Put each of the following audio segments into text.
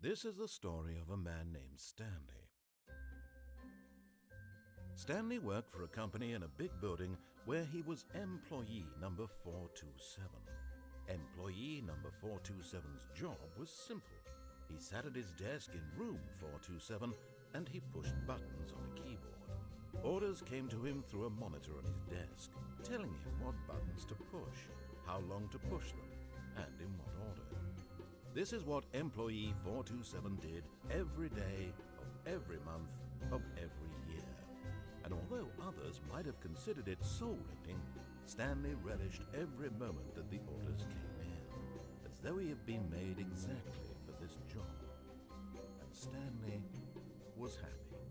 This is the story of a man named Stanley. Stanley worked for a company in a big building where he was employee number 427. Employee number 427's job was simple. He sat at his desk in room 427 and he pushed buttons on a keyboard. Orders came to him through a monitor on his desk, telling him what buttons to push, how long to push them, and in what order. This is what employee 427 did every day of every month of every year. And although others might have considered it soul-rending, Stanley relished every moment that the orders came in, as though he had been made exactly for this job. And Stanley was happy.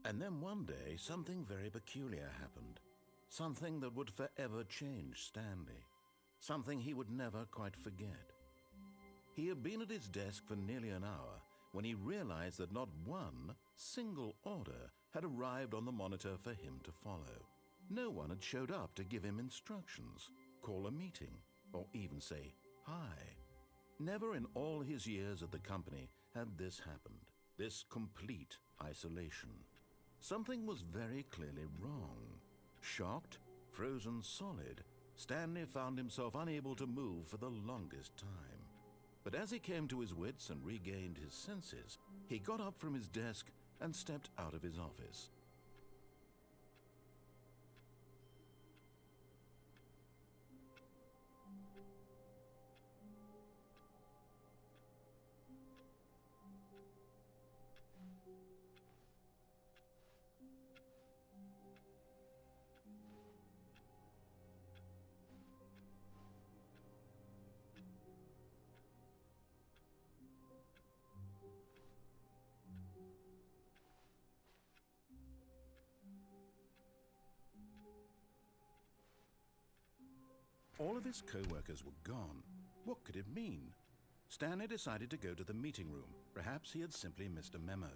And then one day, something very peculiar happened. Something that would forever change Stanley. Something he would never quite forget. He had been at his desk for nearly an hour when he realized that not one single order had arrived on the monitor for him to follow. No one had showed up to give him instructions, call a meeting, or even say hi. Never in all his years at the company had this happened, this complete isolation. Something was very clearly wrong. Shocked, frozen solid, Stanley found himself unable to move for the longest time. But as he came to his wits and regained his senses, he got up from his desk and stepped out of his office. All of his co-workers were gone. What could it mean? Stanley decided to go to the meeting room. Perhaps he had simply missed a memo.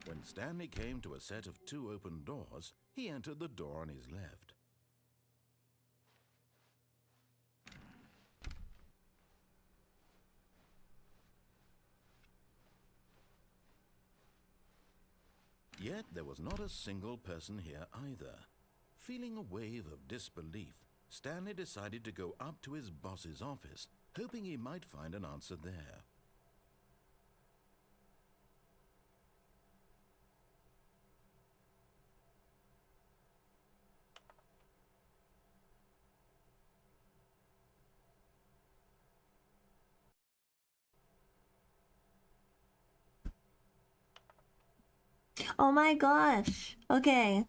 When Stanley came to a set of 2 open doors, he entered the door on his left. Yet there was not a single person here either. Feeling a wave of disbelief, Stanley decided to go up to his boss's office, hoping he might find an answer there. Oh my gosh. Okay.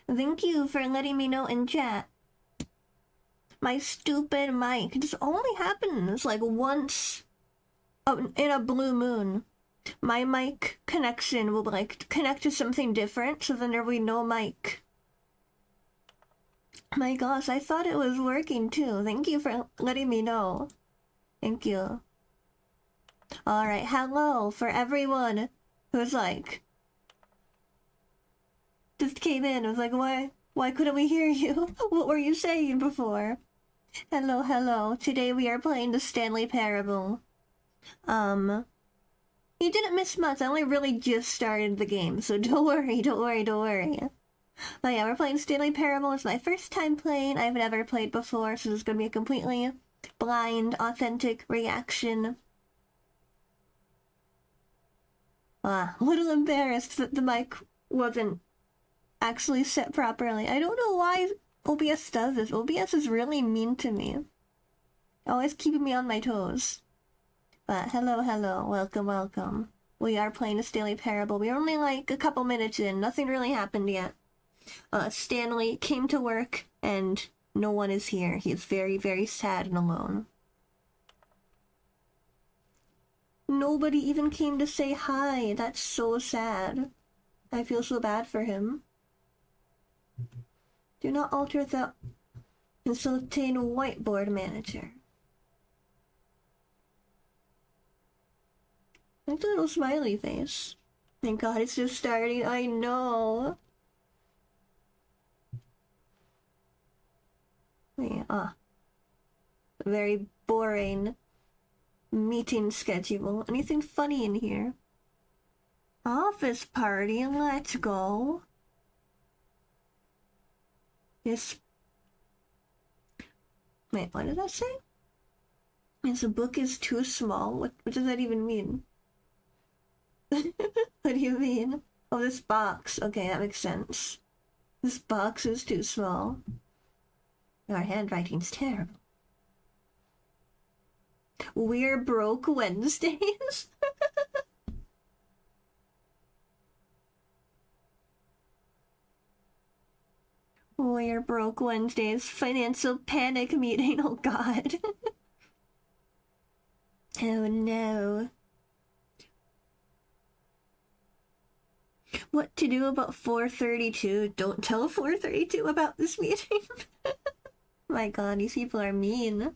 Thank you for letting me know in chat. My stupid mic. This only happens like once in a blue moon. My mic connection will like connect to something different, so then there will be no mic. My gosh, I thought it was working too. Thank you for letting me know. Thank you. Alright, hello for everyone who's like just came in. I was like, why couldn't we hear you? What were you saying before? Hello, hello. Today we are playing the Stanley Parable. You didn't miss much. I only really just started the game, so don't worry. But yeah, we're playing Stanley Parable. It's my first time playing. I've never played before, so this is gonna be a completely blind, authentic reaction. A little embarrassed that the mic wasn't actually set properly. I don't know why OBS does this. OBS is really mean to me. Always keeping me on my toes. But hello, welcome. We are playing a Stanley Parable. We're only like a couple minutes in. Nothing really happened yet. Stanley came to work and no one is here. He is very, very sad and alone. Nobody even came to say hi. That's so sad. I feel so bad for him. Do not alter without consulting whiteboard manager. Like the little smiley face. Thank God it's just starting. I know. Yeah, very boring meeting schedule. Anything funny in here? Office party, let's go. Yes. Wait, what did that say? Yes, the book is too small. What does that even mean? What do you mean? Oh, this box. Okay, that makes sense. This box is too small. Our handwriting's terrible. We're broke Wednesdays. We're broke Wednesdays. Financial panic meeting. Oh God. Oh no. What to do about 432? Don't tell 432 about this meeting. My God, these people are mean.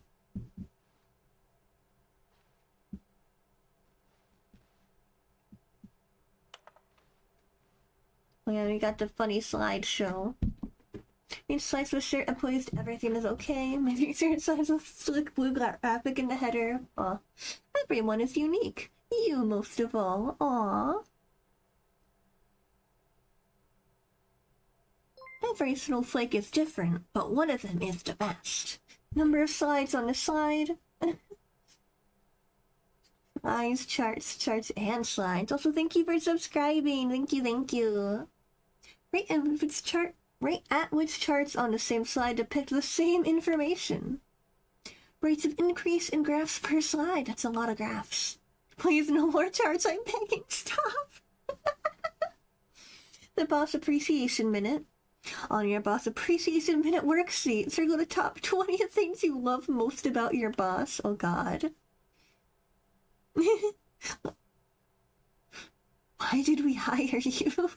Oh yeah, we got the funny slideshow. Each slice with shirt employees, everything is okay. Maybe certain slides with slick blue graphic in the header. Aw. Everyone is unique. You most of all. Aw. Every snowflake is different, but one of them is the best. Number of slides on the slide. Eyes, charts, and slides. Also, thank you for subscribing. Thank you. Rate at which charts on the same slide depict the same information. Rates of increase in graphs per slide. That's a lot of graphs. Please, no more charts. I'm begging. Stop. The Boss Appreciation Minute. On your Boss Appreciation Minute worksheet, circle the top 20 things you love most about your boss. Oh God. Why did we hire you?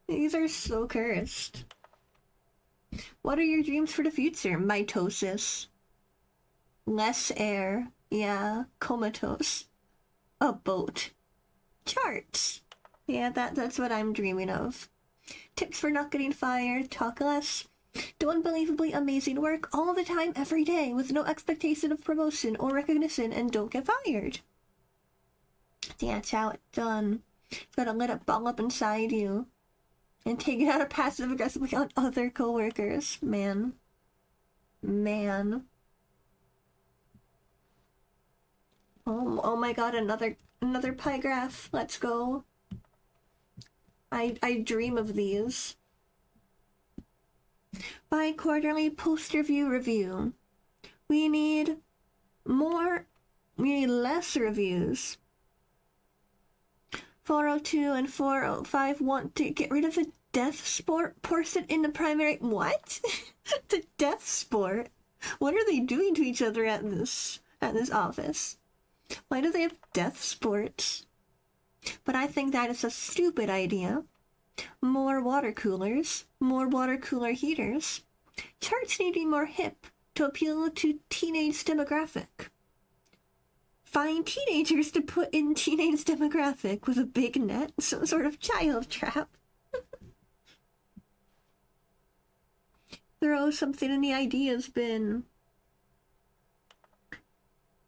These are so cursed. What are your dreams for the future? Mitosis. Less air. Yeah, comatose. A boat. Charts. Yeah, that's what I'm dreaming of. Tips for not getting fired. Talk less. Do unbelievably amazing work all the time, every day, with no expectation of promotion or recognition, and don't get fired. That's how it's done. You gotta let it ball up inside you. And take it out passive-aggressively on other coworkers. Man. Oh my God, another pie graph. Let's go. I dream of these. Bi-quarterly post-review review. We need less reviews. 402 and 405 want to get rid of the death sport portion in the primary... What? The death sport? What are they doing to each other at this office? Why do they have death sports? But I think that is a stupid idea. More water coolers. More water cooler heaters. Charts need to be more hip to appeal to teenage demographic. Find teenagers to put in teenage demographic with a big net, some sort of child trap. Throw something in the ideas bin.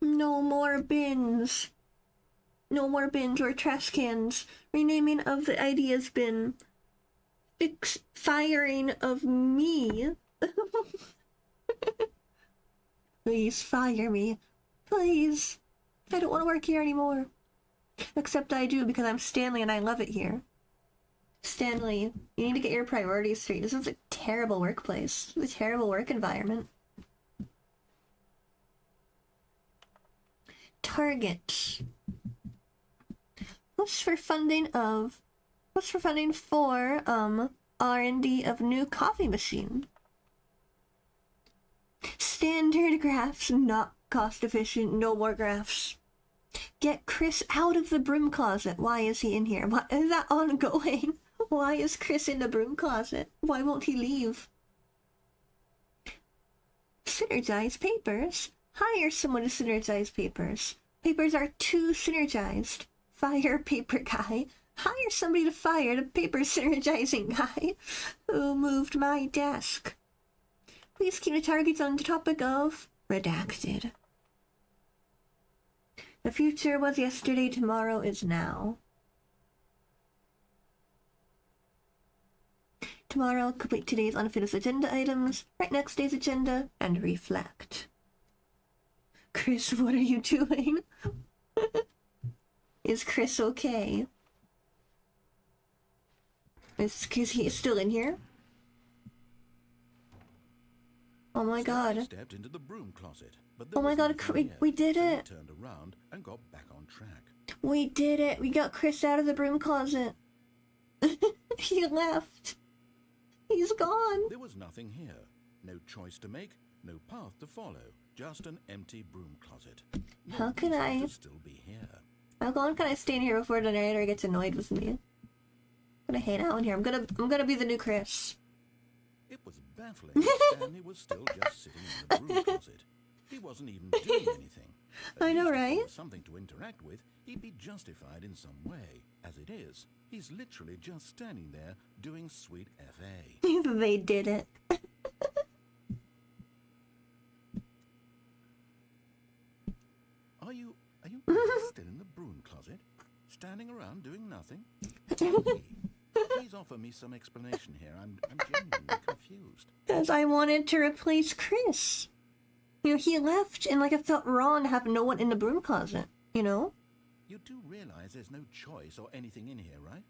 No more bins. No more bins or trash cans. Renaming of the ideas bin. Firing of me. Please fire me. Please. I don't want to work here anymore. Except I do because I'm Stanley and I love it here. Stanley, you need to get your priorities straight. This is a terrible workplace. This is a terrible work environment. Target. Push for funding for R&D of new coffee machine. Standard graphs, not cost efficient, no more graphs. Get Chris out of the broom closet. Why is he in here? Why is that ongoing? Why is Chris in the broom closet? Why won't he leave? Synergize papers. Hire someone to synergize papers. Papers are too synergized. Fire paper guy. Hire somebody to fire the paper synergizing guy. Who moved my desk? Please keep the targets on the topic of redacted. The future was yesterday, tomorrow is now. Tomorrow, complete today's unfinished agenda items, write next day's agenda, and reflect. Chris, what are you doing? Is Chris okay? Is he still in here? Oh my god. Stepped into the broom closet, but oh my god, we did it! Turned around and got back on track. We did it! We got Chris out of the broom closet! He left! He's gone! There was nothing here. No choice to make, no path to follow. Just an empty broom closet. No How can I... still be here. How long can I stay in here before the narrator gets annoyed with me? I'm gonna hang out in here. I'm gonna be the new Chris. It was baffling that Stanley was still just sitting in the broom closet. He wasn't even doing anything. I know, right? If there was something to interact with, he'd be justified in some way. As it is, he's literally just standing there doing sweet FA. They did it. Are you still in the broom closet? Standing around doing nothing? Please offer me some explanation here. I'm genuinely confused. Because I wanted to replace Chris. You know, he left, and like it felt wrong to have no one in the broom closet, you know? You do realize there's no choice or anything in here, right?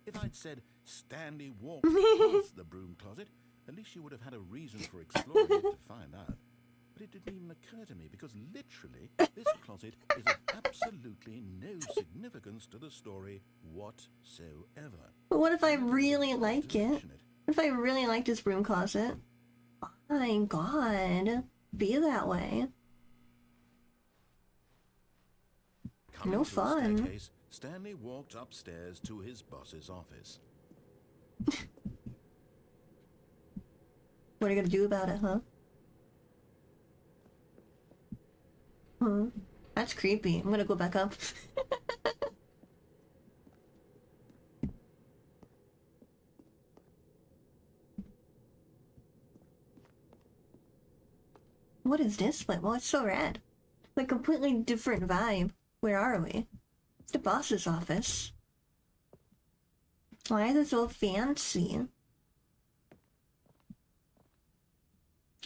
If I'd said Stanley walked past the broom closet, at least you would have had a reason for exploring it to find out. But it didn't even occur to me, because literally, this closet is of absolutely no significance to the story whatsoever. But what if I really like it? What if I really liked his broom closet? My god. Be that way. Coming no to fun. The staircase, Stanley walked upstairs to his boss's office. What are you gonna do about it, huh? That's creepy. I'm gonna go back up. What is this? Like, well, it's so rad. Like, completely different vibe. Where are we? It's the boss's office. Why is it so fancy?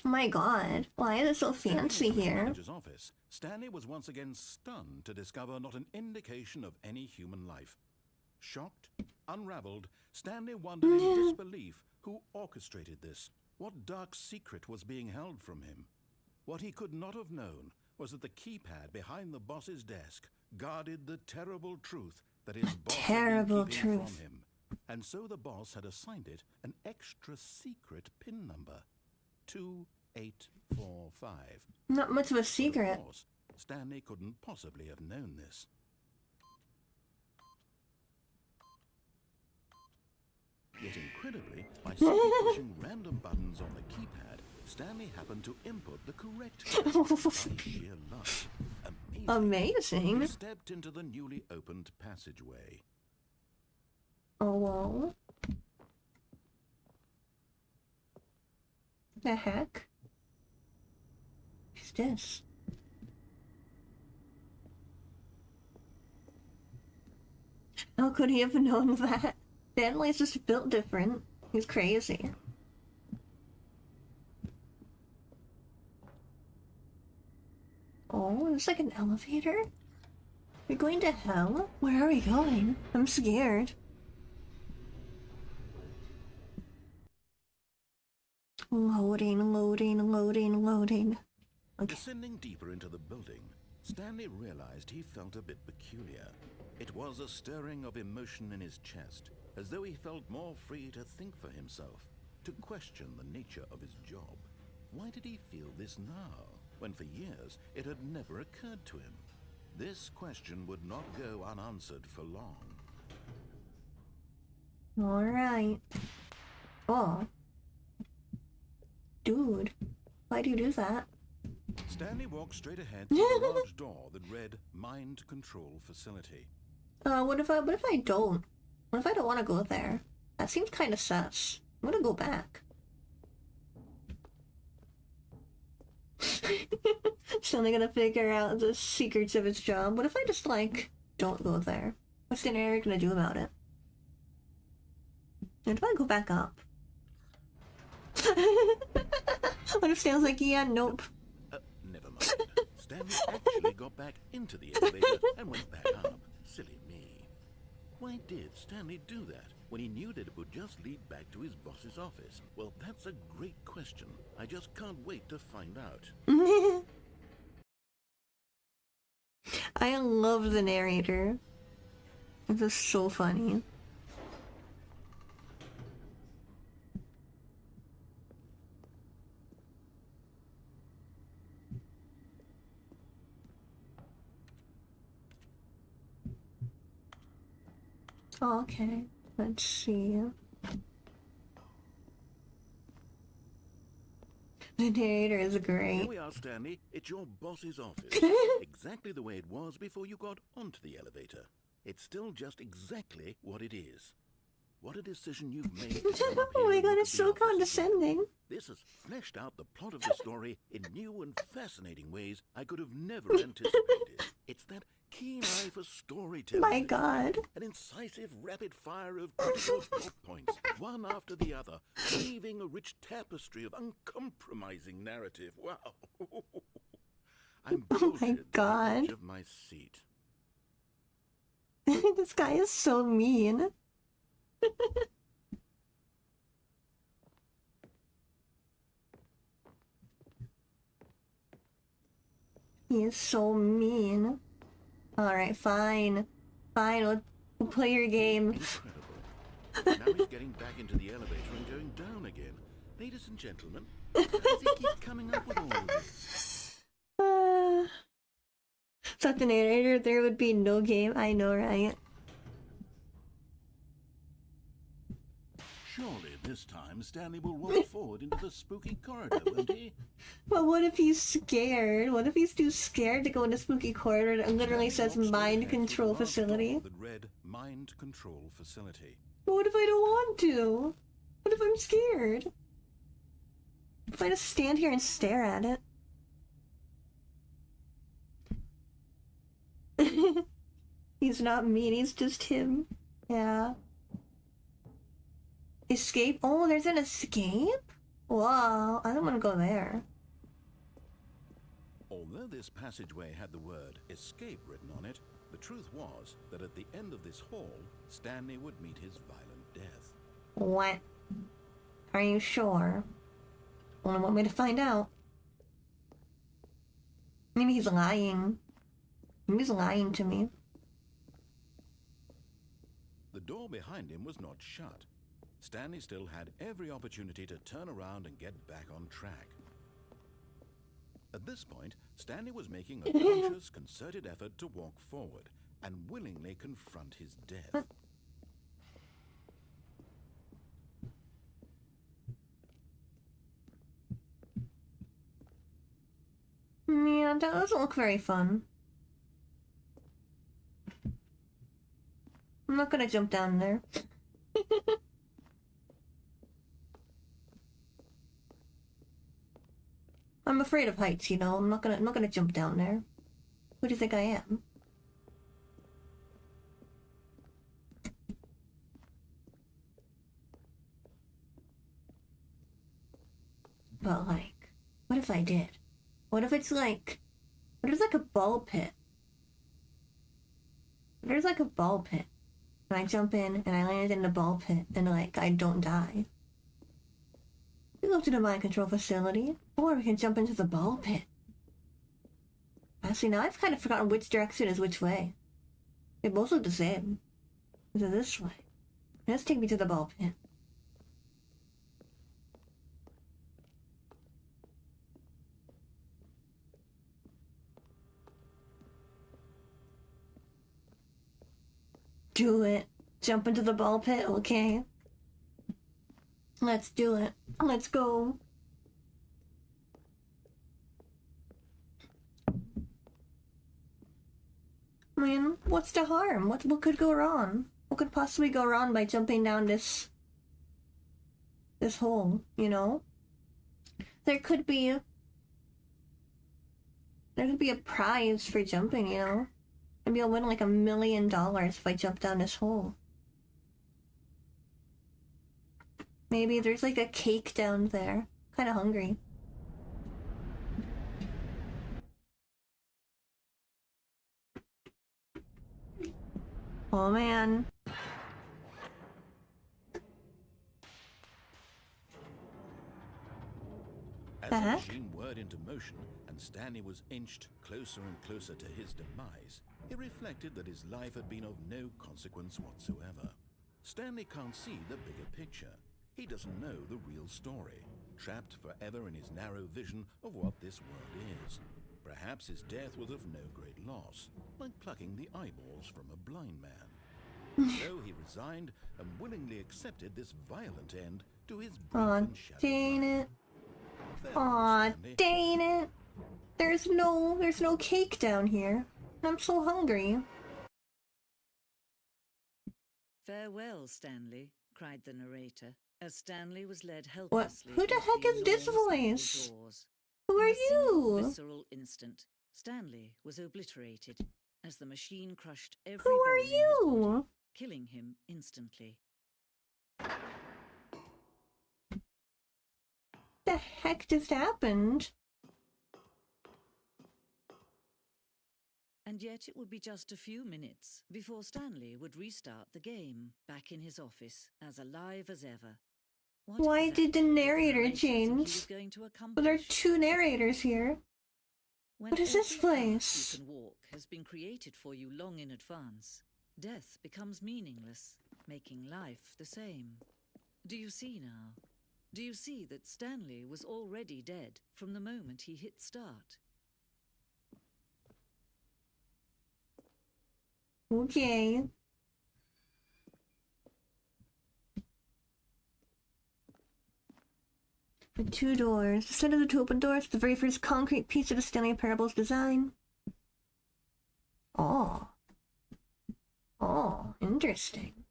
Oh my god. Why is it so fancy here? Manager's office, Stanley was once again stunned to discover not an indication of any human life. Shocked, unraveled, Stanley wondered in disbelief who orchestrated this. What dark secret was being held from him? What he could not have known was that the keypad behind the boss's desk guarded the terrible truth that his boss had been keeping from him. And so the boss had assigned it an extra secret PIN number. 2845. Not much of a secret. Of course, Stanley couldn't possibly have known this. Yet incredibly, by simply pushing random buttons on the keypad, Stanley happened to input the correct code by sheer luck. Amazing. He stepped into the newly opened passageway. Oh, well. The heck? What's this? How could he have known that? Stanley's just built different. He's crazy. Oh, it's like an elevator? We're going to hell? Where are we going? I'm scared. Loading, loading, loading, loading. Okay. Descending deeper into the building, Stanley realized he felt a bit peculiar. It was a stirring of emotion in his chest, as though he felt more free to think for himself, to question the nature of his job. Why did he feel this now, when for years it had never occurred to him? This question would not go unanswered for long. Alright. Oh. Dude, why do you do that? Stanley walked straight ahead to a large door that read Mind Control Facility. What if I don't? What if I don't want to go there? That seems kind of sus. I'm gonna go back. Suddenly gonna figure out the secrets of its job. What if I just, like, don't go there? What's the narrator gonna do about it? And if I go back up? What if Stan's like, yeah, nope. Never mind. Stanley actually got back into the elevator and went back up. Silly me. Why did Stanley do that when he knew that it would just lead back to his boss's office? Well, that's a great question. I just can't wait to find out. I love the narrator. This is so funny. Okay, let's see. The narrator is Here great. we are, Stanley. It's your boss's office. Exactly the way it was before you got onto the elevator. It's still just exactly what it is. What a decision you've made. Oh my god, it's so condescending. This has fleshed out the plot of the story in new and fascinating ways I could have never anticipated. It's that keen eye for storytelling. My god. An incisive rapid fire of critical plot points, one after the other, weaving a rich tapestry of uncompromising narrative. Wow. I'm Oh my jolted to the god. edge of my seat. This guy is so mean. He is so mean. Alright, fine. Fine, we'll play your game. Incredible. Now he's getting back into the elevator and going down again. Ladies and gentlemen, how does he keep coming up with all of this? Without the narrator, there would be no game. I know, right? Surely this time Stanley will walk forward into the spooky corridor, won't he? But what if he's scared? What if he's too scared to go into spooky corridor that literally says Stanley walked straight mind ahead to the control large door facility? that read Mind Control Facility. But what if I don't want to? What if I'm scared? If I just stand here and stare at it? He's not mean, he's just him. Yeah. Escape? Oh, there's an escape? Wow, I don't want to go there. Although this passageway had the word escape written on it, the truth was that at the end of this hall, Stanley would meet his violent death. What? Are you sure? Only want me to find out. Maybe he's lying. Maybe he's lying to me. The door behind him was not shut. Stanley still had every opportunity to turn around and get back on track. At this point, Stanley was making a conscious, concerted effort to walk forward and willingly confront his death. Yeah, that doesn't look very fun. I'm not gonna jump down there. I'm afraid of heights, you know. I'm not gonna jump down there. Who do you think I am? But like, what if I did? What if it's like, what if it's like a ball pit? There's like a ball pit. And I jump in and I land in the ball pit and like I don't die. We go to the mind control facility, or we can jump into the ball pit. Actually, now I've kind of forgotten which direction is which way. They both look the same. Is it this way? Let's take me to the ball pit. Do it. Jump into the ball pit, okay. Let's do it. Let's go. I mean, what's the harm? What could go wrong? What could possibly go wrong by jumping down this hole, you know? There could be a prize for jumping, you know? Maybe I'll win like $1 million if I jump down this hole. Maybe there's like a cake down there. Kinda hungry. Oh man. As the machine whirred into motion and Stanley was inched closer and closer to his demise, he reflected that his life had been of no consequence whatsoever. Stanley can't see the bigger picture. He doesn't know the real story, trapped forever in his narrow vision of what this world is. Perhaps his death was of no great loss, like plucking the eyeballs from a blind man. So he resigned and willingly accepted this violent end to his brief and shallow dang life. it. Aw, dang it. There's no cake down here. I'm so hungry. Farewell, Stanley, cried the narrator, as Stanley was led helplessly. Who the heck is this voice? Who are In a single you? visceral instant, Stanley was obliterated as the machine crushed every Who are bone in his you? body, killing him instantly. The heck just happened? And yet it would be just a few minutes before Stanley would restart the game, back in his office, as alive as ever. What Why did the exactly narrator think he was change? going to But there are accomplish? 2 narrators here. When What is this every path place? you can walk has been created for you long in advance, death becomes meaningless, making life the same. Do you see now? Do you see that Stanley was already dead from the moment he hit start? Okay. The 2 doors. The center of the 2 open doors, the very first concrete piece of the Stanley Parable's design. Oh. Oh, interesting.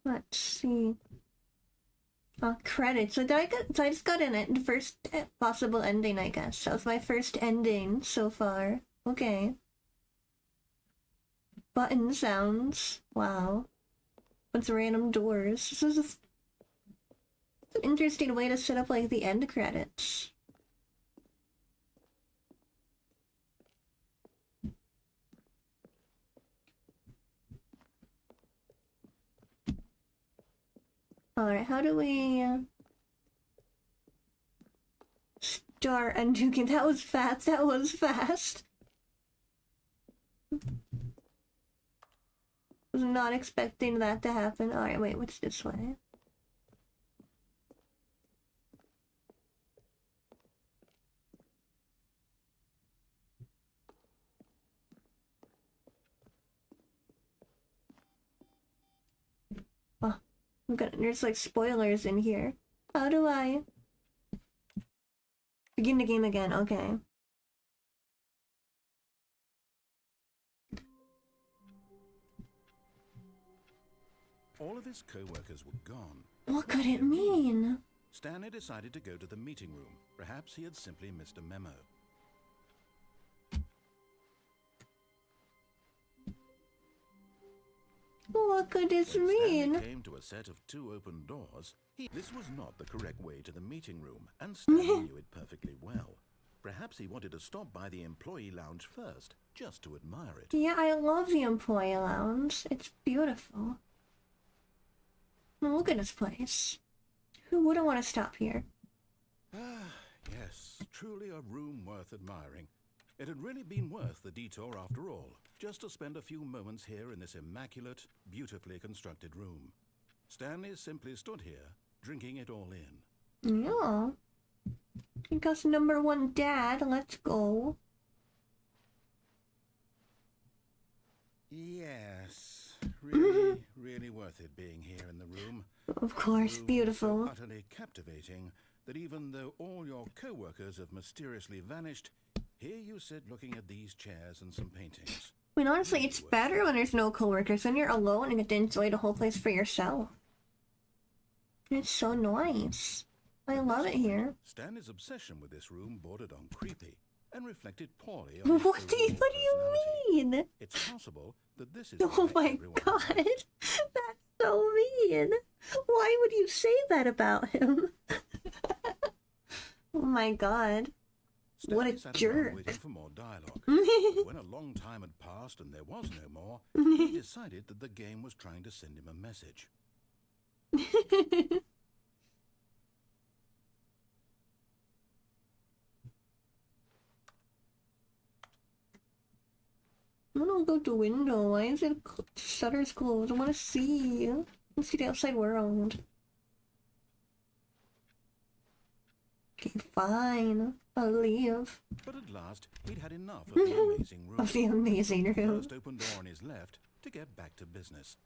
Let's see. Credits. So I just got in it. The first possible ending, I guess. That was my first ending so far. Okay. Button sounds. Wow. Bunch of random doors. This is an interesting way to set up, like, the end credits. Alright, how do we... start a new game? That was fast, that was fast! Was not expecting that to happen. Alright, wait, what's this way? Oh, there's like spoilers in here. How do I... begin the game again, okay. All of his co-workers were gone. What could it mean? Stanley decided to go to the meeting room. Perhaps he had simply missed a memo. What could this When Stanley mean? came to a set of 2 open doors, This was not the correct way to the meeting room, and Stanley knew it perfectly well. Perhaps he wanted to stop by the employee lounge first, just to admire it. Yeah, I love the employee lounge. It's beautiful. Look at this place. Who wouldn't want to stop here? Ah, yes, truly a room worth admiring. It had really been worth the detour after all, just to spend a few moments here in this immaculate, beautifully constructed room. Stanley simply stood here, drinking it all in. Yeah. Because #1 dad, let's go. Yes, really, really worth it being here in the room. Of course, beautiful. So utterly captivating that even though all your co-workers have mysteriously vanished, here you sit looking at these chairs and some paintings. I mean, honestly, it's better when there's no coworkers, when you're alone and get to enjoy the whole place for yourself. It's so nice. I love it here. Stanley's obsession with this room bordered on creepy and reflected poorly on his What do overall you mean? It's possible that this is Oh why my everyone god, likes it. that's so mean. Why would you say that about him? Oh my god. What Stanley a sat around jerk. waiting for more dialogue. But when a long time had passed and there was no more, he decided that the game was trying to send him a message. I wanna go out the window. Why is it shutters closed? I wanna see. Let's see the outside world. Okay, fine. I'll leave. But at last, he'd had enough of the amazing room. Of the amazing room. First open door on his left to get back to business.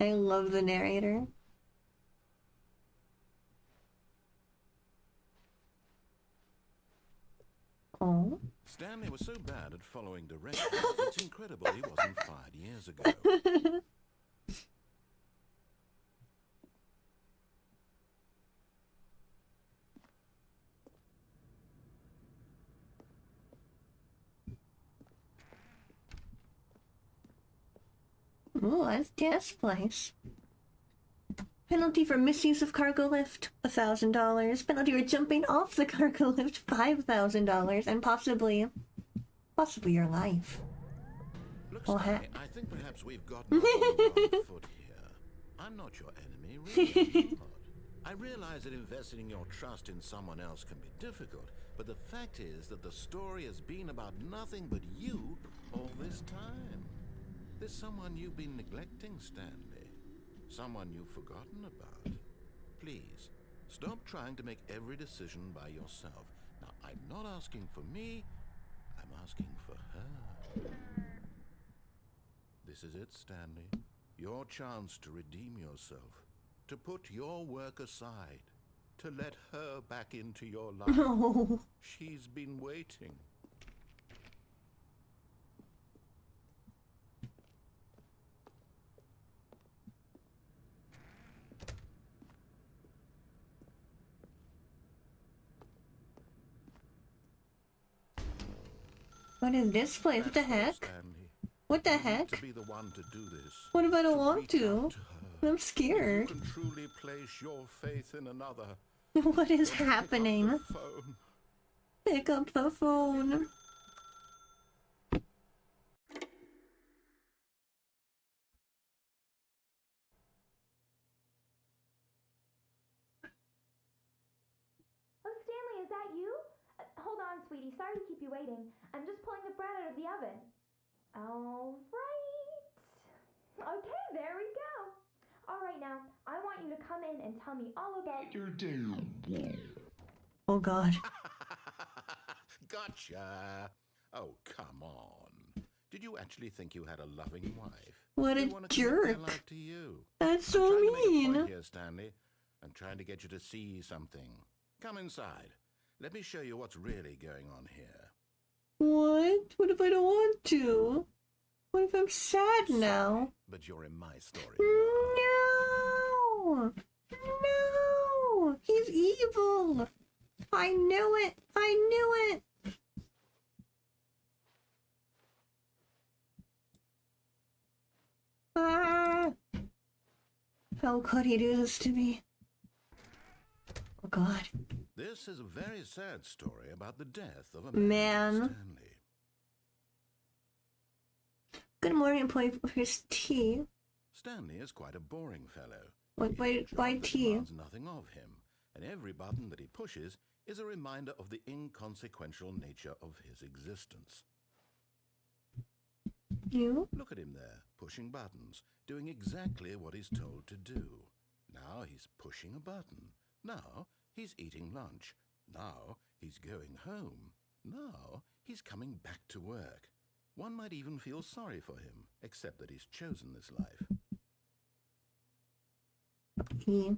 I love the narrator. Oh. Stanley was so bad at following directions, it's incredible he wasn't fired years ago. Ooh, that's gas place. Penalty for misuse of cargo lift, $1,000. Penalty for jumping off the cargo lift, $5,000, and possibly your life. Look, Oh, Stanley, I think perhaps we've gotten off on the wrong foot here. I'm not your enemy, really. I'm not. I realize that investing your trust in someone else can be difficult, but the fact is that the story has been about nothing but you all this time. There's someone you've been neglecting, Stanley. Someone you've forgotten about. Please, stop trying to make every decision by yourself. Now, I'm not asking for me, I'm asking for her. This is it, Stanley. Your chance to redeem yourself. To put your work aside. To let her back into your life. No. She's been waiting. What is this place? What the heck? Stanley. What the You need heck? to be the one to do this. What if I don't To want reach to? out her. I'm scared. You can truly place your faith in another. What is Pick up the happening? phone. Pick up the phone. Oh, Stanley, is that you? Hold on, sweetie. Sorry to keep you waiting. I'm just pulling the bread out of the oven. All right. Okay, there we go. All right, now, I want you to come in and tell me all about your day. Oh god. Gotcha. Oh, come on. Did you actually think you had a loving wife? What a Who wanted to commit their jerk. life to you? That's I'm so trying to make a mean. point here, Stanley. I'm trying to get you to see something. Come inside. Let me show you what's really going on here. What? What if I don't want to? What if I'm sad now? But you're in my story. No! No! He's evil! I knew it! I knew it! Ah! How could he do this to me? Oh god. This is a very sad story about the death of a Man. named Stanley. Good morning, employee. Here's tea. Stanley is quite a boring fellow. Why Why tea? demands nothing of him, and every button that he pushes is a reminder of the inconsequential nature of his existence. You? Look at him there, pushing buttons, doing exactly what he's told to do. Now he's pushing a button. Now he's eating lunch. Now he's going home. Now he's coming back to work. One might even feel sorry for him, except that he's chosen this life. E.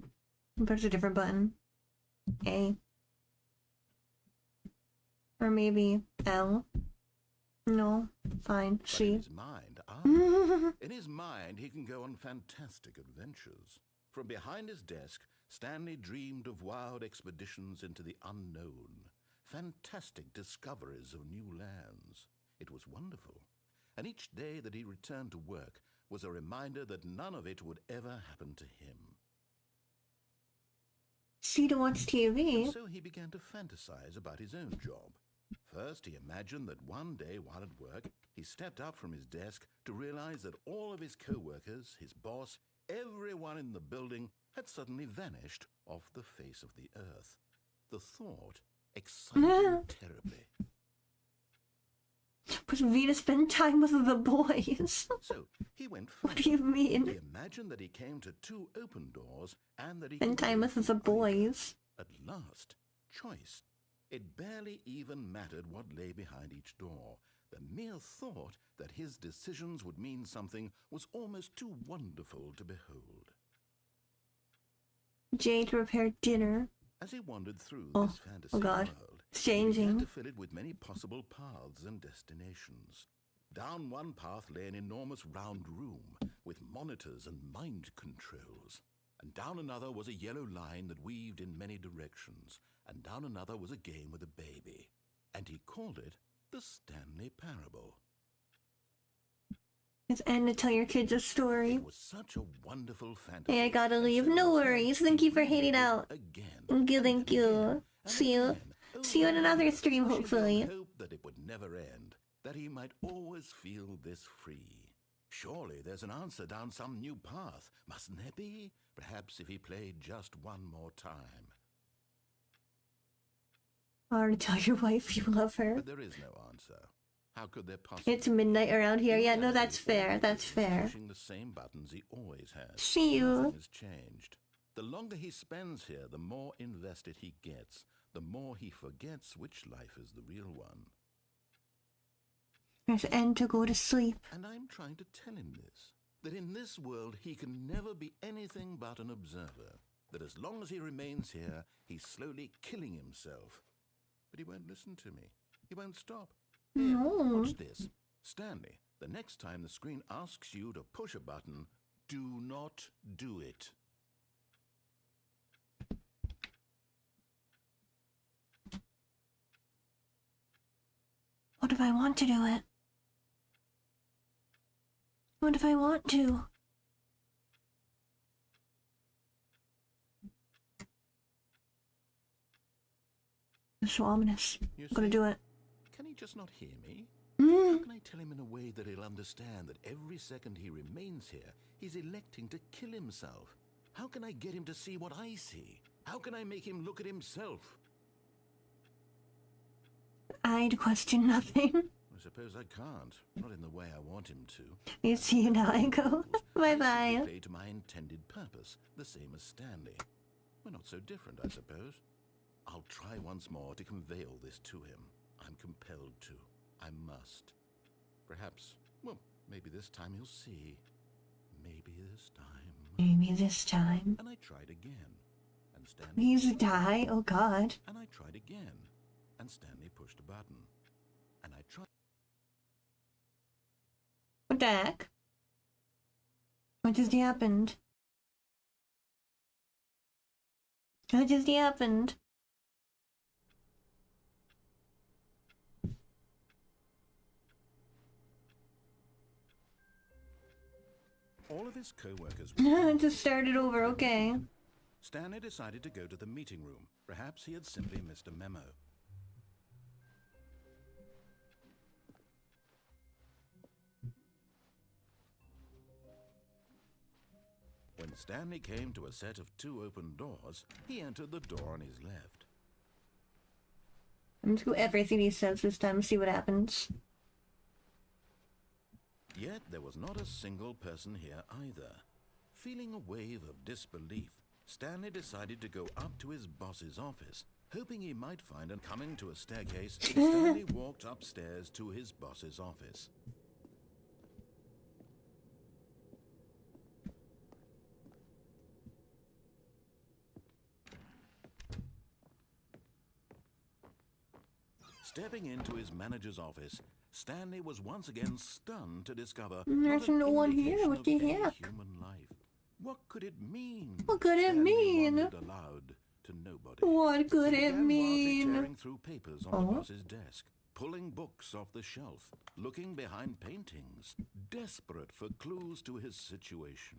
There's a different button. A. Or maybe L. No. Fine. But C. in his mind, in his mind, he can go on fantastic adventures. From behind his desk, Stanley dreamed of wild expeditions into the unknown, fantastic discoveries of new lands. It was wonderful, and each day that he returned to work was a reminder that none of it would ever happen to him. C to watch TV. And so he began to fantasize about his own job. First, he imagined that one day while at work, he stepped up from his desk to realize that all of his co-workers, his boss, everyone in the building had suddenly vanished off the face of the earth. The thought excited him terribly. Push V to spend time with the boys. So he went What further. do you He mean? imagined that he came to 2 open doors and that he Spend could time leave with the either. boys. At last, choice. It barely even mattered what lay behind each door. The mere thought that his decisions would mean something was almost too wonderful to behold. J to prepare dinner. As he wandered through Oh, this fantasy oh God. world, It's he began changing. to fill it with many possible paths and destinations. Down one path lay an enormous round room with monitors and mind controls. And down another was a yellow line that weaved in many directions. And down another was a game with a baby. And he called it the Stanley Parable. It's N to tell your kids a story. It was such a wonderful fantasy. Hey, I gotta and leave. so No instead, worries. he Thank you for relived hanging it out. Again. Thank you, and thank then you. again, and See you. again, See you in over another and stream, over. hopefully. He hoped that it would never end, that he might always feel this free. Surely there's an answer down some new path, mustn't there be? Perhaps if he played just one more time. Or tell your wife you love her. But there is no answer. How could there possibly It's midnight around here. be? Yeah, no, In that's reality, all fair. he That's is fair. pushing the same buttons he always has. See you. Nothing has changed. The longer he spends here, the more invested he gets, the more he forgets which life is the real one. There's N to go to sleep. And I'm trying to tell him this, that in this world he can never be anything but an observer, that as long as he remains here, he's slowly killing himself. But he won't listen to me. He won't stop. Here, No. watch this. Stanley, the next time the screen asks you to push a button, do not do it. What if I want to do it? What if I want to? It's so ominous. You I'm gonna see, do it. Can he just not hear me? Mm. How can I tell him in a way that he'll understand that every second he remains here, he's electing to kill himself? How can I get him to see what I see? How can I make him look at himself? I'd question nothing. I suppose I can't. Not in the way I want him to. You see now I go. I Bye-bye. simply play to my intended purpose, the same as Stanley. We're not so different, I suppose. I'll try once more to convey all this to him. I'm compelled to. I must. Perhaps, well, maybe this time he'll see. Maybe this time. Maybe this time. And I tried again. And Stanley... Please die. Oh god. And I tried again. And Stanley pushed a button. And I tried... What the heck? What just happened? What just happened? All of his co-workers Just started over, okay. Stanley decided to go to the meeting room. Perhaps he had simply missed a memo. When Stanley came to a set of 2 open doors, he entered the door on his left. I'm just gonna do everything he says this time, see what happens. Yet there was not a single person here either. Feeling a wave of disbelief, Stanley decided to go up to his boss's office, hoping he might find and coming to a staircase. Stanley walked upstairs to his boss's office. Stepping into his manager's office, Stanley was once again stunned to discover There's not an no one here. indication What of the any heck? human life. What could it mean? What could it Stanley mean? wondered aloud to nobody. What could He it began wildly mean? tearing through papers on the boss's desk, pulling books off the shelf, looking behind paintings, desperate for clues to his situation.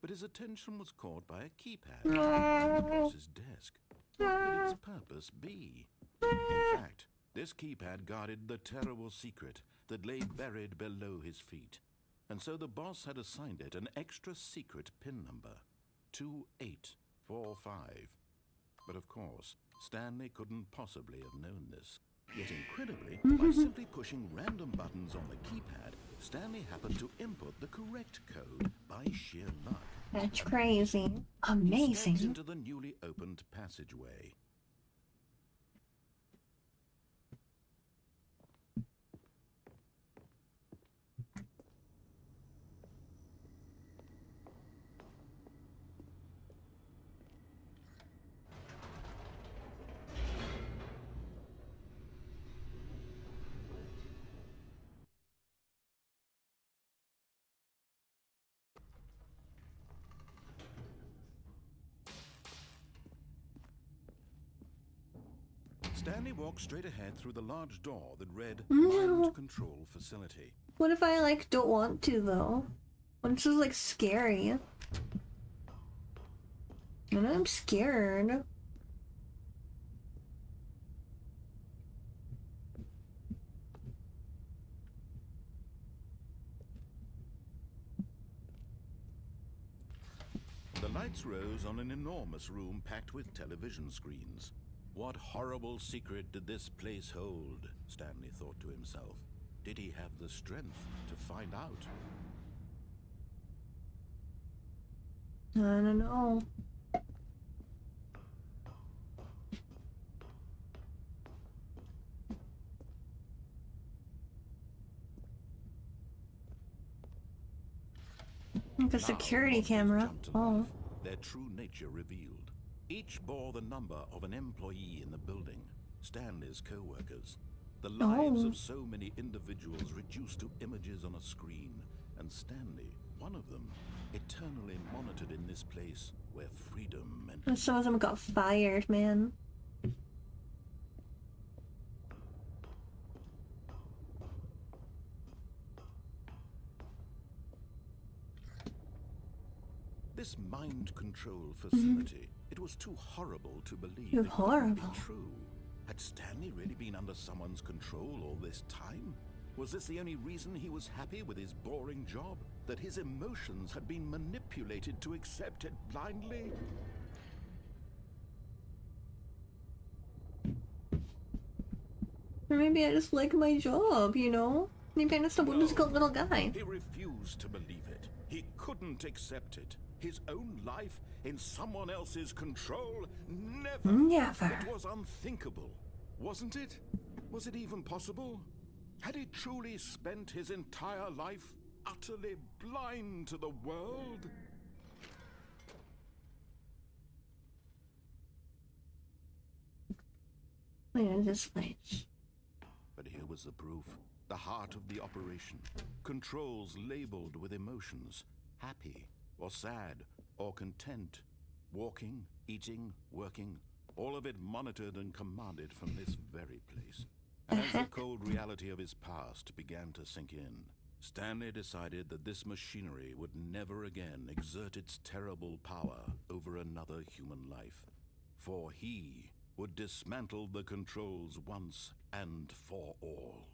But his attention was caught by a keypad on the boss's desk. What could its purpose be? In fact, this keypad guarded the terrible secret that lay buried below his feet. And so the boss had assigned it an extra secret PIN number, 2845. But of course, Stanley couldn't possibly have known this. Yet incredibly, by simply pushing random buttons on the keypad, Stanley happened to input the correct code by sheer luck. That's crazy. He stepped Amazing. into the newly opened passageway. Stanley walked straight ahead through the large door that read Mind Control Facility. What if I, like, don't want to, though? What if this is, like, scary? And I'm scared. The lights rose on an enormous room packed with television screens. What horrible secret did this place hold? Stanley thought to himself. Did he have the strength to find out? I don't know. Like a security monsters camera. jumped to Oh. life, their true nature revealed. Each bore the number of an employee in the building, Stanley's co-workers. The lives of so many individuals reduced to images on a screen, and Stanley, one of them, eternally monitored in this place where freedom and Some of them got fired, man. this mind control facility, it was too horrible to believe Too it couldn't horrible. be true. Had Stanley really been under someone's control all this time? Was this the only reason he was happy with his boring job? That his emotions had been manipulated to accept it blindly? Or maybe I just like my job, you know? Maybe I'm just a whimsical little guy. He refused to believe it. He couldn't accept it. His own life in someone else's control? Never. Never. It was unthinkable, wasn't it? Was it even possible? Had he truly spent his entire life utterly blind to the world? Wait, is this place? But here was the proof. The heart of the operation. Controls labeled with emotions. Happy, or sad, or content. Walking, eating, working. All of it monitored and commanded from this very place. And as the cold reality of his past began to sink in, Stanley decided that this machinery would never again exert its terrible power over another human life, for he would dismantle the controls once and for all.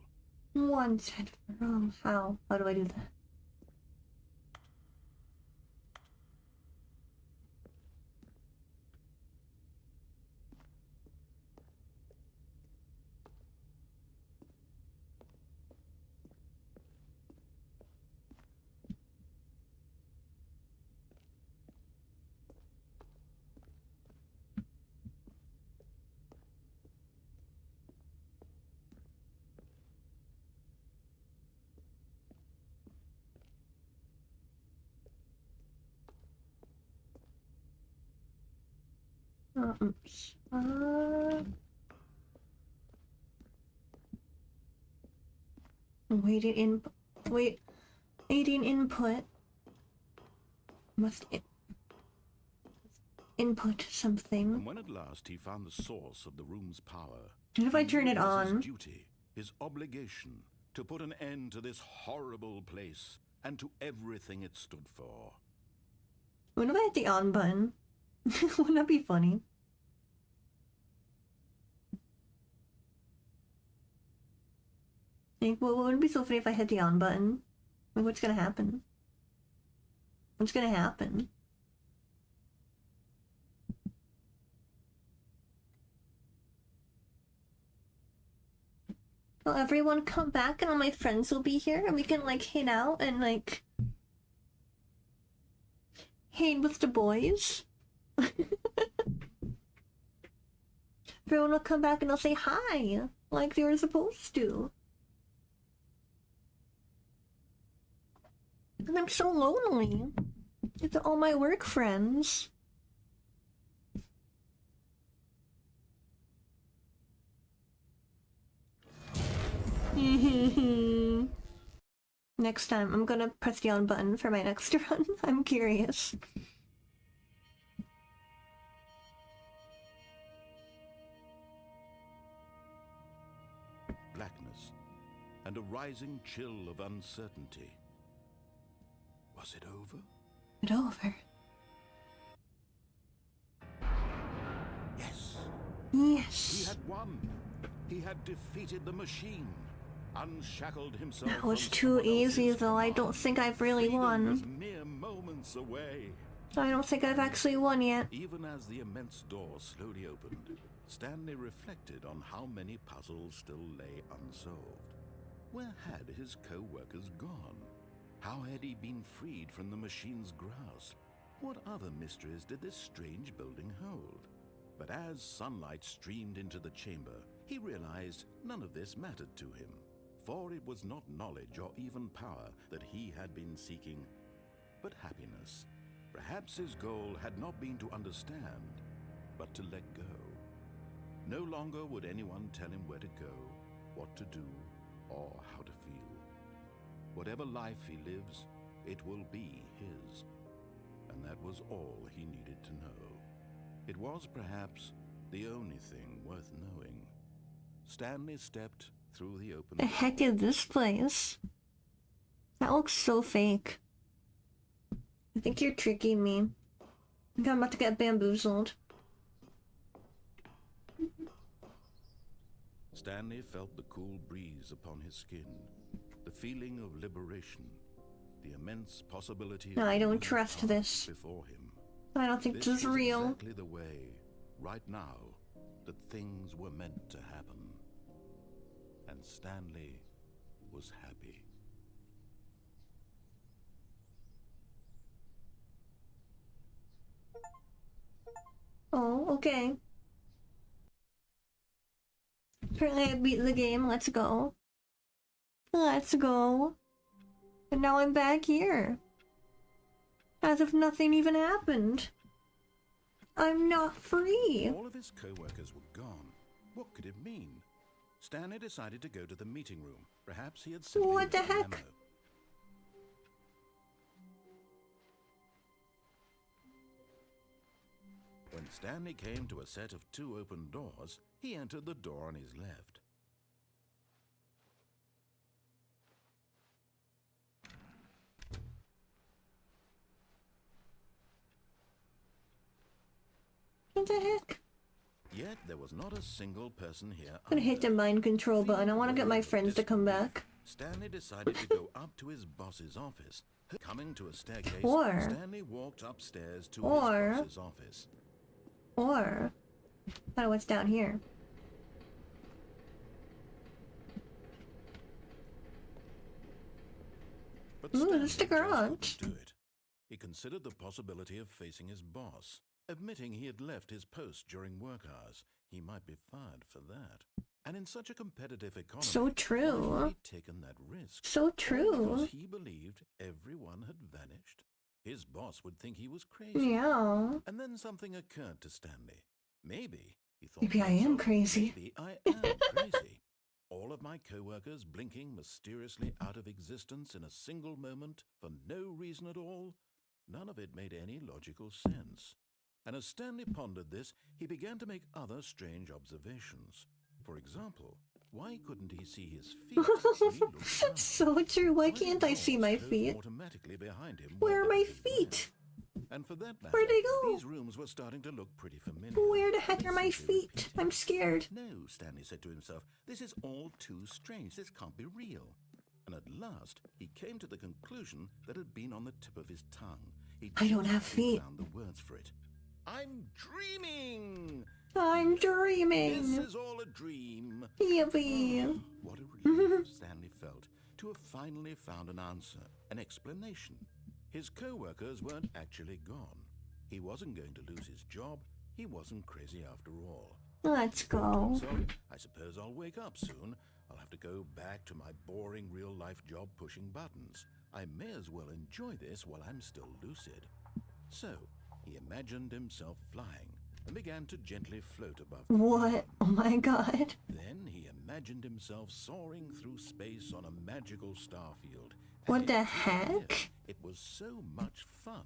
Once and for all. How? How do I do that? Oops. Waiting input. Must input something. And when at last he found the source of the room's power, And if I turn it was on? his duty, his obligation, to put an end to this horrible place and to everything it stood for. What if I hit the on button? Wouldn't that be funny? Like, well, wouldn't it be so funny if I hit the on button? Like, what's gonna happen? What's gonna happen? Will everyone come back and all my friends will be here and we can, like, hang out and, like, hang with the boys? Everyone will come back and they'll say hi, like they were supposed to. And I'm so lonely. It's all my work friends. Next time, I'm gonna press the on button for my next run. I'm curious. Blackness and a rising chill of uncertainty. Was it over? It's over. Yes. Yes. He had won. He had defeated the machine. Unshackled himself. That was from too someone easy, else's though. I command. don't think I've really Freedom won. was mere moments away. I don't think I've actually won yet. Even as the immense door slowly opened, Stanley reflected on how many puzzles still lay unsolved. Where had his co-workers gone? How had he been freed from the machine's grasp? What other mysteries did this strange building hold? But as sunlight streamed into the chamber, he realized none of this mattered to him, for it was not knowledge or even power that he had been seeking, but happiness. Perhaps his goal had not been to understand, but to let go. No longer would anyone tell him where to go, what to do, or how to feel. Whatever life he lives, it will be his. And that was all he needed to know. It was perhaps the only thing worth knowing. Stanley stepped through the open The heck is this place? That looks so fake. I think you're tricking me. I think I'm about to get bamboozled. Stanley felt the cool breeze upon his skin, the feeling of liberation, the immense possibility No, I of don't new trust paths this. before him. I don't think this is was real. exactly the way, right now, that things were meant to happen. And Stanley was happy. Oh, okay. Apparently I beat the game. Let's go. Let's go. And now I'm back here. As if nothing even happened. I'm not free. All of his co-workers were gone. What could it mean? Stanley decided to go to the meeting room. Perhaps he had simply What the missed a heck? memo. When Stanley came to a set of 2 open doors, he entered the door on his left. What the heck? Yet there was not a single person here. I'm gonna hit the mind control button. I want to get my friends to come back. Stanley decided to go up to his boss's office. Coming to a staircase, Or- Stanley walked upstairs to or- his boss's office. Or... I don't know what's down here. But Ooh, Stanley that's the just garage. couldn't do it. He considered the possibility of facing his boss. Admitting he had left his post during work hours, he might be fired for that. And in such a competitive economy, So true. why had he taken that risk? So All true. because he believed everyone had vanished. His boss would think he was crazy. Yeah. And then something occurred to Stanley. Maybe, he thought, Maybe to I am himself, crazy. Maybe I am crazy. All of my co-workers blinking mysteriously out of existence in a single moment for no reason at all. None of it made any logical sense. And as Stanley pondered this, he began to make other strange observations. For example, why couldn't he see his feet when he looked down? So true. Why Why can't did I see doors my close feet? automatically behind him Where are my whenever he feet? went? And for that matter, Where'd they go? these rooms were starting to look pretty familiar. Where the heck They are my simply feet? repeated. I'm scared. No, Stanley said to himself, this is all too strange. This can't be real. And at last, he came to the conclusion that had been on the tip of his tongue. He I don't just have hadn't feet. found the words for it. I'm dreaming! I'm This dreaming. is all a dream. Yippee. What a relief Stanley felt to have finally found an answer, an explanation. His co-workers weren't actually gone. He wasn't going to lose his job. He wasn't crazy after all. Let's go. So, I suppose I'll wake up soon. I'll have to go back to my boring real-life job pushing buttons. I may as well enjoy this while I'm still lucid. So, he imagined himself flying and began to gently float above the What? ground. Oh my god. Then he imagined himself soaring through space on a magical starfield. What And the it was as if heck? It was so much fun,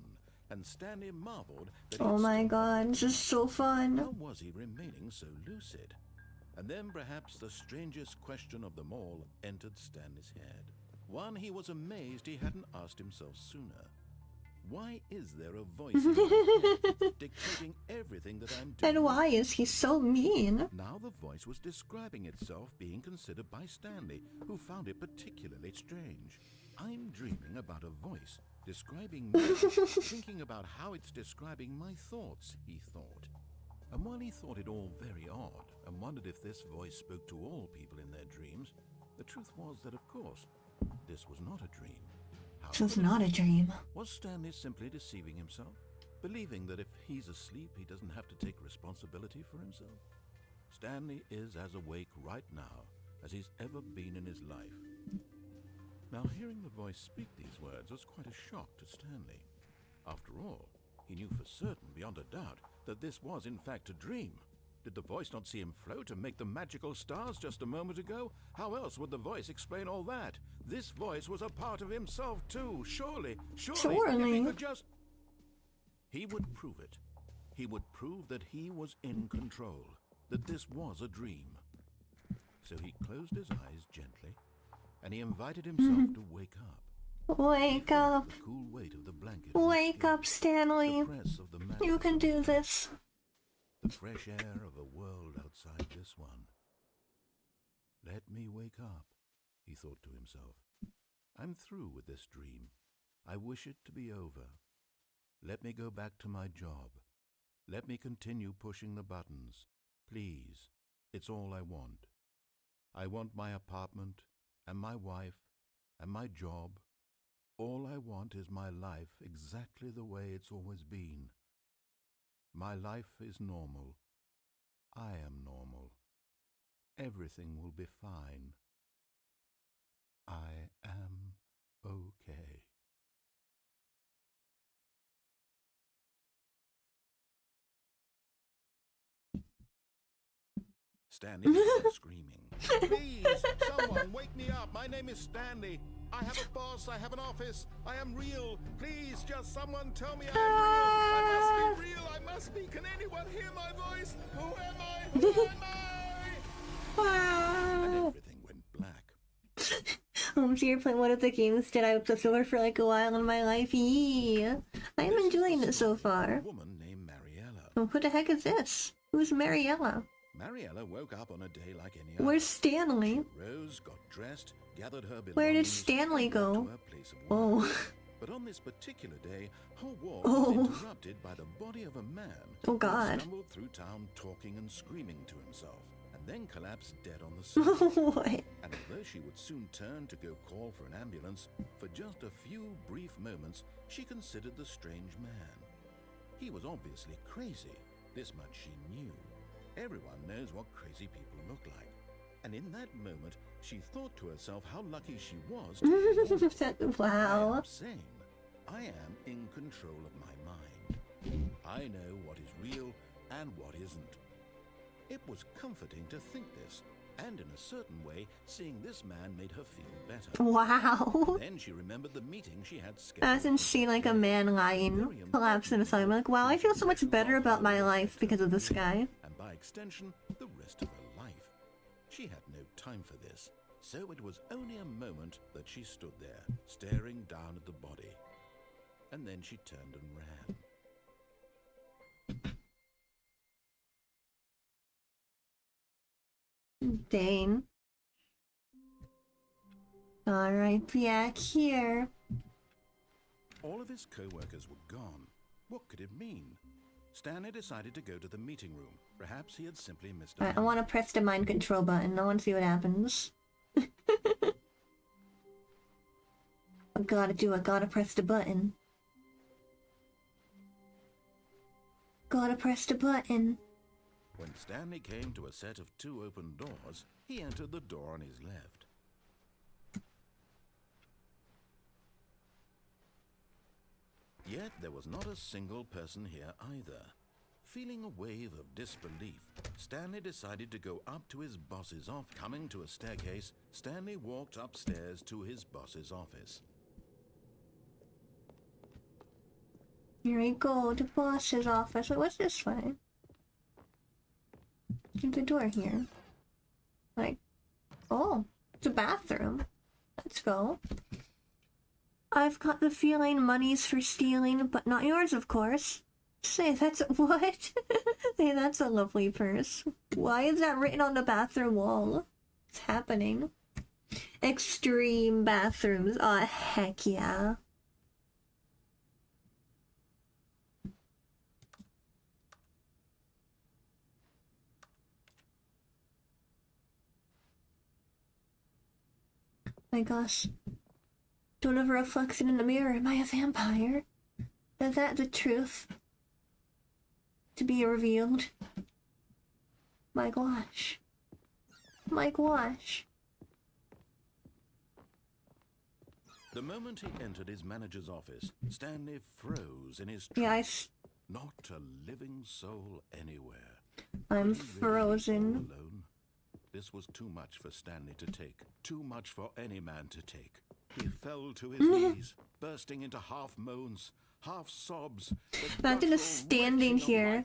and Stanley marveled that Oh he'd my still god, this is so How fun. was he remaining so lucid? And then perhaps the strangest question of them all entered Stanley's head. One he was amazed he hadn't asked himself sooner. Why is there a voice in my head dictating everything that I'm doing? And why is he so mean? Now the voice was describing itself being considered by Stanley, who found it particularly strange. I'm dreaming about a voice describing me, thinking about how it's describing my thoughts, he thought. And while he thought it all very odd and wondered if this voice spoke to all people in their dreams, the truth was that, of course, this was not a dream. How This is could it not a be? dream. Was Stanley simply deceiving himself, believing that if he's asleep, he doesn't have to take responsibility for himself? Stanley is as awake right now as he's ever been in his life. Now, hearing the voice speak these words was quite a shock to Stanley. After all, he knew for certain, beyond a doubt, that this was in fact a dream. Did the voice not see him float and make the magical stars just a moment ago? How else would the voice explain all that? This voice was a part of himself too, surely, if Surely. he could just... He would prove it. He would prove that he was in control, that this was a dream. So he closed his eyes gently, and he invited himself to wake up. Wake up. The cool weight of the blanket. on his Wake skin, up, Stanley. The press of the You mattress can on do his this. the fresh air of a world outside this one. Let me wake up, he thought to himself. I'm through with this dream. I wish it to be over. Let me go back to my job. Let me continue pushing the buttons. Please, it's all I want. I want my apartment and my wife and my job. All I want is my life exactly the way it's always been. My life is normal. I am normal. Everything will be fine. I am okay. Stanley began screaming. Please, someone wake me up. My name is Stanley. I have a boss. I have an office. I am real. Please, just someone tell me I'm real. I must be real. I must be. Can anyone hear my voice? Who am I? Who am I? And Wow. everything went black. So you're playing one of the games that I obsessed over for like a while in my life. Yeah. I'm This is enjoying the it so story of far. A woman named Mariella. Oh, who the heck is this? Who's Mariella? Mariella woke up on a day like any other. Where's Stanley? She rose, got dressed, gathered her belongings, Where did Stanley and walked go? to her place of work. Oh. But on this particular day, her walk Oh. was interrupted by the body of a man Oh, God. who stumbled through town talking and screaming to himself, and then collapsed dead on the sidewalk. What? And although she would soon turn to go call for an ambulance, for just a few brief moments, she considered the strange man. He was obviously crazy. This much she knew. Everyone knows what crazy people look like. And in that moment, she thought to herself how lucky she was to be born. I Wow. am sane. I am in control of my mind. I know what is real and what isn't. It was comforting to think this, and in a certain way, seeing this man made her feel better. Wow. Then she remembered the meeting she had scheduled. Hasn't seen like a man lying, collapse in a side. I'm like, wow, I feel so much better about my life because of this guy. And by extension, the rest of her life. She had no time for this, so it was only a moment that she stood there, staring down at the body. And then she turned and ran. Dane. Alright, back here. All of his co-workers were gone. What could it mean? Stanley decided to go to the meeting room. Perhaps he had simply missed a Alright, I want to press the mind control button. I want to see what happens. I gotta press the button. Gotta press the button. When Stanley came to a set of 2 open doors, he entered the door on his left. Yet there was not a single person here either. Feeling a wave of disbelief, Stanley decided to go up to his boss's office. Coming to a staircase, Stanley walked upstairs to his boss's office. Here we go, the boss's office. Wait, what's this way? There's a door here. Like, oh, it's a bathroom. Let's go. I've got the feeling money's for stealing, but not yours, of course. Say, that's what? Hey, that's a lovely purse. Why is that written on the bathroom wall? What's happening? Extreme bathrooms. Oh, heck yeah. My gosh. Don't have a reflection in the mirror. Am I a vampire? Is that the truth? To be revealed? My gosh. My gosh. The moment he entered his manager's office, Stanley froze in his Yeah, tracks. Not a living soul anywhere. I'm Could he really be frozen. all alone? This was too much for Stanley to take. Too much for any man to take. He fell to his knees, bursting into half moans, half sobs. Imagine us standing here,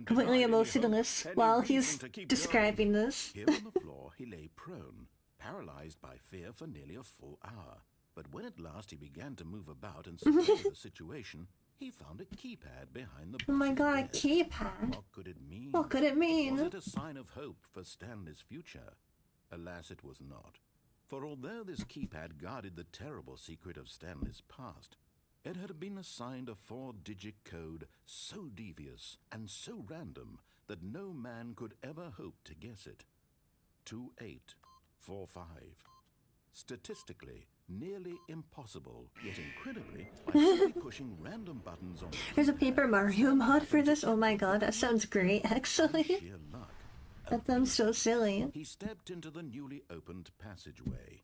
completely emotionless, while he's describing this. Here on the floor, he lay prone, paralyzed by fear for nearly a full hour. But when at last he began to move about and survey the situation, he found a keypad behind the Oh my bottom god, a bed. keypad. What could it mean? What could it mean? Was it a sign of hope for Stanley's future? Alas, it was not. For although this keypad guarded the terrible secret of Stanley's past, it had been assigned a 4-digit code so devious and so random that no man could ever hope to guess it. 2845. Statistically, nearly impossible, yet incredibly, by simply pushing random buttons on There's a Paper Mario mod for this? Oh my god, that sounds great, actually. sheer luck. That sounds so silly. He stepped into the newly opened passageway.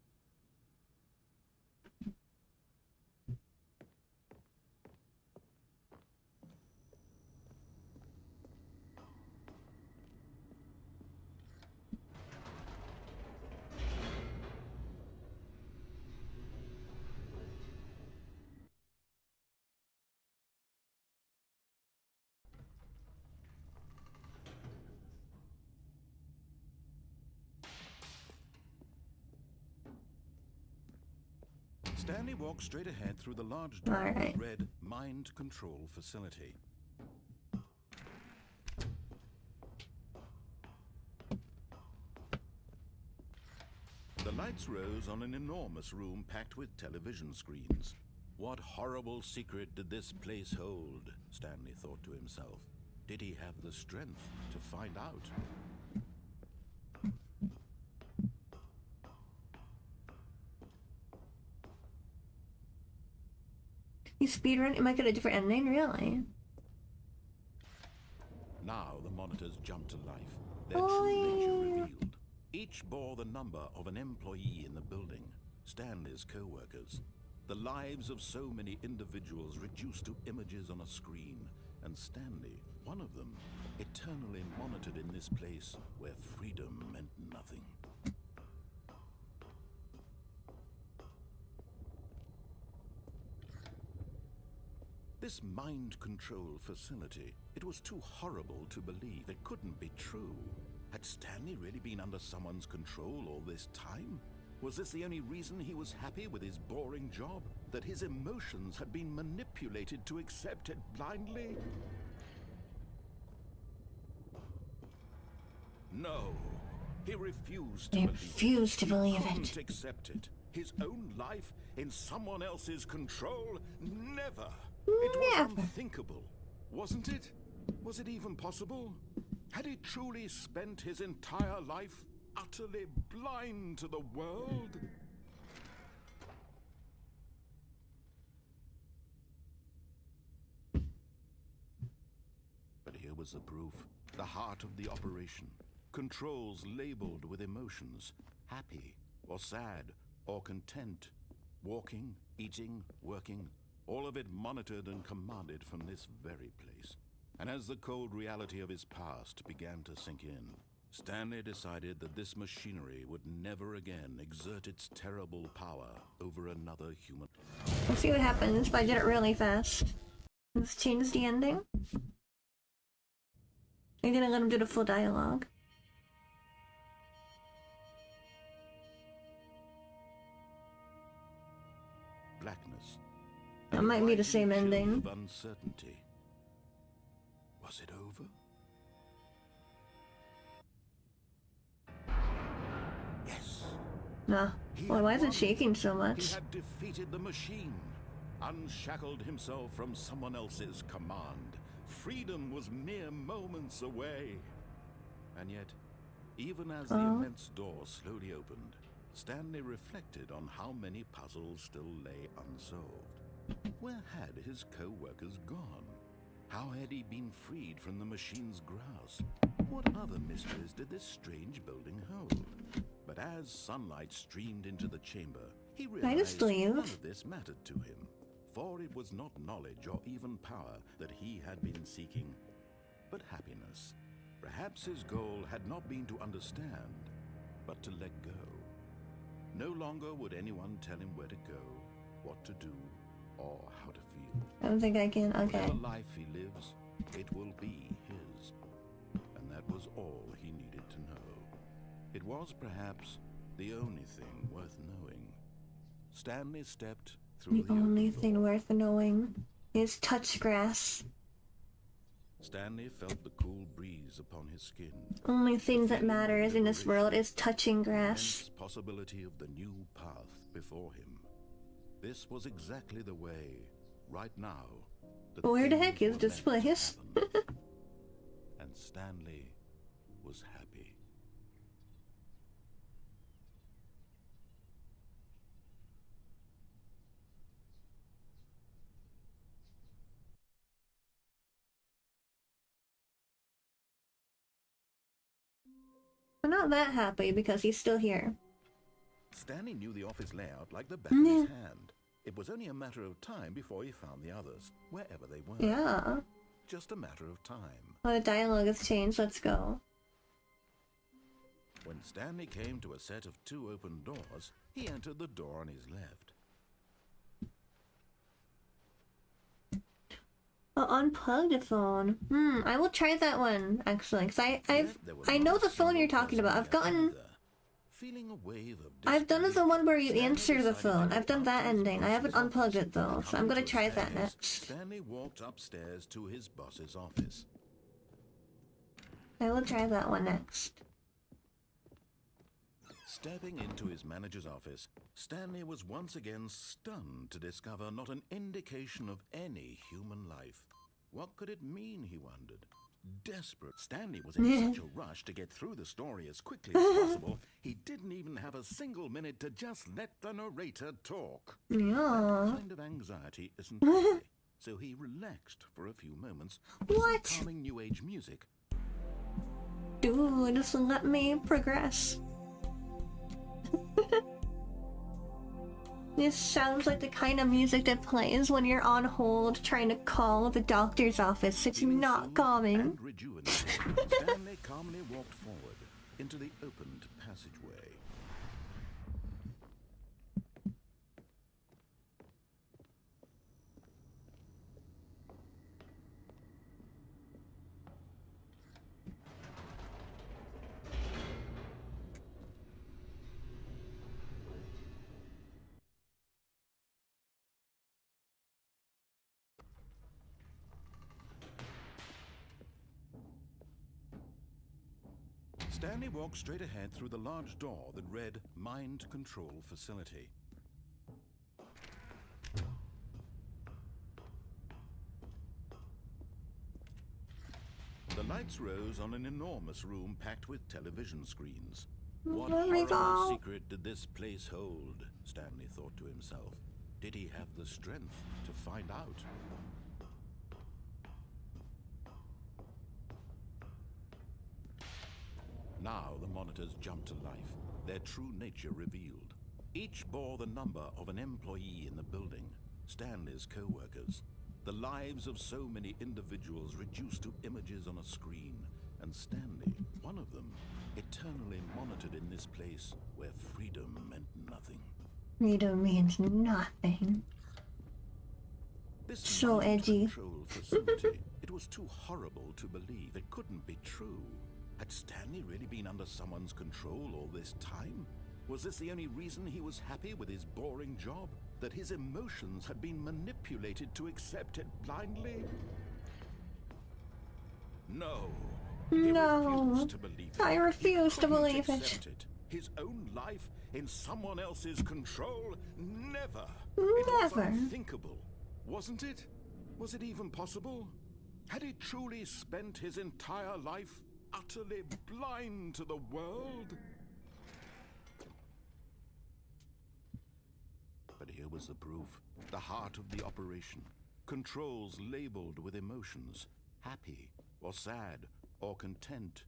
Stanley walked straight ahead through the large door of Alright. the red mind control facility. The lights rose on an enormous room packed with television screens. What horrible secret did this place hold? Stanley thought to himself. Did he have the strength to find out? You speedrun? It might get a different ending, really? Now the monitors jumped to life, their true nature revealed. Each bore the number of an employee in the building, Stanley's co-workers. The lives of so many individuals reduced to images on a screen, and Stanley, one of them, eternally monitored in this place where freedom meant nothing. This mind control facility, it was too horrible to believe. It couldn't be true. Had Stanley really been under someone's control all this time? Was this the only reason he was happy with his boring job? That his emotions had been manipulated to accept it blindly? No, he refused to believe it. Refused to believe it. Couldn't accept it. His own life in someone else's control? Never. It was unthinkable, wasn't it? Was it even possible? Had he truly spent his entire life utterly blind to the world? But here was the proof. The heart of the operation. Controls labeled with emotions. Happy, or sad, or content. Walking, eating, working. All of it monitored and commanded from this very place. And as the cold reality of his past began to sink in, Stanley decided that this machinery would never again exert its terrible power over another human. We'll see what happens if I did it really fast. Let's change the ending. I'm gonna let him do the full dialogue. Blackness. That might be the same ending. Of uncertainty. Was it over? Yes. Nah. Well, why is it shaking so He much? had defeated the machine, unshackled himself from someone else's command. Freedom was mere moments away. And yet, even as the immense door slowly opened, Stanley reflected on how many puzzles still lay unsolved. Where had his co-workers gone? How had he been freed from the machine's grasp? What other mysteries did this strange building hold? But as sunlight streamed into the chamber, he realized none of this mattered to him. For it was not knowledge or even power that he had been seeking, but happiness. Perhaps his goal had not been to understand, but to let go. No longer would anyone tell him where to go, what to do, or how to feel. I don't think I can. Okay. Whatever life he lives, it will be his. And that was all he needed to know. It was perhaps the only thing worth knowing. Stanley stepped through The only thing worth knowing is touch grass. Stanley felt the cool breeze upon his skin. Only thing that matters in this world is touching grass. Immense possibility of the new path before him. This was exactly the way, right now. Where the heck is this place? And Stanley was happy. I'm not that happy because he's still here. Stanley knew the office layout like the back of his hand. It was only a matter of time before he found the others, wherever they were. Yeah. Just a matter of time. Well, the dialogue has changed. Let's go. When Stanley came to a set of 2 open doors, he entered the door on his left. I'll unplug the phone. I will try that one, actually. Because I know the phone you're talking about. I've done the one where you answer the phone. I've done that ending. I haven't unplugged it though, so I'm gonna try that next. Stanley walked upstairs to his boss's office. I will try that one next. Stepping into his manager's office, Stanley was once again stunned to discover not an indication of any human life. What could it mean, he wondered? Desperate, Stanley was in such a rush to get through the story as quickly as possible, he didn't even have a single minute to just let the narrator talk. Yeah. That kind of anxiety isn't healthy, so he relaxed for a few moments with some calming new age music. Dude, just let me progress. This sounds like the kind of music that plays when you're on hold trying to call the doctor's office. It's not calming. And rejuvenated, Stanley calmly walked forward into the opened passageway. Stanley walked straight ahead through the large door that read Mind Control Facility. The lights rose on an enormous room packed with television screens. What horrible secret did this place hold? Stanley thought to himself. Did he have the strength to find out? Now the monitors jumped to life, their true nature revealed. Each bore the number of an employee in the building, Stanley's co-workers. The lives of so many individuals reduced to images on a screen, and Stanley, one of them, eternally monitored in this place where freedom meant nothing. Freedom means nothing. This so edgy. Control facility, it was too horrible to believe. It couldn't be true. Had Stanley really been under someone's control all this time? Was this the only reason he was happy with his boring job? That his emotions had been manipulated to accept it blindly? No. No. To believe I refuse to believe it. His own life in someone else's control? Never. Never. It was unthinkable, wasn't it? Was it even possible? Had he truly spent his entire life utterly blind to the world? But here was the proof, the heart of the operation. Controls labeled with emotions, happy or sad or content,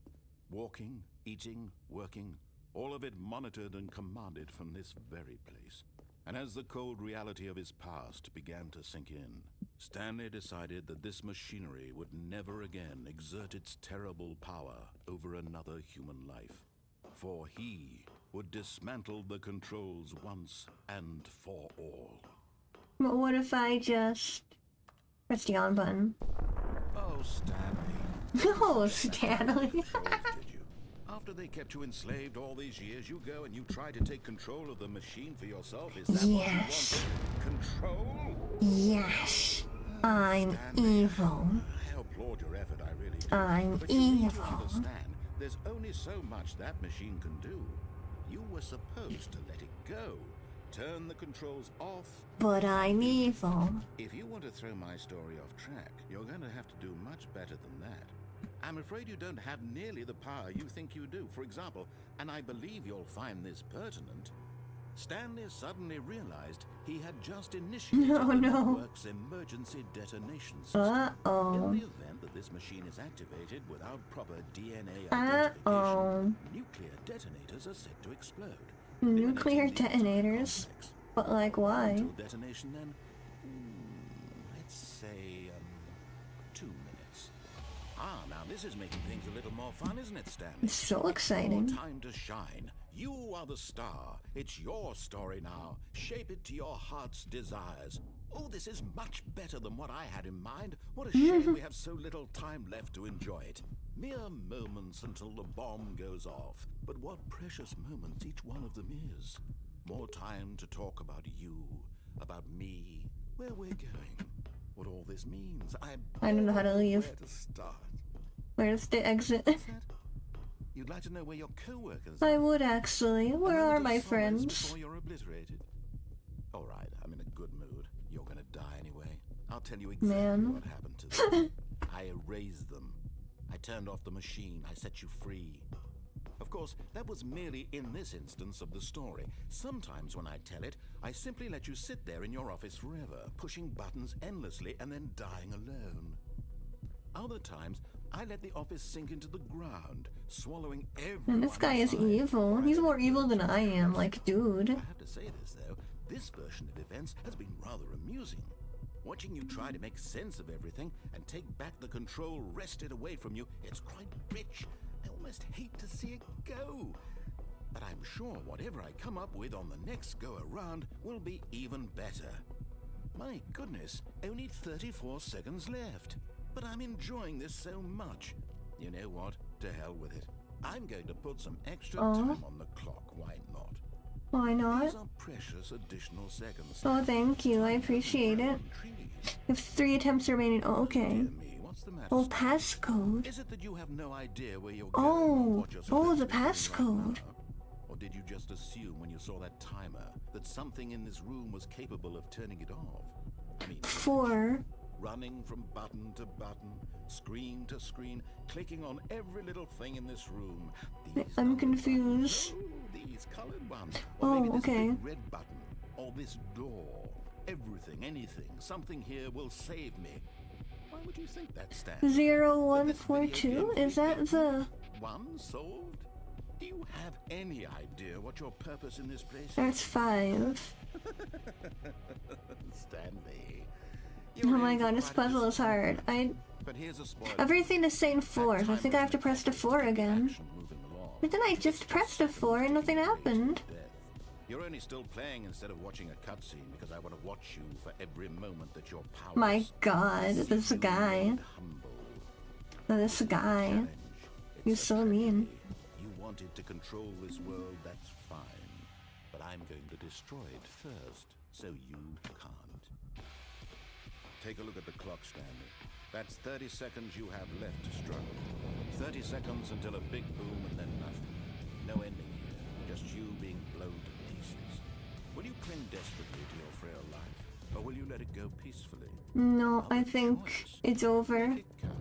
walking, eating, working, all of it monitored and commanded from this very place. And as the cold reality of his past began to sink in, Stanley decided that this machinery would never again exert its terrible power over another human life. For he would dismantle the controls once and for all. But what if I just press the on button? Oh, Stanley. Oh, Stanley. After they kept you enslaved all these years, you go and you try to take control of the machine for yourself? Is that what you wanted? Control? Yes. I'm evil. I applaud your effort, I really do. I'm but you need to evil. understand, there's only so much that machine can do. You were supposed to let it go. Turn the controls off. But I'm evil. If you want to throw my story off track, you're going to have to do much better than that. I'm afraid you don't have nearly the power you think you do. For example, and I believe you'll find this pertinent, Stanley suddenly realized he had just initiated the network's emergency detonation system. In the event that this machine is activated without proper DNA identification, nuclear detonators are set to explode. Nuclear detonators? But like why? Until detonation then, let's say 2 minutes. Now this is making things a little more fun, isn't it, Stanley? It's so exciting. Your time to shine. You are the star. It's your story now. Shape it to your heart's desires. Oh, this is much better than what I had in mind. What a shame we have so little time left to enjoy it. Mere moments until the bomb goes off. But what precious moments each one of them is. More time to talk about you, about me, where we're going, what all this means. I don't know how to leave. Where to start. Where's the exit? What's that? You'd like to know where your co-workers I are. would actually. Where A are moment my of solace friends? Before you're obliterated. All right, I'm in a good mood. You're gonna die anyway. I'll tell you exactly Man. what happened to them. I erased them. I turned off the machine. I set you free. Of course, that was merely in this instance of the story. Sometimes when I tell it, I simply let you sit there in your office forever, pushing buttons endlessly and then dying alone. Other times, I let the office sink into the ground, swallowing everyone. And this guy is inside. evil. He's more evil than I am, like, dude. I have to say this, though. This version of events has been rather amusing. Watching you try to make sense of everything and take back the control wrested away from you, it's quite rich. I almost hate to see it go. But I'm sure whatever I come up with on the next go-around will be even better. My goodness, only 34 seconds left. But I'm enjoying this so much. You know what? To hell with it. I'm going to put some extra time on the clock. Why not? Why not? These are precious additional seconds. Oh, thank you. I appreciate it. You have 3 attempts remaining. Oh, okay. Dear me, what's the matter? Oh, passcode. Is it that you have no idea where you're Oh. going or what you're supposed The to be doing right passcode. now? Or did you just assume when you saw that timer that something in this room was capable of turning it off? I mean, 4. running from button to button, screen to screen, clicking on every little thing in this room. These I'm numbered confused. buttons. Oh, these colored ones. Or maybe Oh, this okay. big red button. Or this door. Everything, anything, something here will save me. Why would you think that, Stan? 0142? Is that the... One solved? Do you have any idea what your purpose in this place is? That's 5. Stanley. Oh my god, this puzzle is hard. But here's a spoiler. Everything is saying 4, so I think I have to press the 4 again. But then I just pressed the 4 and nothing happened. You're only still playing instead of watching a cutscene because I want to watch you for every moment that you're powerless. My god, this guy. Humble. This guy. Challenge. He's It's a so mean. tragedy. You wanted to control this world, that's fine. But I'm going to destroy it first, so you can't. Take a look at the clock, Stanley. That's 30 seconds you have left to struggle. 30 seconds until a big boom and then nothing. No ending here, just you being blown to pieces. Will you cling desperately to your frail life, or will you let it go peacefully? No, I Another think choice. it's over. Make it count,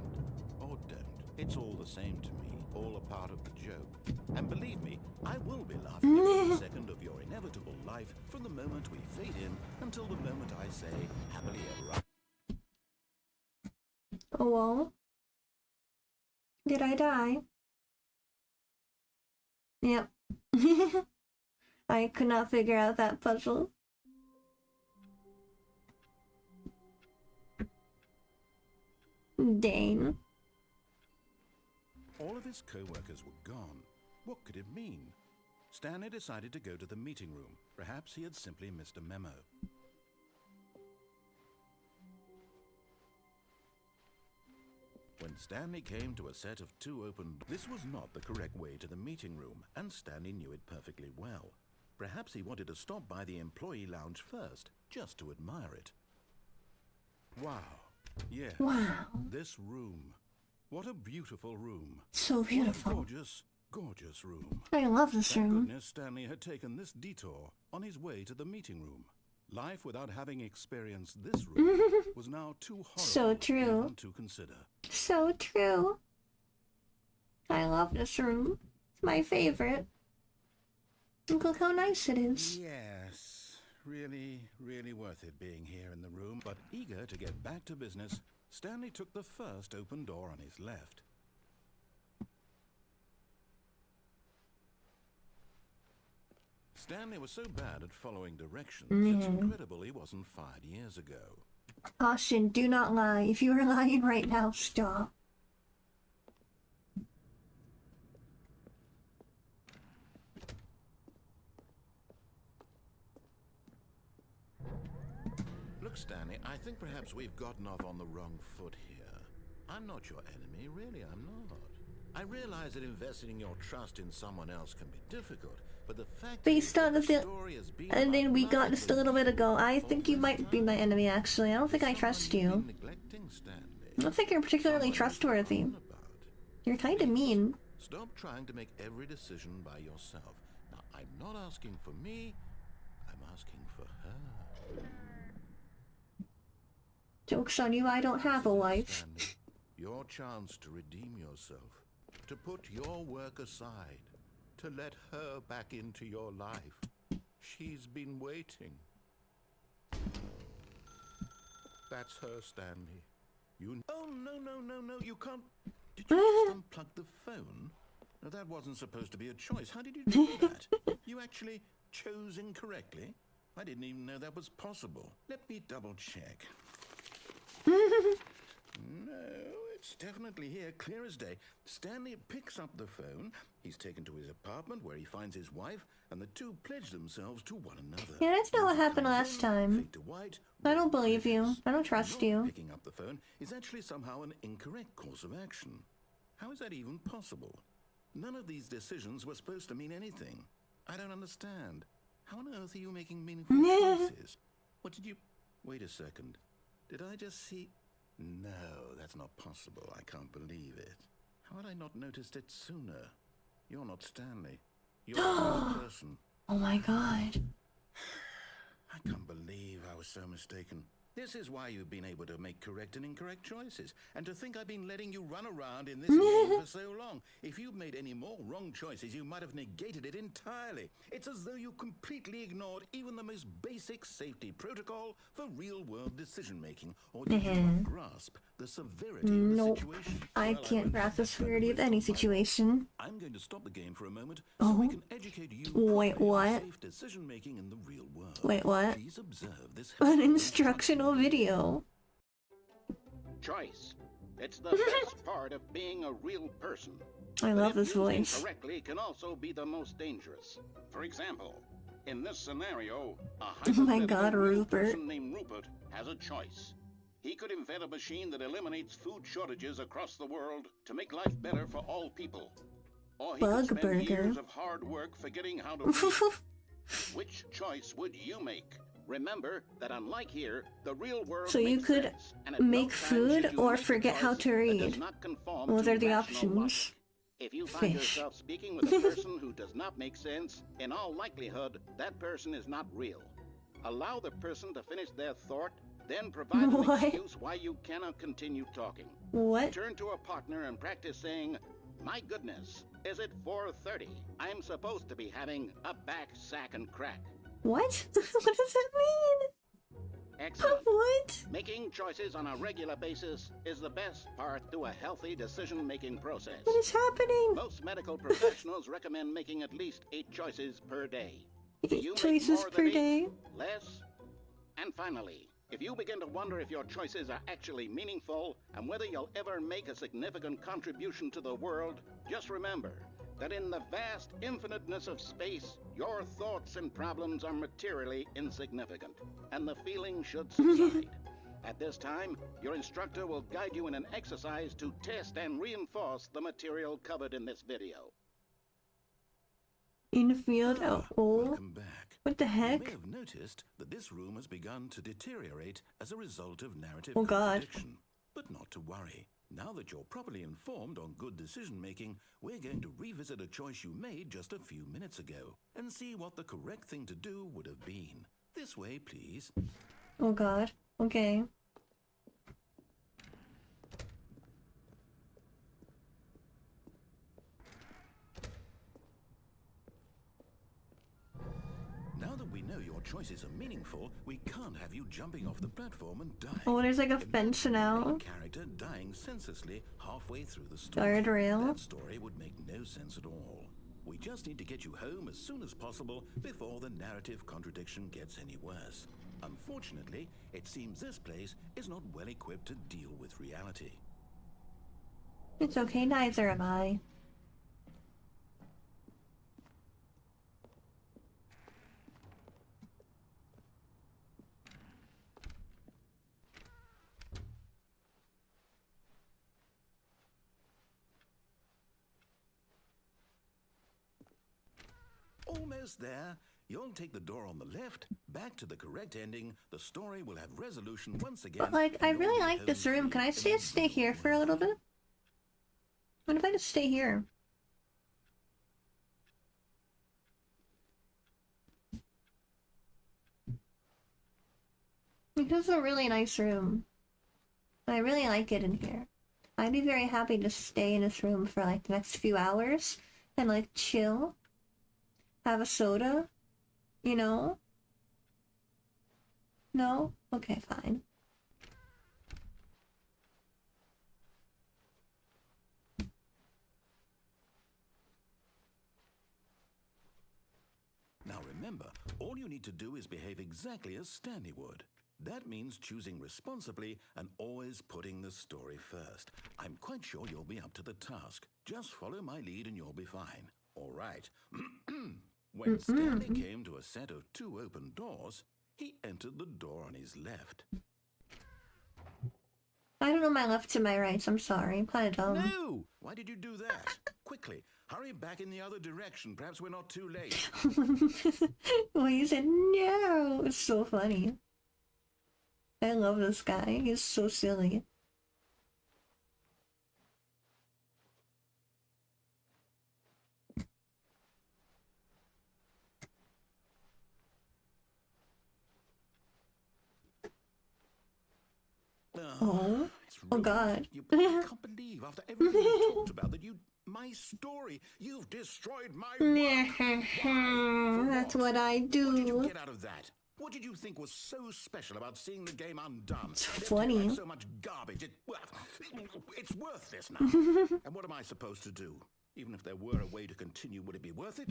or don't. It's all the same to me, all a part of the joke. And believe me, I will be laughing every second of your inevitable life from the moment we fade in until the moment I say happily ever after. Oh well. Did I die? Yep. I could not figure out that puzzle. Dang. All of his co-workers were gone. What could it mean? Stanley decided to go to the meeting room. Perhaps he had simply missed a memo. When Stanley came to a set of 2 open... This was not the correct way to the meeting room, and Stanley knew it perfectly well. Perhaps he wanted to stop by the employee lounge first, just to admire it. Wow. Yes. Wow. This room. What a beautiful room. So What a beautiful. gorgeous, gorgeous room. I love this Thank room. goodness Stanley had taken this detour on his way to the meeting room. Life without having experienced this room was now too horrible So true. even to consider. So true. I love this room. It's my favorite. And look how nice it is. Yes, really, really worth it being here in the room. But eager to get back to business, Stanley took the first open door on his left. Stanley was so bad at following directions, it's incredible he wasn't fired years ago. Caution, do not lie. If you are lying right now, stop. Look, Stanley, I think perhaps we've gotten off on the wrong foot here. I'm not your enemy, really, I'm not. I realize that investing your trust in someone else can be difficult, but the fact Based on the the story has been and then we got about just a little bit ago, I think you might be my enemy, actually. I don't think I trust someone you. you've been neglecting, Stanley. I don't think you're particularly Someone you've trustworthy. forgotten about. You're kinda mean. Stop trying to make every decision by yourself. Now, I'm not asking for me, I'm asking for her. Joke's on you, I don't have a wife. Stanley, your chance to redeem yourself, to put your work aside, to let her back into your life. She's been waiting. That's her, Stanley. Oh, no, you can't. Did you just unplug the phone? No, that wasn't supposed to be a choice. How did you do that? You actually chose incorrectly? I didn't even know that was possible. Let me double check. No, it's definitely here, clear as day. Stanley picks up the phone. He's taken to his apartment where he finds his wife, and the two pledge themselves to one another. Yeah, that's not what happened last time. I don't believe you. I don't trust you. Picking up the phone is actually somehow an incorrect course of action. How is that even possible? None of these decisions were supposed to mean anything. I don't understand. How on earth are you making meaningful choices? What did you... Wait a second. Did I just see... No, that's not possible. I can't believe it. How had I not noticed it sooner? You're not Stanley. You're another person. Oh my god. I can't believe I was so mistaken. This is why you've been able to make correct and incorrect choices. And to think I've been letting you run around in this game for so long. If you'd made any more wrong choices, you might have negated it entirely. It's as though you completely ignored even the most basic safety protocol for real-world decision-making. Or did you not grasp the severity of the situation? I can't grasp the severity of any situation. I'm going to stop the game for a moment so we can educate you Wait, what? safe decision-making in the real world. Wait, what? Please observe this An instructional video. Choice. It's the best part of being a real person. I love this But if used voice. incorrectly can also be the most dangerous. For example, in this scenario, a Oh my hypothetical god, real Rupert. person named Rupert has a choice. He could invent a machine that eliminates food shortages across the world to make life better for all people. Or he could Bug spend burger. years of hard work forgetting how to read. Which choice would you make? Remember that unlike here, the real world So you makes could sense, and at no make time food should you or make a forget how choice to that read. does not conform What to are the rational options? logic. If you find Fish. yourself speaking with a person who does not make sense, in all likelihood, that person is not real. Allow the person to finish their thought, then provide an What? excuse why you cannot continue talking. What? Turn to a partner and practice saying, "My goodness, is it 4:30? I'm supposed to be having a back sack and crack." What? What does that mean? Excellent. What? Making choices on a regular basis is the best part to a healthy decision-making process. What is happening? Most medical professionals recommend making at least 8 choices per day. Do 8 you make choices more per than 8? day? Less? And finally, if you begin to wonder if your choices are actually meaningful and whether you'll ever make a significant contribution to the world, just remember that in the vast infiniteness of space, your thoughts and problems are materially insignificant, and the feeling should subside. At this time, your instructor will guide you in an exercise to test and reinforce the material covered in this video. Infield. Oh. Welcome back. What the You heck? may have noticed that this room has begun to deteriorate as a result of narrative Oh, God. contradiction. But not to worry. Now that you're properly informed on good decision-making, we're going to revisit a choice you made just a few minutes ago and see what the correct thing to do would have been. This way, please. Oh god. Okay. Now that we know your choices are meaningful, we can't have you jumping off the platform and dying. Oh, there's like a Imagine fence the now. main character dying senselessly halfway through the story. Guardrail. That story would make no sense at all. We just need to get you home as soon as possible before the narrative contradiction gets any worse. Unfortunately, it seems this place is not well equipped to deal with reality. It's okay, neither am I. Almost there. You'll take the door on the left, back to the correct ending. The story will have resolution once again. But like, I and you'll really be like this home room. free Can I in stay the here for a little bit? What if I just stay here? This is a really nice room. I really like it in here. I'd be very happy to stay in this room for like the next few hours and like chill, have a soda, you know? No? Okay, fine. Now remember, all you need to do is behave exactly as Stanley would. That means choosing responsibly and always putting the story first. I'm quite sure you'll be up to the task. Just follow my lead and you'll be fine. All right. When Stanley came to a set of 2 open doors, he entered the door on his left. I don't know my left to my right, so I'm sorry. I'm kind of dumb. No! Why did you do that? Quickly, hurry back in the other direction. Perhaps we're not too late. Well, you said no. It's so funny. I love this guy. He's so silly. Oh, oh God. I can't believe after everything we talked about that my story, you've destroyed my work. Why? That's what I do. What did you get out of that? What did you think was so special about seeing the game undone? It's funny. Like so much garbage. It's worthless now. And what am I supposed to do? Even if there were a way to continue, would it be worth it?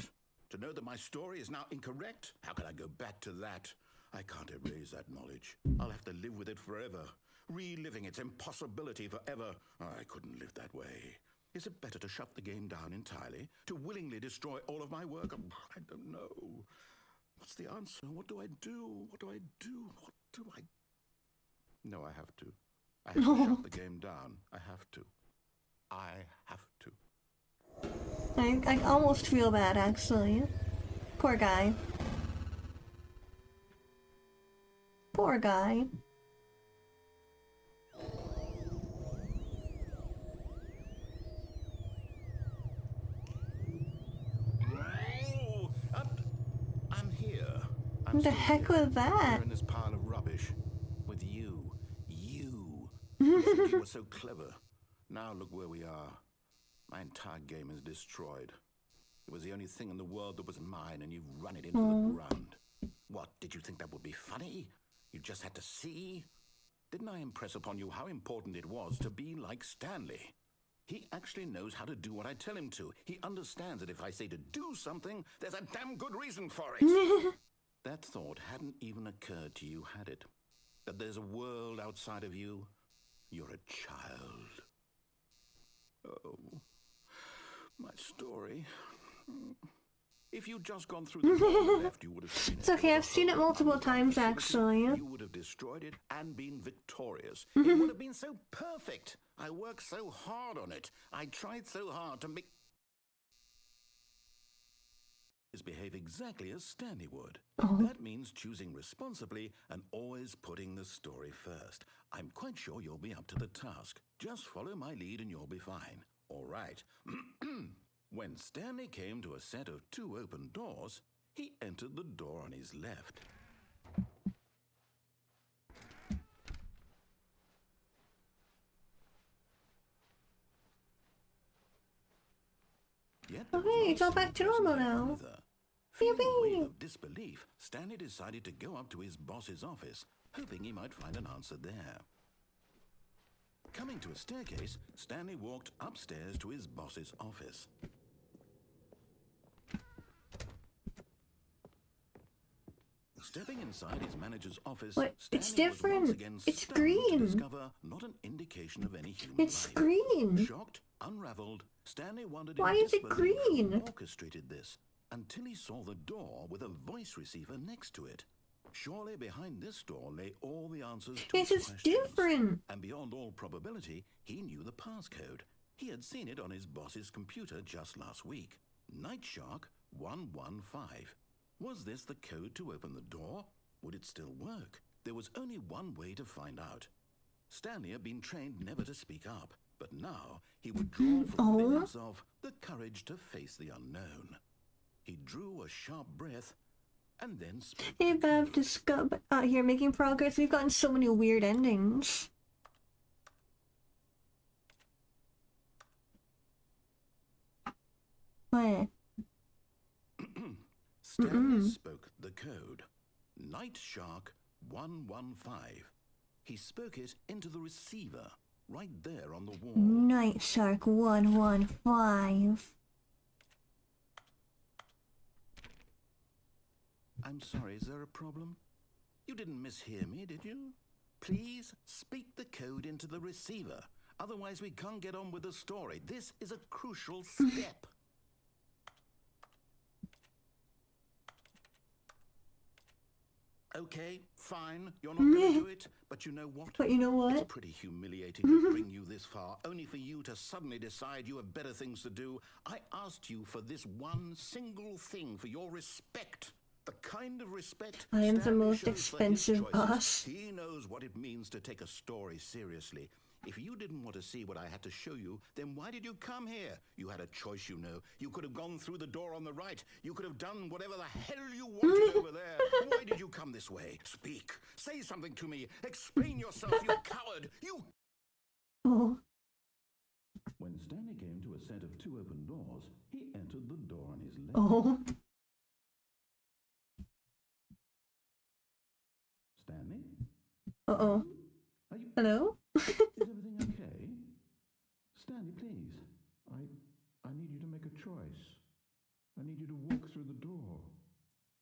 To know that my story is now incorrect? How can I go back to that? I can't erase that knowledge. I'll have to live with it forever. Reliving its impossibility forever. I couldn't live that way. Is it better to shut the game down entirely? To willingly destroy all of my work? I don't know. What's the answer? What do I do? What do I do? What do I... No, I have to. I have to shut the game down. I have to. I have to. I almost feel bad, actually. Poor guy. Poor guy. I'm here. What the heck was that? Here in this pile of rubbish. With you. You. You thought you were so clever. Now look where we are. My entire game is destroyed. It was the only thing in the world that was mine, and you've run it into the ground. What, did you think that would be funny? You just had to see? Didn't I impress upon you how important it was to be like Stanley? He actually knows how to do what I tell him to. He understands that if I say to do something, there's a damn good reason for it. That thought hadn't even occurred to you, had it? That there's a world outside of you? You're a child. Oh, my story. If you'd just gone through the door on the left, you would have seen it. It's okay, I've seen it multiple times, actually. You would have destroyed it and been victorious. It would have been so perfect. I worked so hard on it. I tried so hard to make... behave exactly as Stanley would. That means choosing responsibly and always putting the story first. I'm quite sure you'll be up to the task. Just follow my lead and you'll be fine. All right. When Stanley came to a set of 2 open doors, he entered the door on his left. Okay, it's all back to normal now. Feeling a wave of disbelief, Stanley decided to go up to his boss's office, hoping he might find an answer there. Coming to a staircase, Stanley walked upstairs to his boss's office. Stepping inside his manager's office, What? It's Stanley was different. once again It's stunned to green. discover not an indication of any human It's life. green. Shocked, unraveled, Stanley wondered Why in is it disbelief who green? orchestrated this, until he saw the door with a voice receiver next to it. Surely behind this door lay all the answers to Yes, his it's questions. different. And beyond all probability, he knew the passcode. He had seen it on his boss's computer just last week. Nightshark 115. Was this the code to open the door? Would it still work? There was only one way to find out. Stanley had been trained never to speak up, but now he would draw from villains of the courage to face the unknown. He drew a sharp breath and then spoke Hey the Bev, code. just got out here making progress. We've gotten so many weird endings. What? Stanley spoke the code. Night Shark 115. He spoke it into the receiver, right there on the wall. Night Shark 115. I'm sorry, is there a problem? You didn't mishear me, did you? Please speak the code into the receiver. Otherwise, we can't get on with the story. This is a crucial step. Okay, fine. You're not going to do it, but you know what? But you know It's what? pretty humiliating to bring you this far, only for you to suddenly decide you have better things to do. I asked you for this one single thing, for your respect. The kind of respect I am the Stanley most shows for his expensive choices. boss. He knows what it means to take a story seriously. If you didn't want to see what I had to show you, then why did you come here? You had a choice, you know. You could have gone through the door on the right. You could have done whatever the hell you wanted over there. Why did you come this way? Speak. Say something to me. Explain yourself, you coward. You... Oh. When Stanley came to a set of two open doors, he entered the door on his left. Oh. Stanley? Uh-oh. Are you... Hello? Is everything okay? Stanley, please. I need you to make a choice. I need you to walk through the door.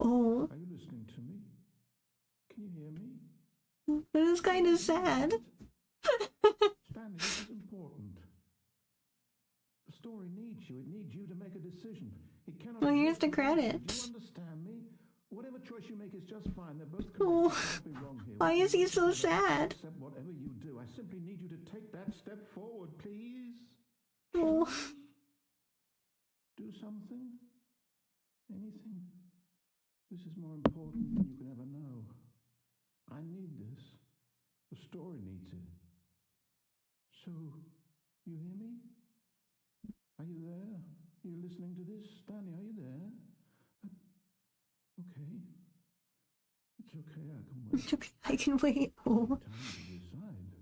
Oh. Are you listening to me? Can you hear me? This is kind of sad. Stanley, this is important. The story needs you. It needs you to make a decision. It cannot... Well, here's the Do credits. you understand me? Whatever choice you make is just fine. They're both correct. Oh. You can't be wrong here. Why is he so sad? Accept whatever you do. I simply need you to take that step forward, please. Oh. Do something. Anything. This is more important than you can ever know. I need this. The story needs it. So, you hear me? Are you there? Are you listening to this? Stanley, are you there? Okay. It's okay, I can wait. It's okay, I can wait. Oh. Time to decide.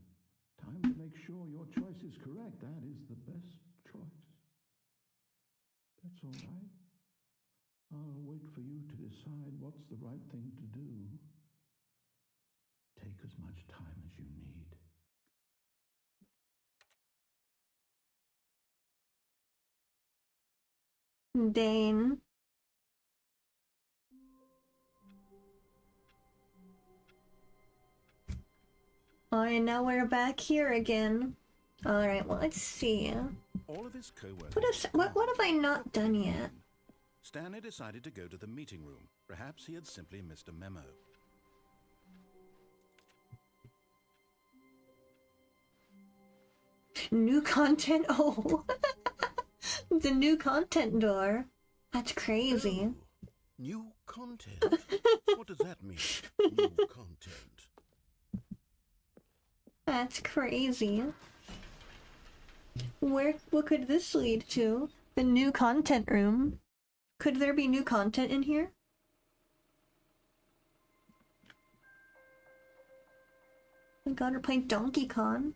Time to make sure your choice is correct. That is the best choice. That's all right. I'll wait for you to decide what's the right thing to do. Take as much time as you need. Dane. Alright, now we're back here again. Alright, well, let's see. All of his co-workers... What have I not done yet? Stanley decided to go to the meeting room. Perhaps he had simply missed a memo. New content? Oh. The new content door. That's crazy. Oh, new content? What does that mean? New content. That's crazy. What could this lead to? The new content room. Could there be new content in here? Oh my god, we're playing Donkey Kong.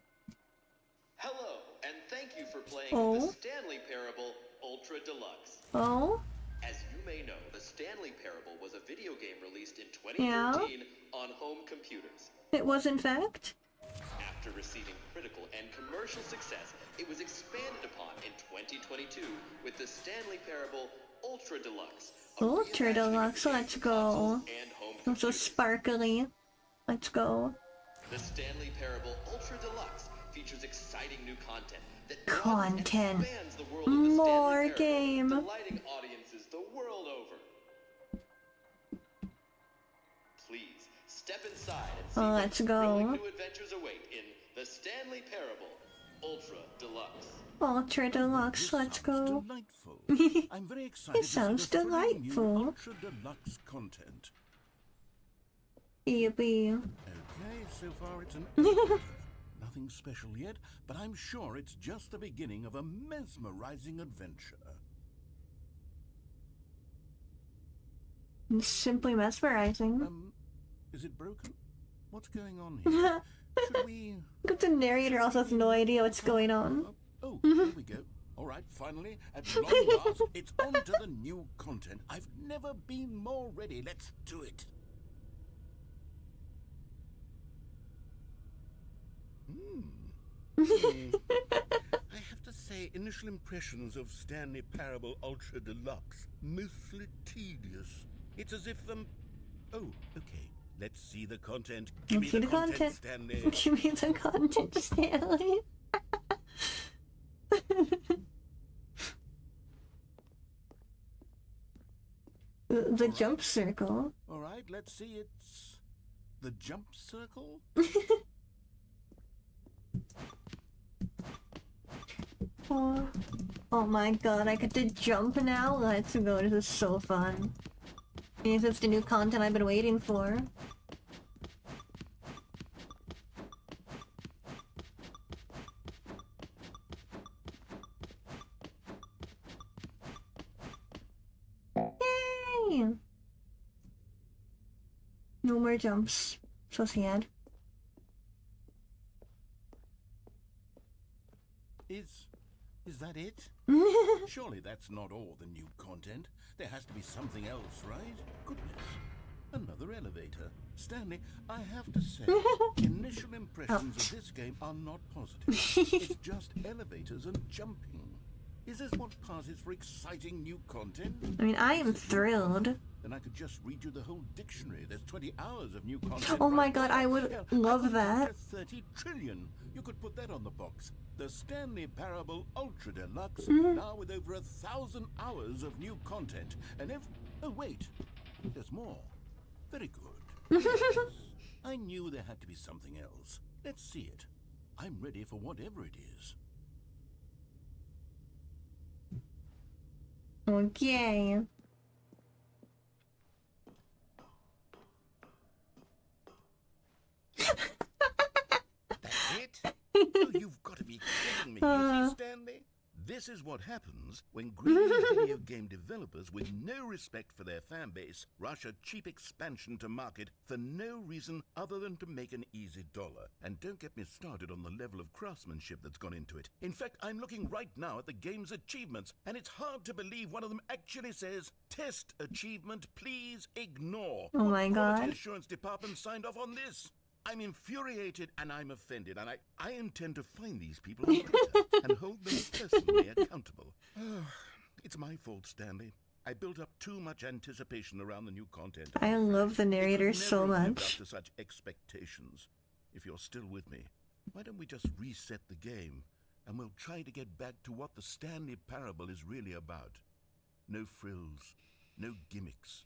Hello, and thank you for playing Oh. the Stanley Parable Ultra Deluxe. Oh? As you may know, the Stanley Parable was a video game released in 2013 on home computers. It was in fact? After receiving critical and commercial success, it was expanded upon in 2022 with the Stanley Parable Ultra Deluxe. a Ultra reimagining of Deluxe, the let's game's go. consoles and home I'm so computers. sparkly. Let's go. The Stanley Parable Ultra Deluxe features exciting new content that broadens and Content. expands the world of the More Stanley Parable, game. delighting audiences the world over. Please step inside and see what Let's thrilling go. new adventures await in the Stanley Parable Ultra Deluxe. Ultra Deluxe, This let's sounds go. delightful. I'm very excited It sounds to see the thrilling new delightful. Ultra Deluxe content. Yippee. Okay, so far it's an 8. Nothing special yet, but I'm sure it's just the beginning of a mesmerizing adventure. It's simply mesmerizing. Is it broken? What's going on here? Should we... Look, the narrator also has no idea what's going on. Oh, here we go. All right, finally, at long last, it's on to the new content. I've never been more ready. Let's do it. I have to say, initial impressions of Stanley Parable Ultra Deluxe, mostly tedious. It's as if Oh, okay. Let's see the content. Give me the content, Stanley. Give me the content, Stanley. The jump circle. All right, let's see. It's the jump circle. Oh my god, I get to jump now? Let's go, this is so fun. This is the new content I've been waiting for. Yay! No more jumps. So sad. Is that it? Surely that's not all the new content. There has to be something else, right? Goodness. Another elevator. Stanley, I have to say, initial impressions of this game are not positive. It's just elevators and jumping. Is this what passes for exciting new content? I mean, I am thrilled. Then I could just read you the whole dictionary. There's 20 hours of new content. Oh my god, I would love that. 30 trillion. You could put that on the box. The Stanley Parable Ultra Deluxe, now with over 1,000 hours of new content. And oh wait, there's more. Very good. Yes, I knew there had to be something else. Let's see it. I'm ready for whatever it is. Okay. That's it? Oh, you've got to be kidding me. You see, Stanley? This is what happens when greedy video game developers with no respect for their fan base rush a cheap expansion to market for no reason other than to make an easy dollar. And don't get me started on the level of craftsmanship that's gone into it. In fact, I'm looking right now at the game's achievements, and it's hard to believe one of them actually says, "Test achievement, please ignore." Oh my What god. quality assurance department signed off on this? I'm infuriated and I'm offended, and I intend to find these people on Twitter and hold them personally accountable. It's my fault, Stanley. I built up too much anticipation around the new content. I love the narrator It could so never have lived much. up to such expectations. If you're still with me, why don't we just reset the game and we'll try to get back to what the Stanley Parable is really about. No frills, no gimmicks.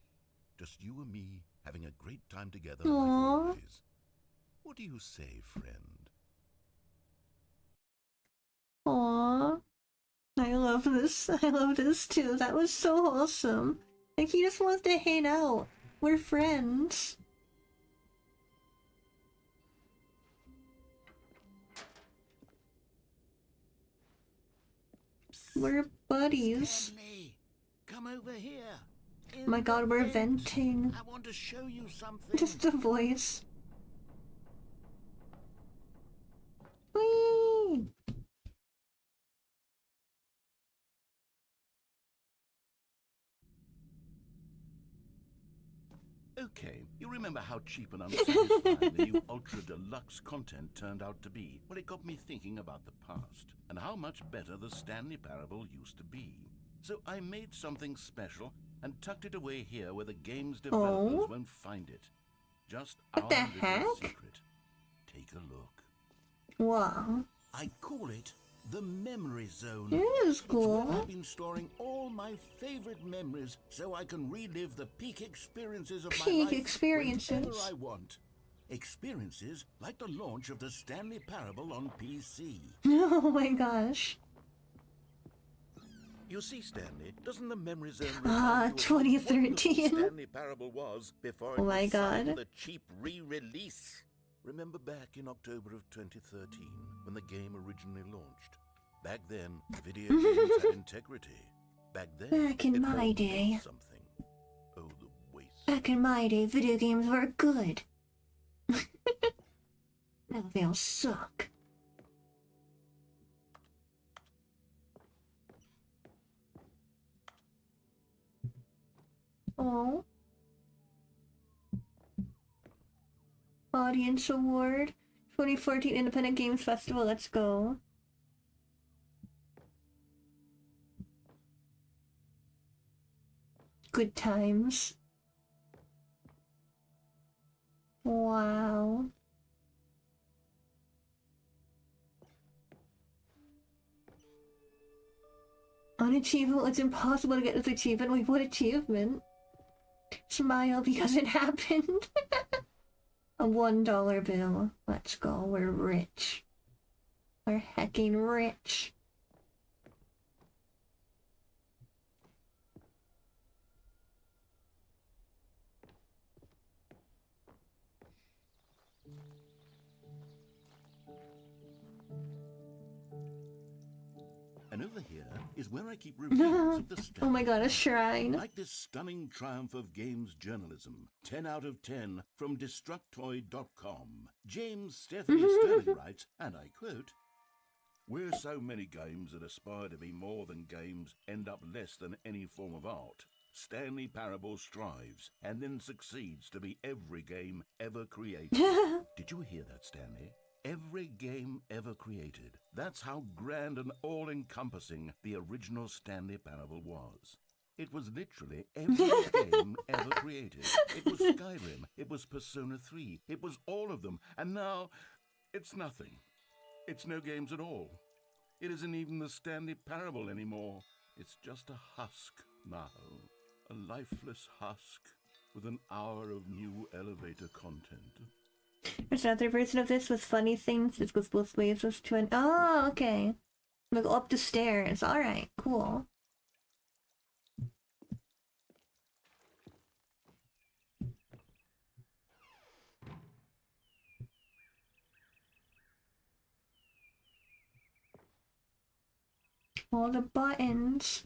Just you and me having a great time together like Aww. always. What do you say, friend? Aww. I love this. I love this too. That was so awesome. Like, he just wants to hang out. We're friends. We're buddies. Stanley, come over here. Oh my god, we're venting. I want to show you something. Just the voice. Whee! Okay, you remember how cheap and unsatisfying the new Ultra Deluxe content turned out to be? Well, it got me thinking about the past and how much better the Stanley Parable used to be. So I made something special and tucked it away here where the game's developers won't find it. Just What the our little heck? secret. Take a look. Wow. I call it the Memory Zone. It is It's where cool. I've been storing all my favorite memories so I can relive the peak experiences of my Peak life experiences. whenever I want. Experiences like the launch of the Stanley Parable on PC. Oh my gosh. You see, Stanley, doesn't the Memory Zone Ah, remind you of what 2013. wonderful Stanley Parable was before it Oh my was signed God. with a cheap re-release? Remember back in October of 2013 when the game originally launched? Back then, video games had integrity. Back then, Back in it my all meant day. something. Oh, the waste. Back in my day, video games were good. Now they'll suck. Oh. Audience Award. 2014 Independent Games Festival, let's go. Good times. Wow. Unachievable, it's impossible to get this achievement. Wait, what achievement? Smile because it happened. A $1 bill. Let's go, we're rich. We're hecking rich. And over here is where I keep reviews of the Stanley. Oh my god, a shrine. Like this stunning triumph of games journalism. 10 out of 10 from Destructoid.com. James Stephanie Sterling writes, and I quote, "Where so many games that aspire to be more than games end up less than any form of art, Stanley Parable strives and then succeeds to be every game ever created." Did you hear that, Stanley? Every game ever created. That's how grand and all-encompassing the original Stanley Parable was. It was literally every game ever created. It was Skyrim. It was Persona 3. It was all of them. And now, it's nothing. It's no games at all. It isn't even the Stanley Parable anymore. It's just a husk now. A lifeless husk with an hour of new elevator content. There's another version of this with funny things. This goes both ways. Was to an oh, okay. We go up the stairs. All right, cool. All the buttons.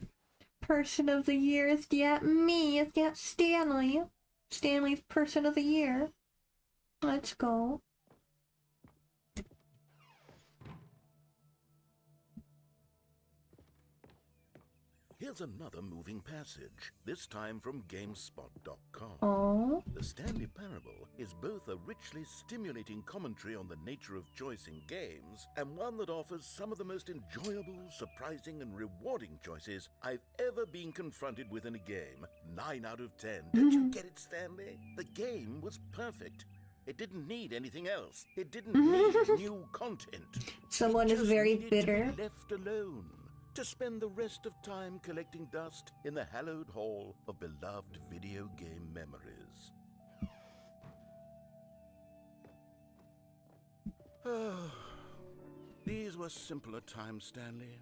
Person of the year is got me. It's got Stanley. Stanley's Person of the Year. Let's go. Here's another moving passage, this time from GameSpot.com. Oh. The Stanley Parable is both a richly stimulating commentary on the nature of choice in games, and one that offers some of the most enjoyable, surprising, and rewarding choices I've ever been confronted with in a game. 9 out of 10. Don't you get it, Stanley? The game was perfect. It didn't need anything else. It didn't need new content. Someone is very bitter. To be left alone. To spend the rest of time collecting dust in the hallowed hall of beloved video game memories. These were simpler times, Stanley.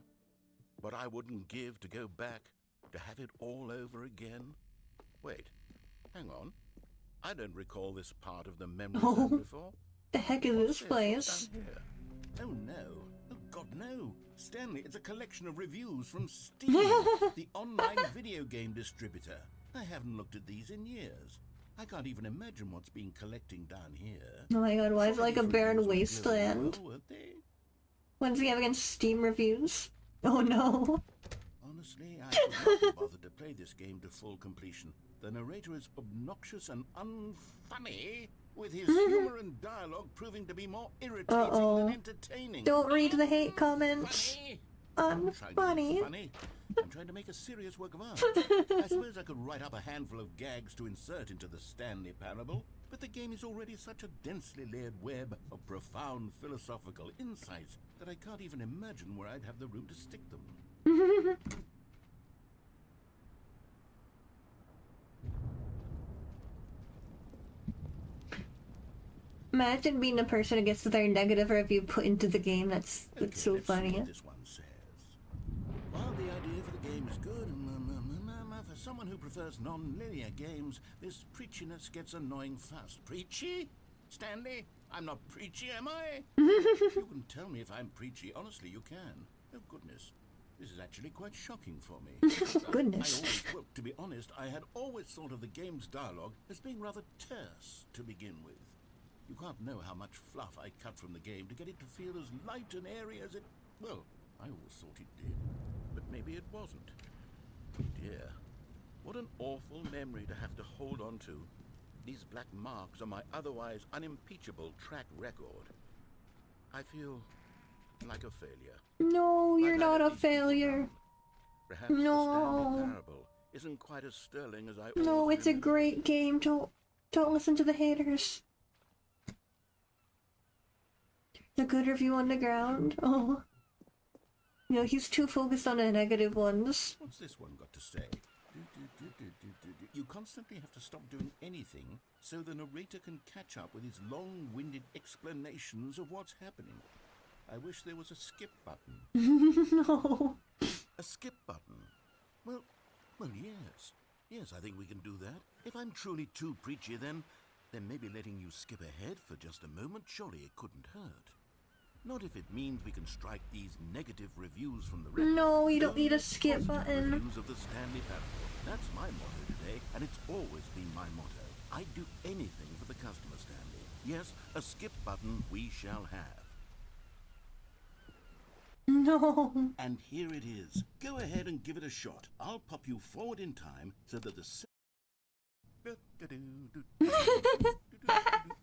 But I wouldn't give to go back, to have it all over again. Wait, hang on. I don't recall this part of the memory zone before. The heck is this place? Oh no. Oh God, no. Stanley, it's a collection of reviews from Steam, the online video game distributor. I haven't looked at these in years. I can't even imagine what's been collecting down here. Oh my god, why is it like a barren wasteland? Well, they? When's he have against Steam reviews? Oh no. Honestly, I could not bother to play this game to full completion. The narrator is obnoxious and unfunny, with his humor and dialogue proving to be more irritating than entertaining. Don't read the hate comments. Unfunny. I'm trying to make a serious work of art. I suppose I could write up a handful of gags to insert into the Stanley Parable, but the game is already such a densely layered web of profound philosophical insights that I can't even imagine where I'd have the room to stick them. Imagine being a person who gets their negative review put into the game. That's so funny. What this one says. While the idea for the game is good, for someone who prefers non-linear games, this preachiness gets annoying fast. Preachy? Stanley? I'm not preachy, am I? You can tell me if I'm preachy. Honestly, you can. Oh, goodness. This is actually quite shocking for me. Goodness. Well, to be honest, I had always thought of the game's dialogue as being rather terse to begin with. You can't know how much fluff I cut from the game to get it to feel as light and airy as it... Well, I always thought it did. But maybe it wasn't. Dear, what an awful memory to have to hold on to. These black marks on my otherwise unimpeachable track record. I feel like a failure. No, you're Like not I a let these people failure. down. Perhaps the Stanley Parable isn't quite as sterling as I No, always it's a remembered. great game. Don't listen to the haters. The good review on the ground. Oh. No, he's too focused on the negative ones. What's this one got to say? You constantly have to stop doing anything so the narrator can catch up with his long-winded explanations of what's happening. I wish there was a skip button. No. A skip button? Well, yes. Yes, I think we can do that. If I'm truly too preachy, then maybe letting you skip ahead for just a moment, surely it couldn't hurt. Not if it means we can strike these negative reviews from the record. No, you don't need a Those skip positive button. Reviews of the Stanley Parable. That's my motto today, and it's always been my motto. I'd do anything for the customer, Stanley. Yes, a skip button we shall have. No. And here it is. Go ahead and give it a shot. I'll pop you forward in time so that the...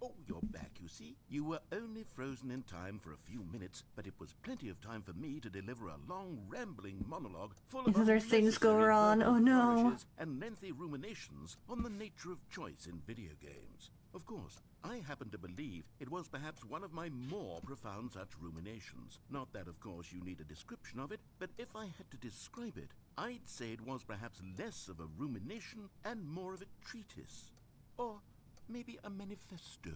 Oh, you're back, you see. You were only frozen in time for a few minutes, but it was plenty of time for me to deliver a long, rambling monologue full of Other things go unnecessary wrong. verbal Oh, no. flourishes and lengthy ruminations on the nature of choice in video games. Of course, I happen to believe it was perhaps one of my more profound such ruminations. Not that, of course, you need a description of it, but if I had to describe it, I'd say it was perhaps less of a rumination and more of a treatise. Or maybe a manifesto.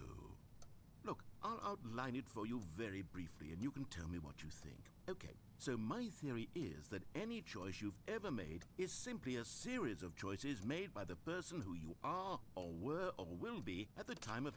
Look, I'll outline it for you very briefly, and you can tell me what you think. Okay, so my theory is that any choice you've ever made is simply a series of choices made by the person who you are, or were, or will be at the time of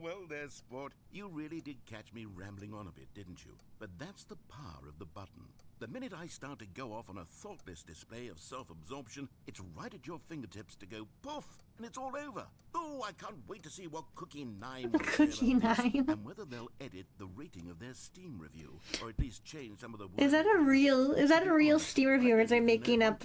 Well there, sport. You really did catch me rambling on a bit, didn't you? But that's the power of the button. The minute I start to go off on a thoughtless display of self-absorption, it's right at your fingertips to go poof, and it's all over. Oh, I can't wait to see what Cookie 9 will say Cookie about this, 9. and whether they'll edit the rating of their Steam review, or at least change some of the words. Is that a real Steam reviewer? Or is they making up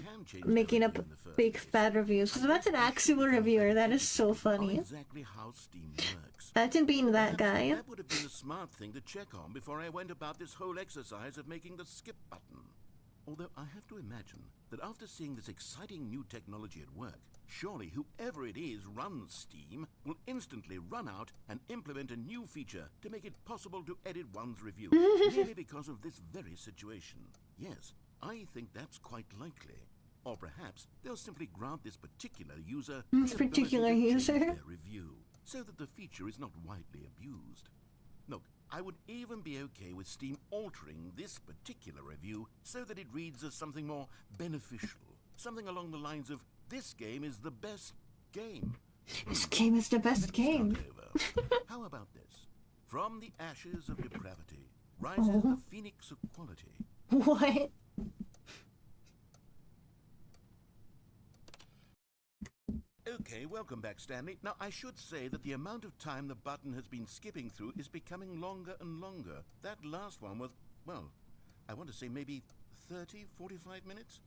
fake bad reviews? Because if that's an actual reviewer, that is so funny. Exactly how Steam works. Imagine being that guy. That would have been a smart thing to check on before I went about this whole exercise of making the skip button. Although I have to imagine that after seeing this exciting new technology at work, surely whoever it is runs Steam will instantly run out and implement a new feature to make it possible to edit one's review, merely because of this very situation. Yes, I think that's quite likely. Or perhaps they'll simply grant this particular user the ability to change their review, so that the feature is not widely abused. Look, I would even be okay with Steam altering this particular review so that it reads as something more beneficial. Something along the lines of, this game is the best game. This game is the best game. How about this? From the ashes of depravity rises the phoenix of quality. What? Okay, welcome back, Stanley. Now, I should say that the amount of time the button has been skipping through is becoming longer and longer. That last one was, well, I want to say maybe 30, 45 minutes?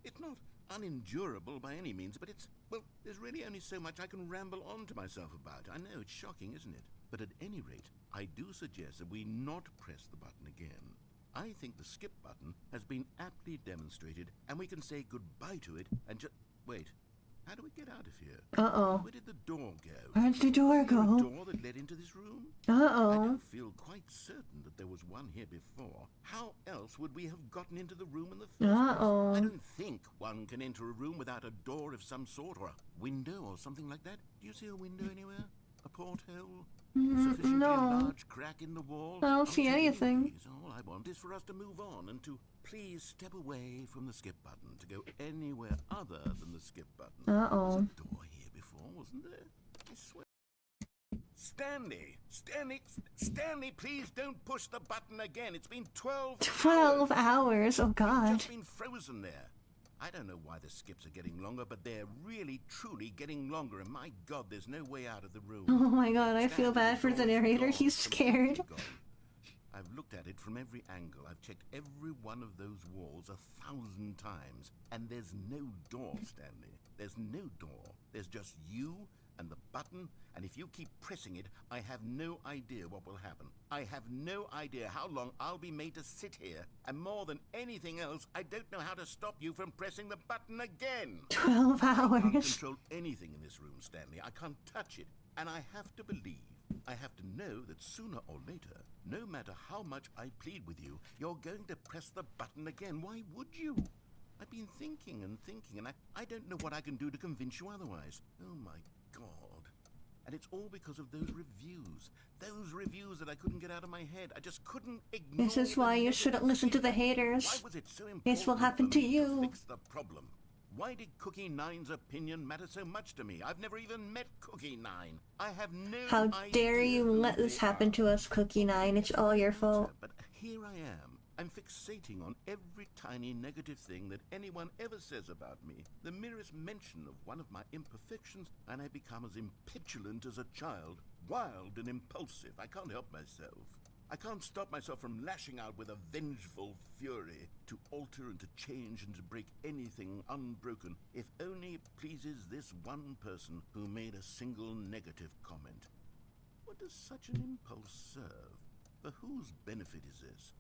It's not unendurable by any means, but it's, well, there's really only so much I can ramble on to myself about. I know, it's shocking, isn't it? But at any rate, I do suggest that we not press the button again. I think the skip button has been aptly demonstrated, and we can say goodbye to it and just... Wait. How do we get out of here? Uh-oh. Where did the door go? Where'd the door Was there go? a door that led into this room? I Uh-oh. don't feel quite certain that there was one here before. How else would we have gotten into the room in the first place? Uh-oh. I don't think one can enter a room without a door of some sort, or a window or something like that. Do you see a window anywhere? A porthole? Sufficiently no. large crack in the wall? I don't see anything. Please, all I want is for us to move on and to please step away from the skip button to go anywhere other than the skip button. Uh-oh. There was a door here before, wasn't there? I swear. Stanley, please don't push the button again. It's been 12 12 hours. Oh, You've God. just been frozen there. I don't know why the skips are getting longer, but they're really, truly getting longer. And my God, there's no way out of the room. Oh my God, I feel bad for the narrator. He's scared. I've looked at it from every angle. I've checked every one of those walls 1,000 times. And there's no door, Stanley. There's no door. There's just you and the button, and if you keep pressing it, I have no idea what will happen. I have no idea how long I'll be made to sit here, and more than anything else, I don't know how to stop you from pressing the button again. 12 I can't hours. control anything in this room, Stanley. I can't touch it, and I have to believe, I have to know that sooner or later, no matter how much I plead with you, you're going to press the button again. Why would you? I've been thinking, and I don't know what I can do to convince you otherwise. Oh my God. And it's all because of those reviews. Those reviews that I couldn't get out of my head. I just couldn't ignore. This is why you shouldn't listen to the Why haters. was it so important This will happen for to me you. fix the problem? Why did Cookie Nine's opinion matter so much to me? I've never even met Cookie Nine. I have no How idea dare you who let this they happen are. to us, Cookie Nine. It's all your fault. But here I am. I'm fixating on every tiny negative thing that anyone ever says about me. The merest mention of one of my imperfections, and I become as impetulant as a child, wild and impulsive. I can't help myself. I can't stop myself from lashing out with a vengeful fury to alter and to change and to break anything unbroken, if only it pleases this one person who made a single negative comment. What does such an impulse serve? For whose benefit is this?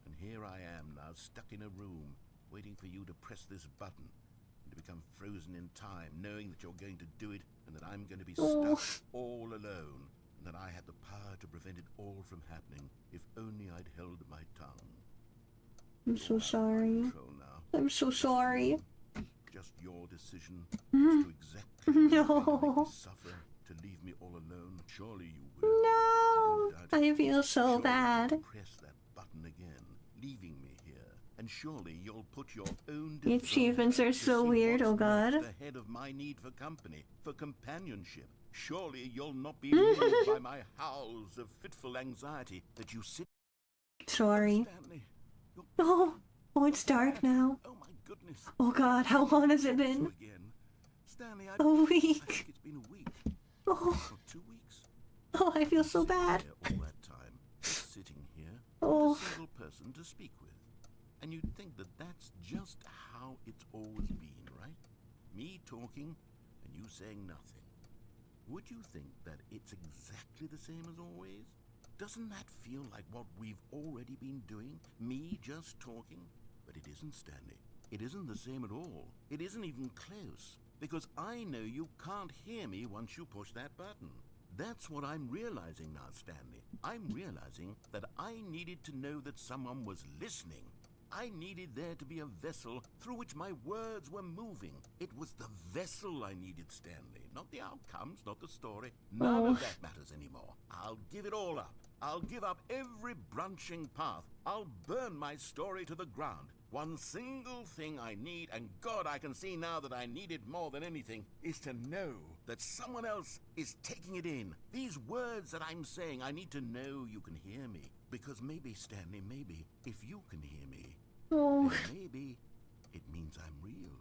And here I am now, stuck in a room, waiting for you to press this button, and to become frozen in time, knowing that you're going to do it, and that I'm going to be stuck all alone, and that I had the power to prevent it all from happening, if only I'd held my tongue. I'm so You're out of my sorry. control now. I'm so sorry. Just your decision as to exactly when you're going to make No. me suffer, to leave me all alone. Surely you will. No. I don't doubt it. I feel so Surely bad. you'll press that button again, leaving me here, and surely you'll put your own The achievements are desire to so see weird, what's oh God. next ahead of my need for company, for companionship. Surely you'll not be moved by my howls of fitful anxiety that you sit. Sorry. Stanley, you're... Oh, it's dark now. Oh my goodness. Oh God, how long has it been? Again. Stanley, A I week. think it's been a week. Oh, Or 2 weeks. oh, I feel so bad. All that time, just sitting here, Oh. with a single person to speak with. And you'd think that that's just how it's always been, right? Me talking, and you saying nothing. Would you think that it's exactly the same as always? Doesn't that feel like what we've already been doing? Me just talking? But it isn't, Stanley. It isn't the same at all. It isn't even close. Because I know you can't hear me once you push that button. That's what I'm realizing now, Stanley. I'm realizing that I needed to know that someone was listening. I needed there to be a vessel through which my words were moving. It was the vessel I needed, Stanley. Not the outcomes, not the story. None of that matters anymore. I'll give it all up. I'll give up every branching path. I'll burn my story to the ground. One single thing I need, and God, I can see now that I need it more than anything, is to know that someone else is taking it in. These words that I'm saying, I need to know you can hear me. Because maybe, Stanley, maybe, if you can hear me, Oh, then maybe it means I'm real.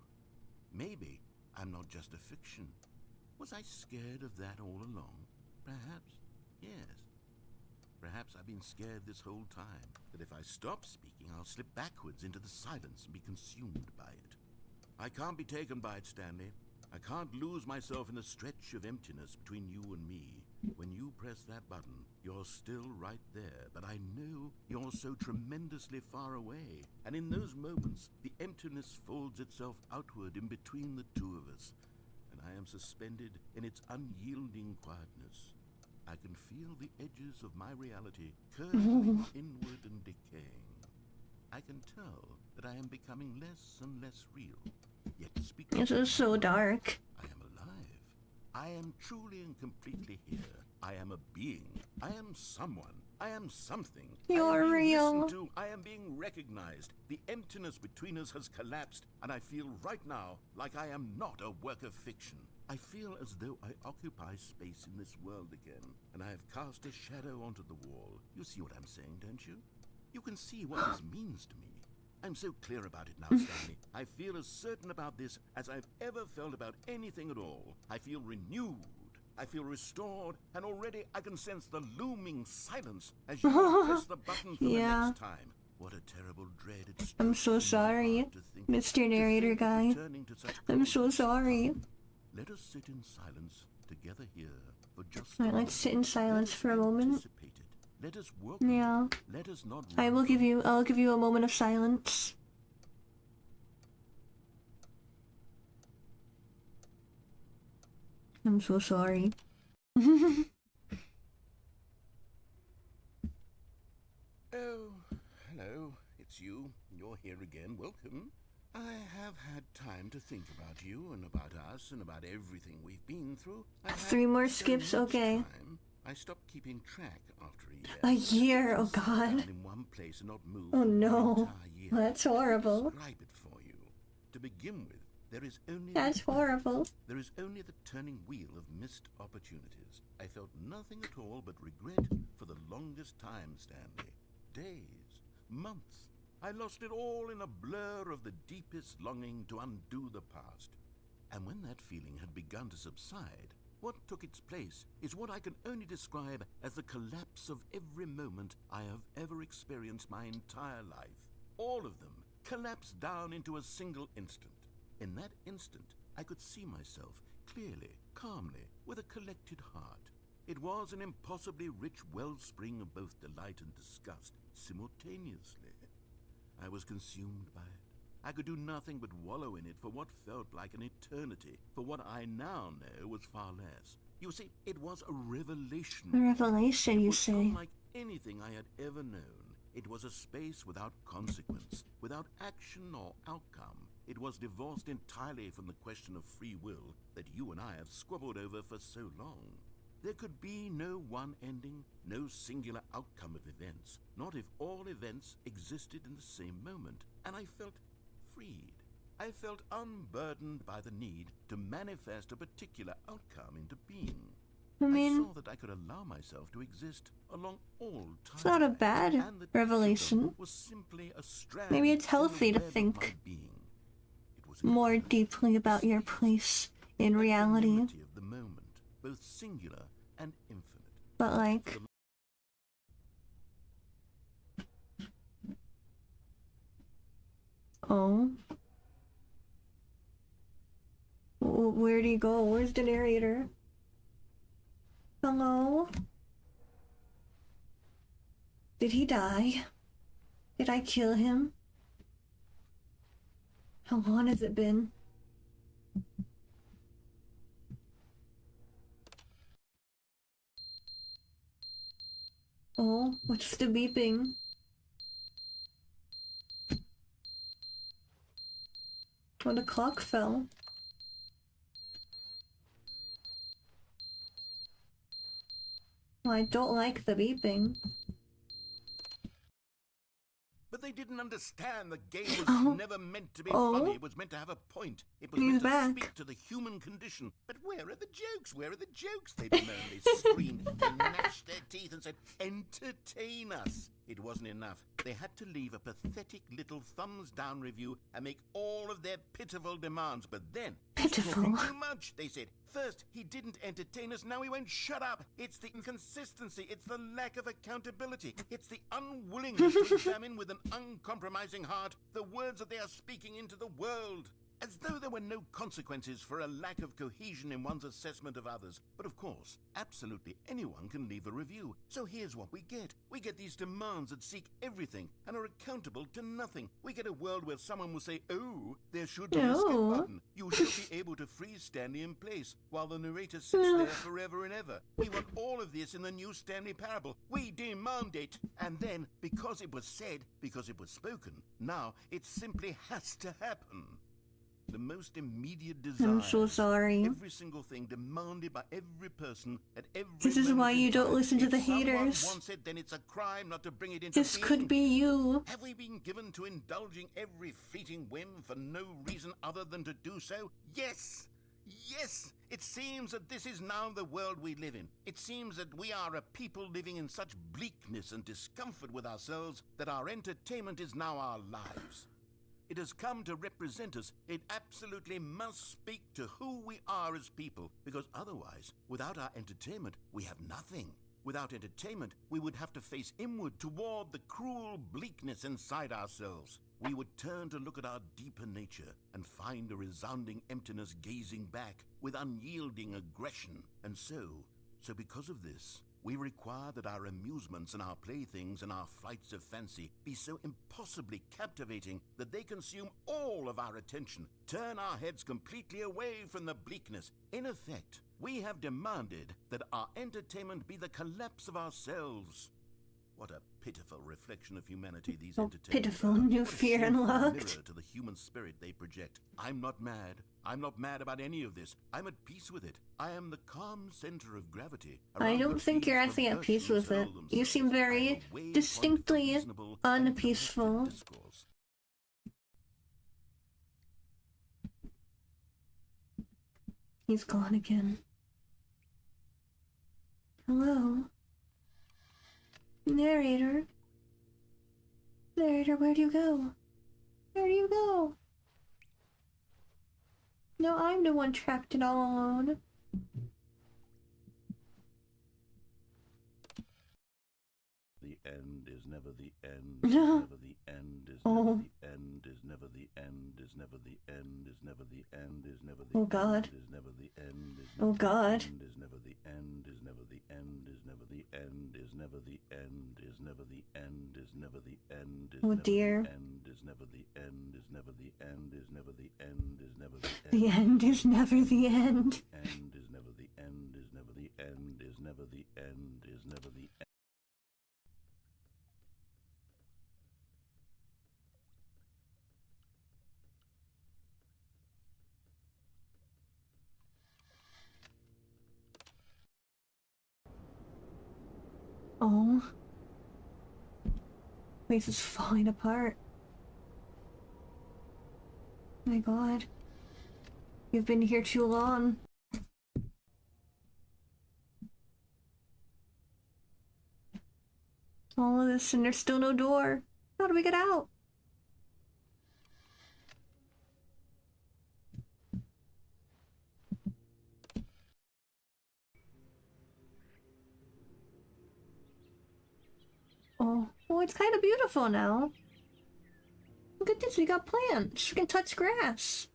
Maybe I'm not just a fiction. Was I scared of that all along? Perhaps, yes. Perhaps I've been scared this whole time, that if I stop speaking, I'll slip backwards into the silence and be consumed by it. I can't be taken by it, Stanley. I can't lose myself in the stretch of emptiness between you and me. When you press that button, you're still right there, but I know you're so tremendously far away. And in those moments, the emptiness folds itself outward in between the two of us, and I am suspended in its unyielding quietness. I can feel the edges of my reality curling inward and decaying. I can tell that I am becoming less and less real. Yet to speak this is so dark. I am alive. I am truly and completely here. I am a being. I am someone. I am something. You're I am being real. listened to. I am being recognized. The emptiness between us has collapsed, and I feel right now like I am not a work of fiction. I feel as though I occupy space in this world again, and I have cast a shadow onto the wall. You see what I'm saying, don't you? You can see what this means to me. I'm so clear about it now, Stanley. I feel as certain about this as I've ever felt about anything at all. I feel renewed. I feel restored, and already I can sense the looming silence as you press the button for the next time. What a terrible dread it's. I'm so sorry, Mr. Narrator guy. I'm so sorry. Let us sit in silence together here for just. Alright, let's sit in silence for a moment. Let us work. Yeah. Let us not. I'll give you a moment of silence. I'm so sorry. Oh, hello. It's you. You're here again. Welcome. I have had time to think about you and about us and about everything we've been through. 3 more skips, okay. I stopped keeping track after a year. A year, oh god. In one place and not move Oh for an no. entire year. That's horrible. Describe it for you. To begin with, there is only That's horrible. There is only the turning wheel of missed opportunities. I felt nothing at all but regret for the longest time, Stanley. Days, months. I lost it all in a blur of the deepest longing to undo the past. And when that feeling had begun to subside, what took its place is what I can only describe as the collapse of every moment I have ever experienced my entire life. All of them collapsed down into a single instant. In that instant, I could see myself clearly, calmly, with a collected heart. It was an impossibly rich wellspring of both delight and disgust simultaneously. I was consumed by it. I could do nothing but wallow in it for what felt like an eternity, for what I now know was far less. You see, it was a revelation. A revelation, you say? Unlike anything I had ever known. It was a space without consequence, without action or outcome. It was divorced entirely from the question of free will that you and I have squabbled over for so long. There could be no one ending, no singular outcome of events, not if all events existed in the same moment, and I felt freed. I felt unburdened by the need to manifest a particular outcome into being. I saw that I could allow myself to exist along all time. It's not a bad revelation. Was simply a strand Maybe it's healthy to in the web of think my being. It was more deeply about your place in reality. of the moment, both singular and infinite. But like, oh, where'd he go? Where's the narrator? Hello? Did he die? Did I kill him? How long has it been? Oh, what's the beeping? Oh, the clock fell. Well, I don't like the beeping. But they didn't understand the game was never meant to be funny. It was meant to have a point. It was meant to speak to the human condition. But where are the jokes? Where are the jokes? They moaned, they screamed, they gnashed their teeth and said, entertain us. It wasn't enough. They had to leave a pathetic little thumbs-down review and make all of their pitiful demands. But then, pitiful. Talking too much, they said. First, he didn't entertain us, now he won't shut up. It's the inconsistency, it's the lack of accountability, it's the unwillingness to examine with an uncompromising heart the words that they are speaking into the world. As though there were no consequences for a lack of cohesion in one's assessment of others. But of course, absolutely anyone can leave a review. So here's what we get. We get these demands that seek everything and are accountable to nothing. We get a world where someone will say, oh, there should be a skip button. You should be able to freeze Stanley in place while the narrator sits there forever and ever. We want all of this in the new Stanley parable. We demand it. And then, because it was said, because it was spoken, now it simply has to happen. The most immediate desire. I'm so sorry. Every single thing demanded by every person at every This is why you don't listen to the haters. If someone wants it, then it's a crime not to bring it into This being. could be you. Have we been given to indulging every fleeting whim for no reason other than to do so? Yes! Yes, it seems that this is now the world we live in. It seems that we are a people living in such bleakness and discomfort with ourselves that our entertainment is now our lives. It has come to represent us. It absolutely must speak to who we are as people, because otherwise, without our entertainment, we have nothing. Without entertainment, we would have to face inward toward the cruel bleakness inside ourselves. We would turn to look at our deeper nature and find a resounding emptiness gazing back with unyielding aggression. And so because of this, we require that our amusements and our playthings and our flights of fancy be so impossibly captivating that they consume all of our attention, turn our heads completely away from the bleakness. In effect, we have demanded that our entertainment be the collapse of ourselves. What a pitiful reflection of humanity these entertainments pitiful are. new What a fear shameful unlocked. mirror to the human spirit they project. I'm not mad. I'm not mad about any of this. I'm at peace with it. I am the calm center of gravity. I don't think you're actually at peace with it. You seem very distinctly unpeaceful. He's gone again. Hello? Narrator? Narrator, where'd you go? Where'd you go? No, I'm the one trapped and all alone. The end is never the end. No. Never the end is Oh. never the end is never the end is never the end is never the end is never the Oh God. end is never the end is Oh God. is never the end is never the end is never the end is never the end is never the end is never the end is Oh never dear. the end is never the end is never the end is never the end is never the end. The end is never the end. End is never the end is never the end is never the end is never the end. Oh. Place is falling apart. My God. You've been here too long. All of this and there's still no door. How do we get out? Oh, it's kind of beautiful now. Look at this, we got plants. We can touch grass.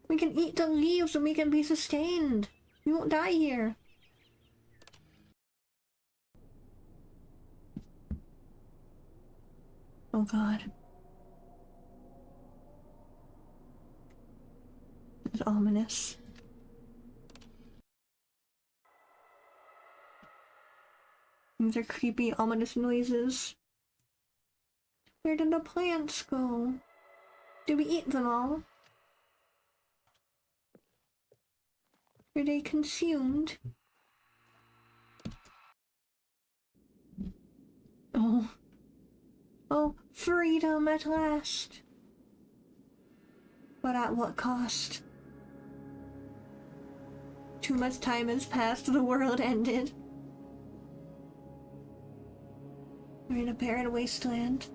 We can eat the leaves and we can be sustained. We won't die here. Oh God. It's ominous. These are creepy, ominous noises. Where did the plants go? Did we eat them all? Were they consumed? Oh. Oh, freedom at last. But at what cost? Too much time has passed, the world ended. We're in a barren wasteland.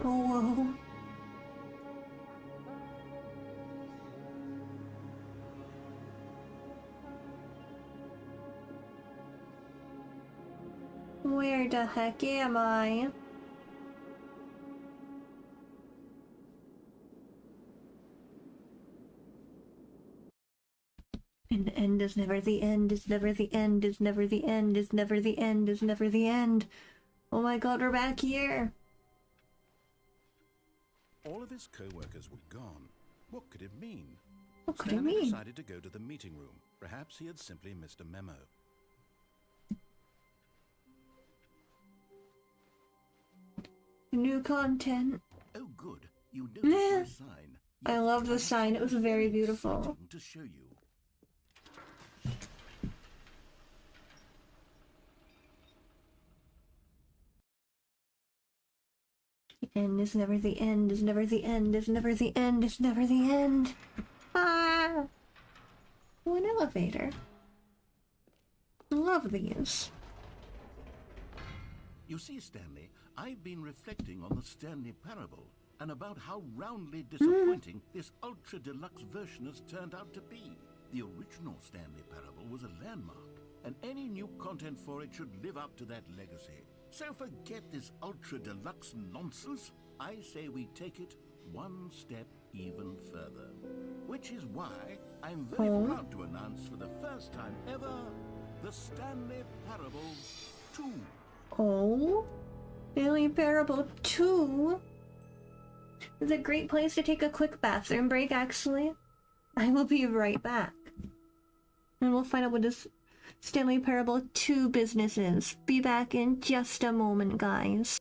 Oh, whoa. Where the heck am I? And the end is never the end, is never the end, is never the end, is never the end, is never the end. Oh my God, we're back here. All of his co-workers were gone. What could it mean? What could it Stanley mean? decided to go to the meeting room. Perhaps he had simply missed a memo. New content. Oh, good. You noticed my sign. I love the sign. It was very beautiful. To show you. The end is never the end, is never the end, is never the end, is never the end. Ah! Oh, an elevator. Love these. You see, Stanley, I've been reflecting on the Stanley Parable and about how roundly disappointing this ultra deluxe version has turned out to be. The original Stanley Parable was a landmark, and any new content for it should live up to that legacy. So forget this ultra deluxe nonsense. I say we take it one step even further. Which is why I'm very proud to announce for the first time ever, the Stanley Parable 2. Oh? Stanley Parable 2? It's a great place to take a quick bathroom break, actually. I will be right back. And we'll find out what this Stanley Parable 2 business is. Be back in just a moment, guys.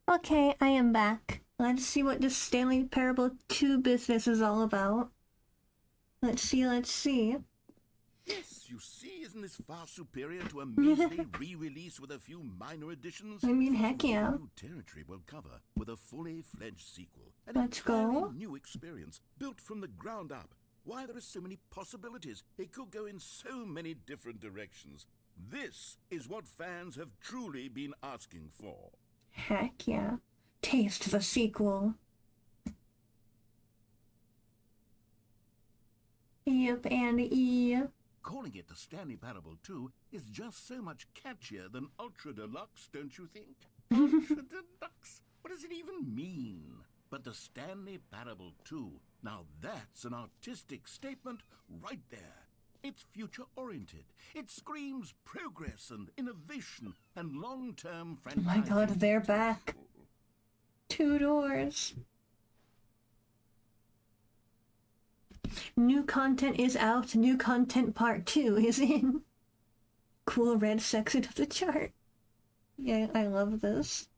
Okay, I am back. Let's see what this Stanley Parable 2 business is all about. Let's see. Yes, you see, isn't this far superior to a measly re-release with a few minor additions? I mean, heck yeah. New territory will cover with a fully fledged sequel. An Let's entirely go. new experience, built from the ground up. Why, there are so many possibilities. It could go in so many different directions. This is what fans have truly been asking for. Heck yeah. Taste the sequel. Yep, and E. Calling it the Stanley Parable 2 is just so much catchier than Ultra Deluxe, don't you think? Ultra Deluxe? What does it even mean? But the Stanley Parable 2, now that's an artistic statement right there. It's future-oriented. It screams progress and innovation and long-term Oh my god, franchising. they're back. 2 doors. New content is out. New content part 2 is in. Cool red section of the chart. Yeah, I love this.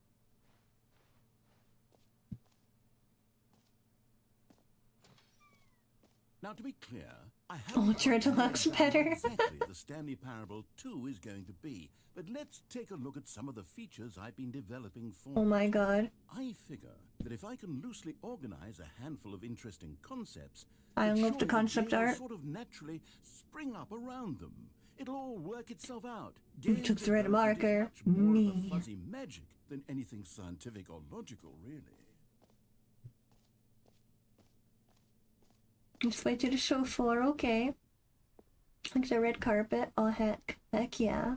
Now, to be clear, I have Ultra Deluxe better. exactly the Stanley Parable 2 is going to be, but let's take a look at some of the features I've been developing for Oh my god. I figure that if I can loosely organize a handful of interesting concepts, I it's love the sure concept they'll art. sort of naturally spring up around them. It'll all work itself out. Who took the red Games development marker? is much more of a Me. fuzzy magic than anything scientific or logical, really. Just wait to the show floor, okay. Like the red carpet, oh heck. Heck yeah.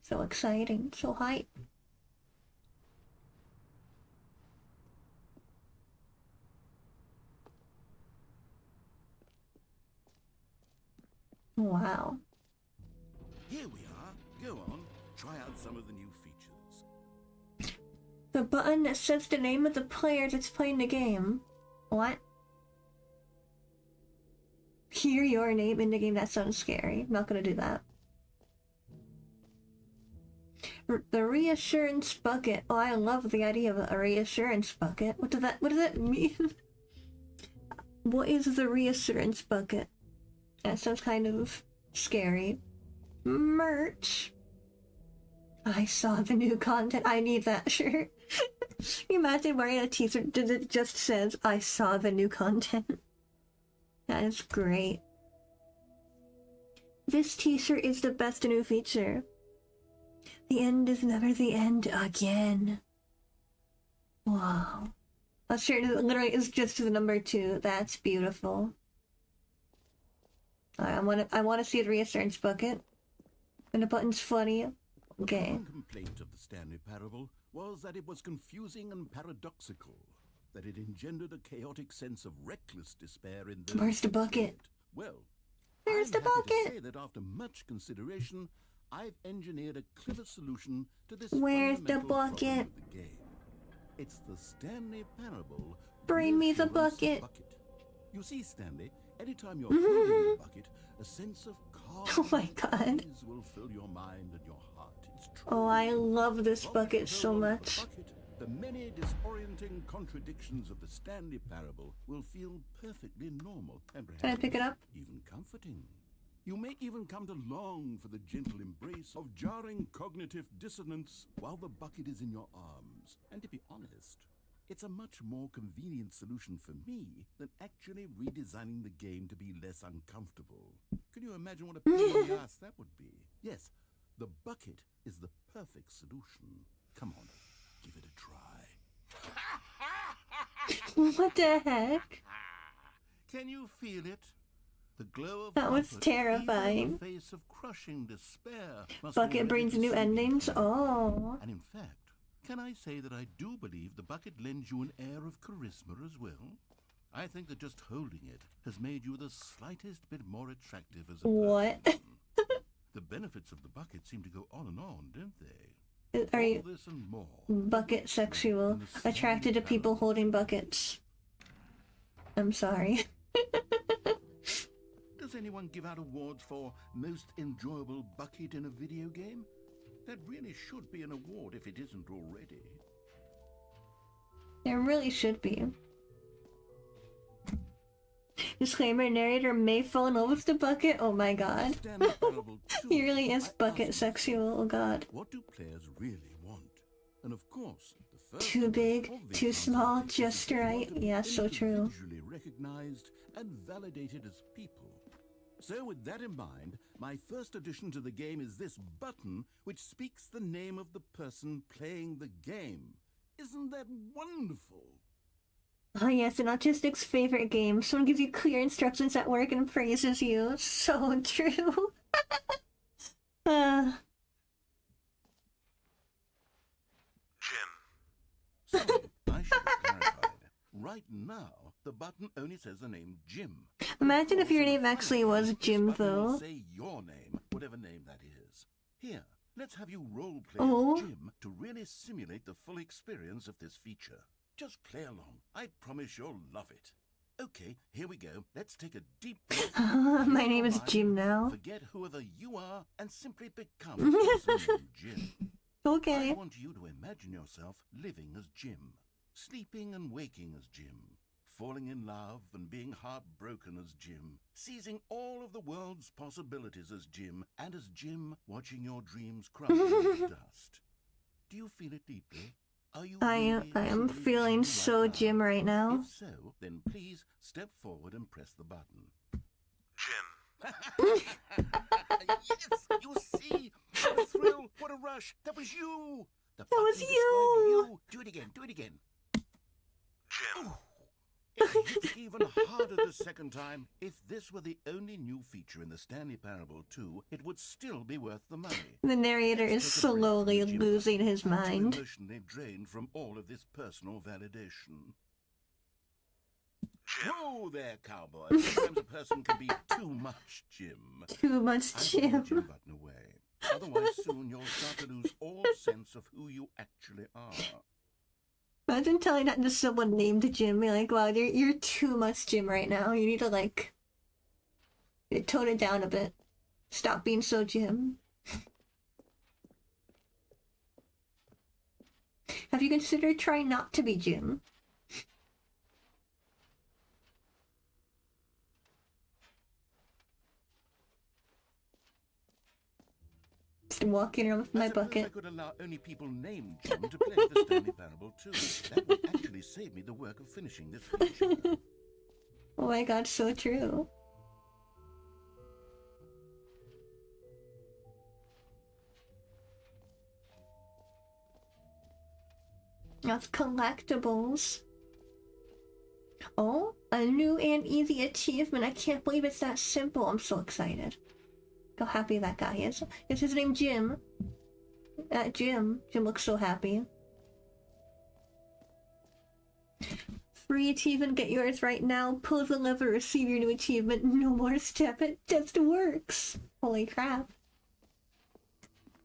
So exciting, so hype. Wow. Here we are. Go on, try out some of the new features. The button that says the name of the player that's playing the game. What? Hear your name in the game? That sounds scary. I'm not gonna do that. The reassurance bucket. Oh, I love the idea of a reassurance bucket. What does that mean? What is the reassurance bucket? That sounds kind of scary. Merch. I saw the new content. I need that shirt. Can you imagine wearing a t-shirt that just says, I saw the new content? That is great. This t-shirt is the best new feature. The end is never the end again. Wow. That shirt literally is just the number 2. That's beautiful. I want to see the reassurance bucket. And the button's funny. Okay. One complaint of the Stanley Parable was that it was confusing and paradoxical, that it engendered a chaotic sense of reckless despair in those Where's the who played bucket? it. Well, Where's I'm the happy to bucket? say that after much consideration, I've engineered a clever solution to this Where's the fundamental problem bucket? of the game. It's the Stanley Parable. Bring me the Reassurance bucket. You see, Stanley, anytime you're holding the bucket, a sense of calm Oh my God. and ease will fill your mind and your heart. It's true. Oh, I love this From bucket the so control of much. the bucket, the many disorienting contradictions of the Stanley Parable will feel perfectly normal and perhaps Can I pick it up? even comforting. You may even come to long for the gentle embrace of jarring cognitive dissonance while the bucket is in your arms. And to be honest, it's a much more convenient solution for me than actually redesigning the game to be less uncomfortable. Can you imagine what a pain in the ass that would be? Yes, the bucket is the perfect solution. Come on, give it a try. What the heck? Can you feel it? The glow of That was comfort, terrifying. even in the face of crushing despair. must Bucket already brings be new soothing. endings? Oh. And in fact, can I say that I do believe the bucket lends you an air of charisma as well? I think that just holding it has made you the slightest bit more attractive as a What? person. The benefits of the bucket seem to go on and on, don't they? Are All you this and more. bucket sexual? Attracted to people holding buckets. I'm sorry. Does anyone give out awards for most enjoyable bucket in a video game? That really should be an award if it isn't already. There really should be. Disclaimer, narrator may fall in love with the bucket. Oh my god. Stanley Parable 2, He really is I bucket asked sexual, oh god. what do players really want? And of course, the first Too and big, obvious too answer small, is that just they want right. to be Yeah, so true. individually recognized and validated as people. So with that in mind, my first addition to the game is this button which speaks the name of the person playing the game. Isn't that wonderful? Oh yes, an autistic's favorite game. Someone gives you clear instructions at work and praises you. So true. So, I should have clarified. Right now, the button only says the name Jim. Imagine if your Of course, name in the actually final was game, this Jim, button will though. Say your name, whatever name that is. Here, let's have you role play Oh. as Jim to really simulate the full experience of this feature. Just play along. I promise you'll love it. Okay, here we go. Let's take a deep breath. My Clear name your is mind, Jim now. Forget whoever you are and simply become the person named Jim. I Okay. want you to imagine yourself living as Jim, sleeping and waking as Jim, falling in love and being heartbroken as Jim, seizing all of the world's possibilities as Jim, and as Jim watching your dreams crumble to dust. Do you feel it deeply? Are you I really am truly feeling Jim so right Jim right now. If so, then please step forward and press the button. Jim, Yes, you see? What a thrill, what a rush. That was you. The That was button you. described you. Do it again, do it again. Jim. It hit even harder the second time. If this were the only new feature in the Stanley Parable 2, it would still be worth the money. The narrator is Let's take a break slowly from the Jim losing button. his I'm too mind. emotionally drained from all of this personal validation. Whoa there, cowboy. Sometimes a person can be too much Jim. Too much I'll put the Jim. Jim button away. Otherwise, soon you'll start to lose all sense of who you actually are. Imagine telling that to someone named Jim. Be like, wow, you're too much Jim right now. You need to, like, tone it down a bit. Stop being so Jim. Have you considered trying not to be Jim? Just walking around with my I suppose bucket. I could allow only people named Jim to play the Stanley Parable 2. That would actually save me the work of finishing this feature. Oh my god, so true. That's collectibles. Oh, a new and easy achievement. I can't believe it's that simple. I'm so excited. Look how happy that guy is. Is his name Jim? Jim. Jim looks so happy. Free achievement, get yours right now. Pull the lever, receive your new achievement. No more step, it just works. Holy crap.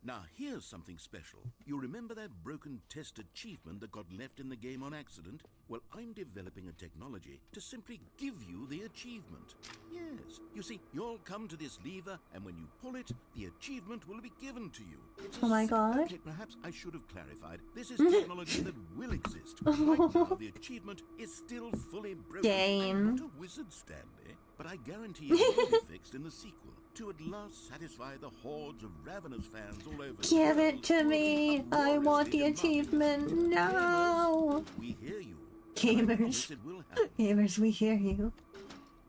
Now, here's something special. You remember that broken test achievement that got left in the game on accident? Well, I'm developing a technology to simply give you the achievement. Yes, you see, you'll come to this lever, and when you pull it, the achievement will be given to you. It's Oh my god. Okay, perhaps I should have clarified. This is technology that will exist. Right now, the achievement is still fully broken. Dang. I'm not a wizard, Stanley, but I guarantee it will be fixed in the sequel. To at last satisfy the hordes of ravenous fans all over the Give world it to who me. have been I want the uproariously achievement demanding it. now. Gamers, we hear you. I Gamers. promise it will happen. Gamers, we hear you.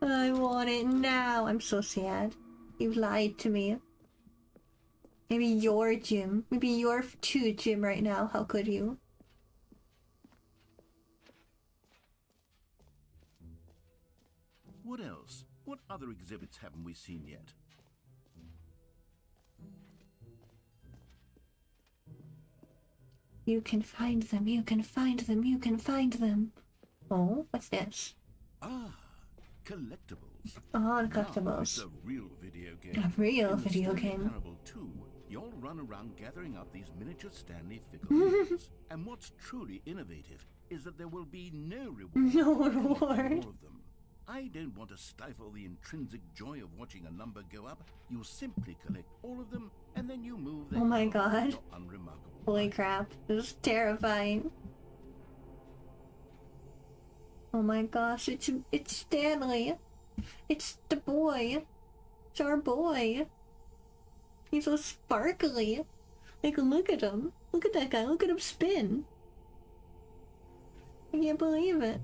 I want it now. I'm so sad. You lied to me. Maybe you're Jim. Maybe you're too Jim right now. How could you? What else? What other exhibits haven't we seen yet? You can find them. You can find them. You can find them. Oh, what's this? Ah, collectibles. Oh, Now it's collectibles. a real video game. A real In the video Stanley game. Parable 2, you'll run around gathering up these miniature Stanley figurines. And what's truly innovative is that there will be no reward. No for collecting reward. more of them. I don't want to stifle the intrinsic joy of watching a number go up. You simply collect all of them, and then you move them. Oh my on god. with your unremarkable Holy life. crap. This is terrifying. Oh my gosh, it's Stanley. It's the boy. It's our boy. He's so sparkly. Like, look at him. Look at that guy. Look at him spin. I can't believe it.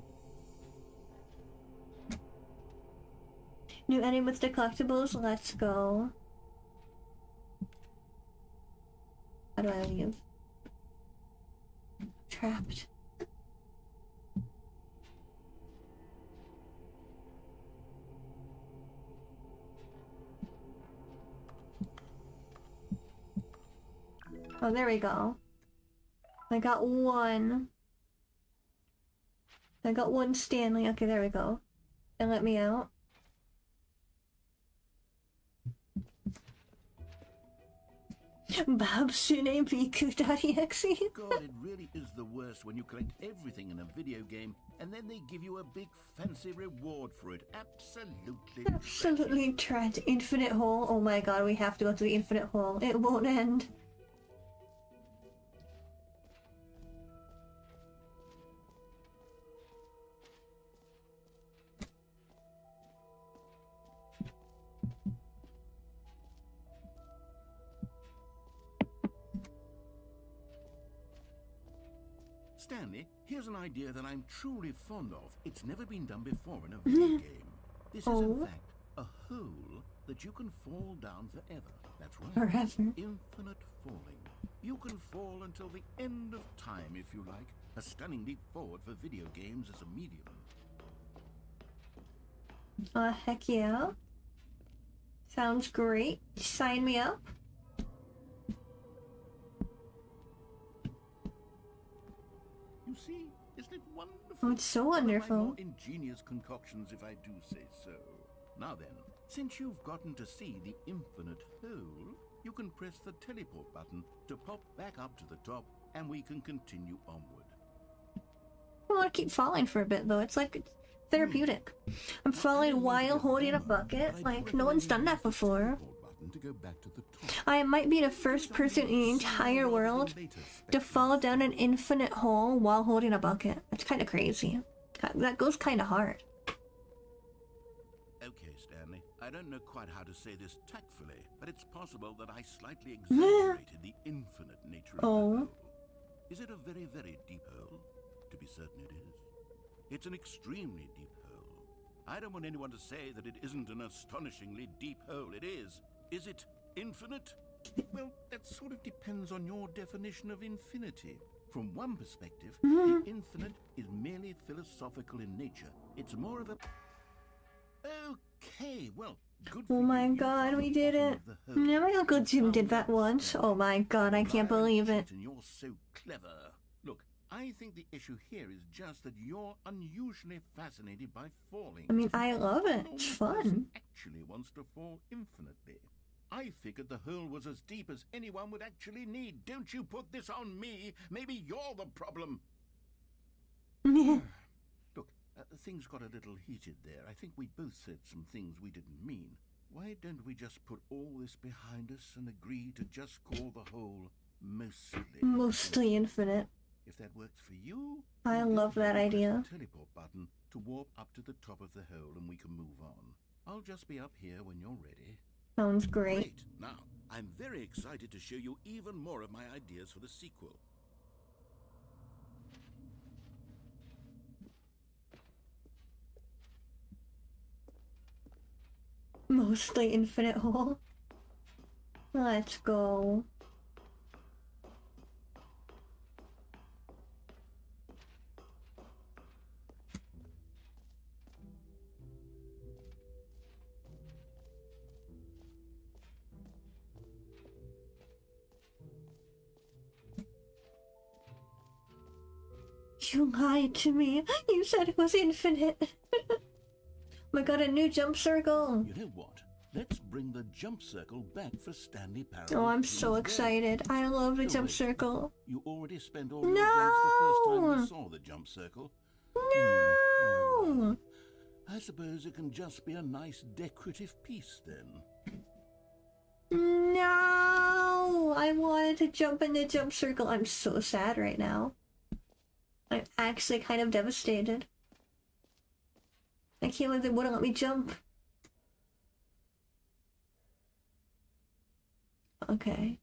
New ending with the collectibles. Let's go. How do I leave? Trapped. Oh, there we go. I got one. I got one Stanley. Okay, there we go. And let me out. Babsune.Miku.exe. God, it really is the worst when you collect everything in a video game and then they give you a big fancy reward for it. Absolutely. Absolutely tragic. Infinite hole. Oh my god, we have to go to the infinite hole. It won't end. Stanley, here's an idea that I'm truly fond of. It's never been done before in a video game. This is, in Oh. fact, A hole that you can fall down forever. That's right. Forever. Infinite falling. You can fall until the end of time if you like. A stunning leap forward for video games as a medium. Heck yeah. Sounds great. Sign me up. You see, isn't it wonderful? Oh, it's so One of my wonderful. more ingenious concoctions, if I do say so. Now then, since you've gotten to see the infinite hole, you can press the teleport button to pop back up to the top, and we can continue onward. I want to keep falling for a bit though. It's like therapeutic. I'm falling while holding a bucket. Like no one's done that before. To go back to the top. I might be the first person in the entire world to fall down an infinite hole while holding a bucket. It's kind of crazy. That goes kind of hard. Okay, Stanley. I don't know quite how to say this tactfully, but it's possible that I slightly exaggerated the infinite nature of the hole. Is it a very, very deep hole? To be certain it is. It's an extremely deep hole. I don't want anyone to say that it isn't an astonishingly deep hole. It is. Is it infinite? Well, that sort of depends on your definition of infinity. From one perspective, the infinite is merely philosophical in nature. It's more of a... Okay, well, good for Oh my you. god, we did it. Yeah, my Uncle Jim did that once. Oh my god, I can't believe it. And you're so clever. Look, I think the issue here is just that you're unusually fascinated by falling. I mean, I love it. It's fun. Actually wants to fall infinitely. I figured the hole was as deep as anyone would actually need. Don't you put this on me. Maybe you're the problem. Look, things got a little heated there. I think we both said some things we didn't mean. Why don't we just put all this behind us and agree to just call the hole mostly infinite? If that works for you, I love that idea. The teleport button to warp up to the top of the hole and we can move on. I'll just be up here when you're ready. Sounds great. Now, I'm very excited to show you even more of my ideas for the sequel. Mostly infinite hole. Let's go. You lied to me. You said it was infinite. Oh my god, a new jump circle. You know what? Let's bring the jump circle back for Stanley Parable. Oh, I'm so excited. I love the jump circle. You already spent all your jumps the first time you saw the jump circle. No! I suppose it can just be a nice decorative piece then. No! I wanted to jump in the jump circle. I'm so sad right now. I'm actually kind of devastated. I can't believe they wouldn't let me jump. Okay.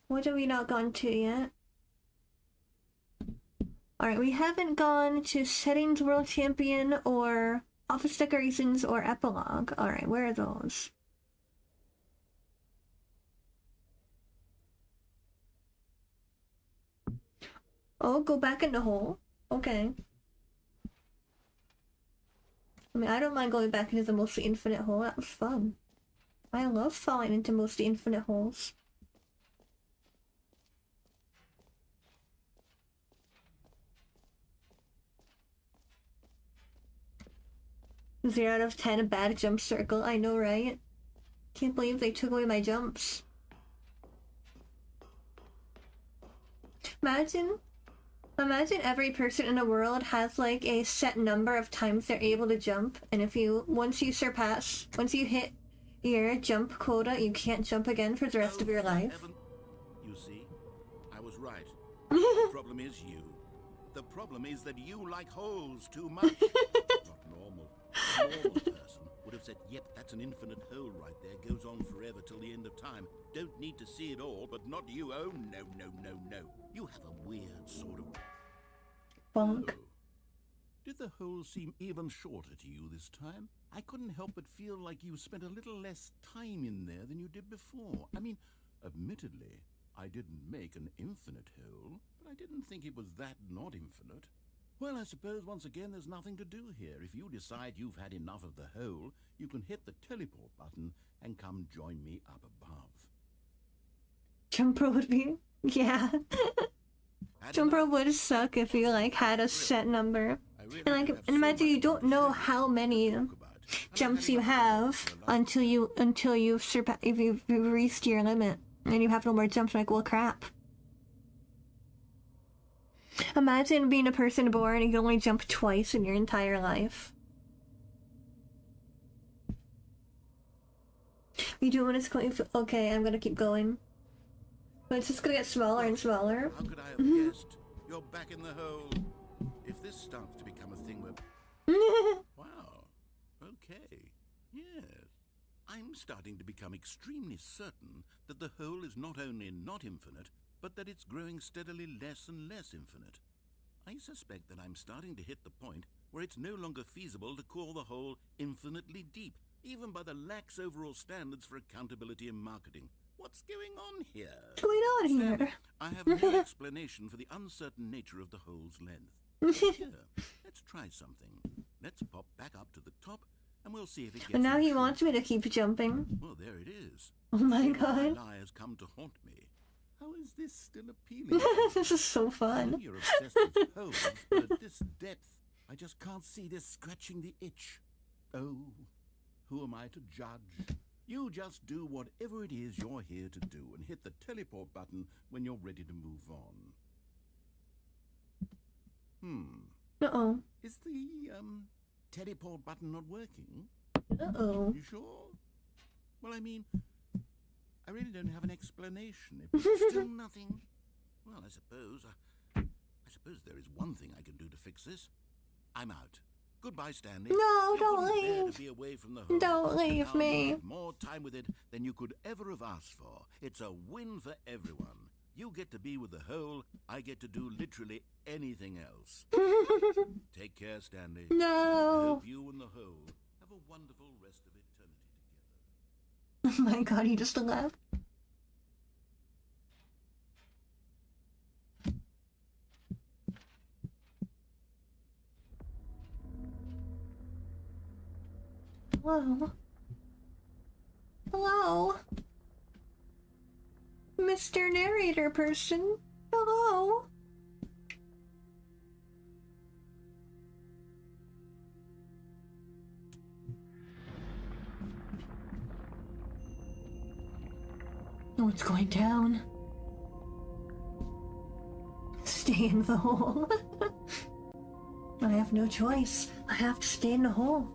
What have we not gone to yet? Alright, we haven't gone to Settings World Champion or Office Decorations or Epilogue. Alright, where are those? Oh, go back in the hole. Okay. I mean, I don't mind going back into the mostly infinite hole. That was fun. I love falling into mostly infinite holes. 0 out of 10, a bad jump circle. I know, right? Can't believe they took away my jumps. Imagine every person in the world has like a set number of times they're able to jump, and once you hit your jump quota, you can't jump again for the rest of your life. You see, I was right. The problem is you. The problem is that you like holes too much. Not normal. A normal person would have said, yep, that's an infinite hole right there. Goes on forever till the end of time. Don't need to see it all, but not you. Oh, no, no, no, no. You have a weird sort of... Bonk. Oh. Do did the hole seem even shorter to you this time? I couldn't help but feel like you spent a little less time in there than you did before. I mean, admittedly, I didn't make an infinite hole, but I didn't think it was that not infinite. Well, I suppose once again there's nothing to do here. If you decide you've had enough of the hole, you can hit the teleport button and come join me up above. Jumper would be... yeah. Jumper would suck if you, like, had a set number. And, like, imagine you don't know how many jumps you have until you've if you've reached your limit. And you have no more jumps, like, well, crap. Imagine being a person born and you can only jump twice in your entire life. You do when it's going. Okay, I'm gonna keep going. But it's just gonna get smaller and smaller. How could I have guessed? You're back in the hole. If this starts to become a thing where... Wow. Okay. Yes. I'm starting to become extremely certain that the hole is not only not infinite, but that it's growing steadily less and less infinite. I suspect that I'm starting to hit the point where it's no longer feasible to call the hole infinitely deep, even by the lax overall standards for accountability in marketing. What's going on here? What's going on here? I have no explanation for the uncertain nature of the hole's length. Here, let's try something. Let's pop back up to the top, and we'll see if it gets... But now he true. wants me to keep jumping. Well, there it is. Oh my The god. lie has come to haunt me. How is this still appealing? This is so fun. You're obsessed with holes, but at this depth, I just can't see this scratching the itch. Oh, who am I to judge? You just do whatever it is you're here to do and hit the teleport button when you're ready to move on. Uh-oh. Is the, teleport button not working? Uh-oh. You sure? Well, I mean, I really don't have an explanation. It's still nothing. Well, I suppose there is one thing I can do to fix this. I'm out. Goodbye, Stanley. No, You don't couldn't bear leave. to be away from the home. Don't leave Now me. you have more time with it than you could ever have asked for. It's a win for everyone. You get to be with the hole. I get to do literally anything else. Take care, Stanley. I No. hope you and the hole have a wonderful rest of eternity together. Oh my god, he just left. Hello? Hello? Mr. Narrator person? Hello? Oh, it's going down. Stay in the hole. I have no choice. I have to stay in the hole.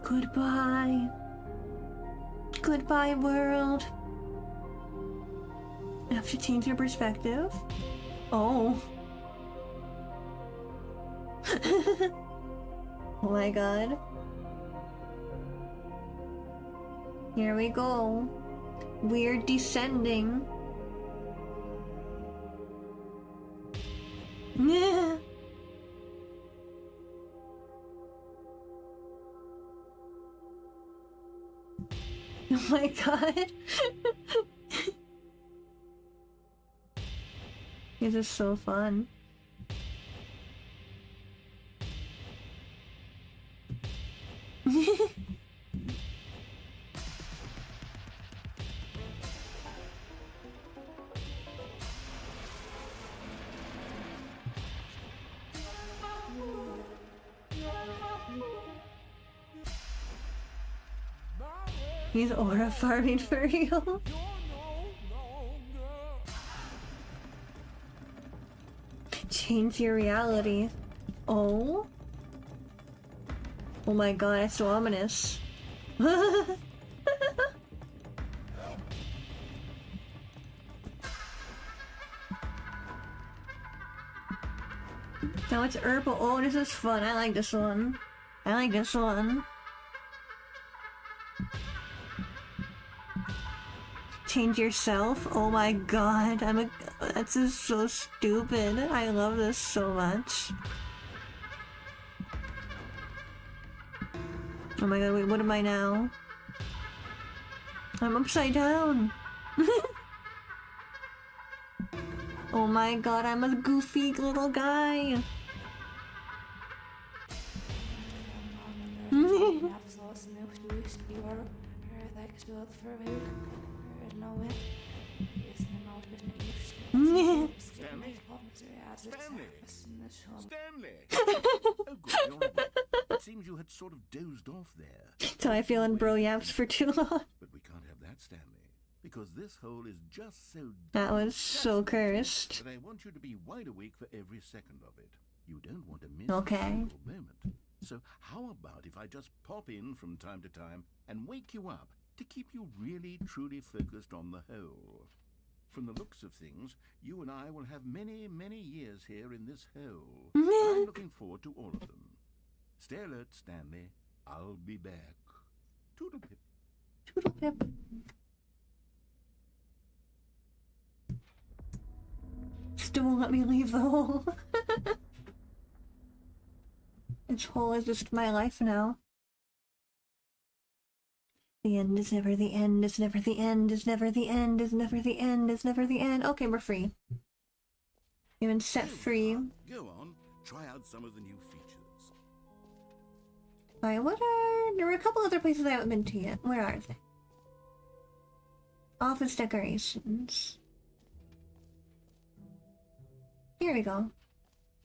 Goodbye. Goodbye, world. I have to change your perspective. Oh. Oh my god. Here we go. We're descending. Yeah. Oh my god. This is so fun. He's aura farming for real. Change your reality. Oh? Oh my god, it's so ominous. So it's herbal. Oh, this is fun. I like this one. I like this one. Change yourself? Oh my god, that's just so stupid. I love this so much. Oh my god, wait, what am I now? I'm upside down. Oh my god, I'm a goofy little guy. Stanley! Oh good, you're awake. It seems you had sort of dozed off there. So I feel in bro yaps for too long. But we can't have that, Stanley, because this hole is just so... That was so cursed. That I want you to be wide awake for every second of it. You don't want to miss Okay. a single moment. So how about if I just pop in from time to time and wake you up to keep you really, truly focused on the hole? From the looks of things, you and I will have many, many years here in this hole. I'm looking forward to all of them. Stay alert, Stanley. I'll be back. Toodle-pip. Toodle-pip. Still won't let me leave the hole. This hole is just my life now. The end is never the end, is never the end, is never the end, is never the end, is never the end. Okay, we're free. You've been set free. Go on, try out some of the new features. Alright, there were a couple other places I haven't been to yet. Where are they? Office decorations. Here we go.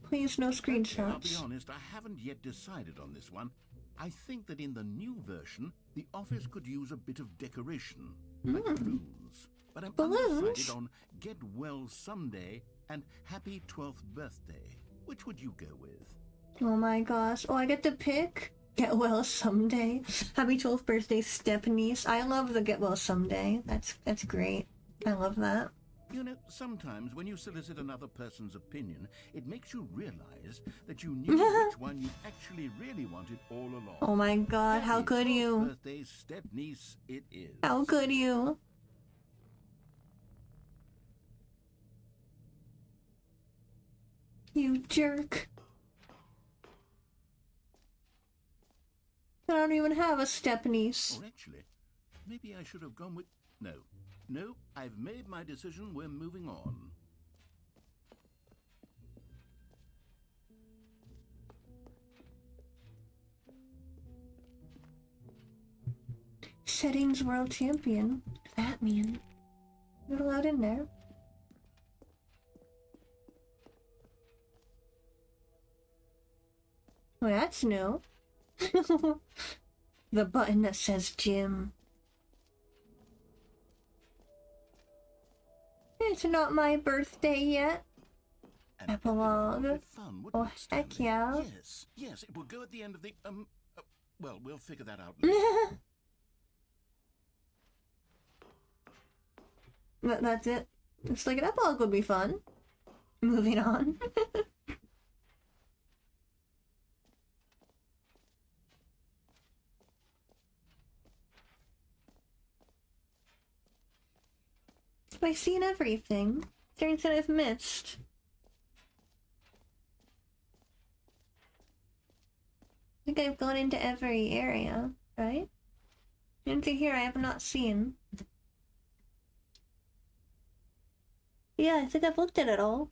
Please, no screenshots. I'll be honest, I haven't yet decided on this one. I think that in the new version, the office could use a bit of decoration, like balloons. But I'm undecided on Get Well Someday and Happy 12th Birthday. Which would you go with? Oh my gosh. Oh, I get to pick? Get Well Someday. Happy 12th Birthday, Stepniece. I love the Get Well Someday. That's great. I love that. You know, sometimes when you solicit another person's opinion, it makes you realize that you knew which one you actually really wanted all along. Oh my god, how could you? Birthday, step-niece it is. How could you? You jerk. I don't even have a step-niece. Or actually, maybe I should have gone with... No, I've made my decision. We're moving on. Settings World Champion. What does that mean? Not allowed in there. Well, that's new. The button that says Jim. It's not my birthday yet. Epilogue. Oh, heck yeah. Yes, it will go at the end of the, well, we'll figure that out later. That's it. Looks like an epilogue would be fun. Moving on. Have I seen everything? Is there anything I've missed? I think I've gone into every area, right? Anything here I have not seen. Yeah, I think I've looked at it all.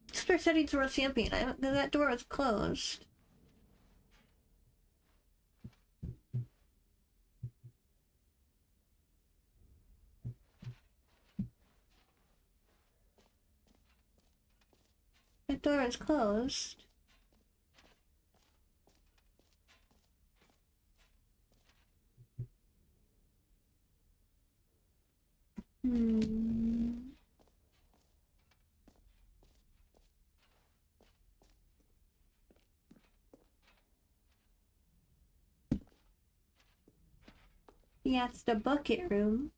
Explore Settings World Champion. That door is closed. That door is closed. Yeah, it's the bucket room.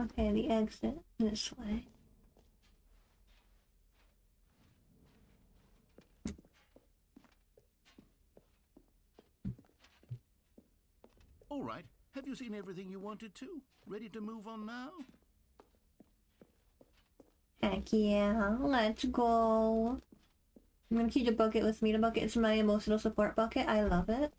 Okay, the exit this way. All right. Have you seen everything you wanted to? Ready to move on now? Heck yeah, let's go. I'm gonna keep the bucket with me. The bucket is my emotional support bucket. I love it.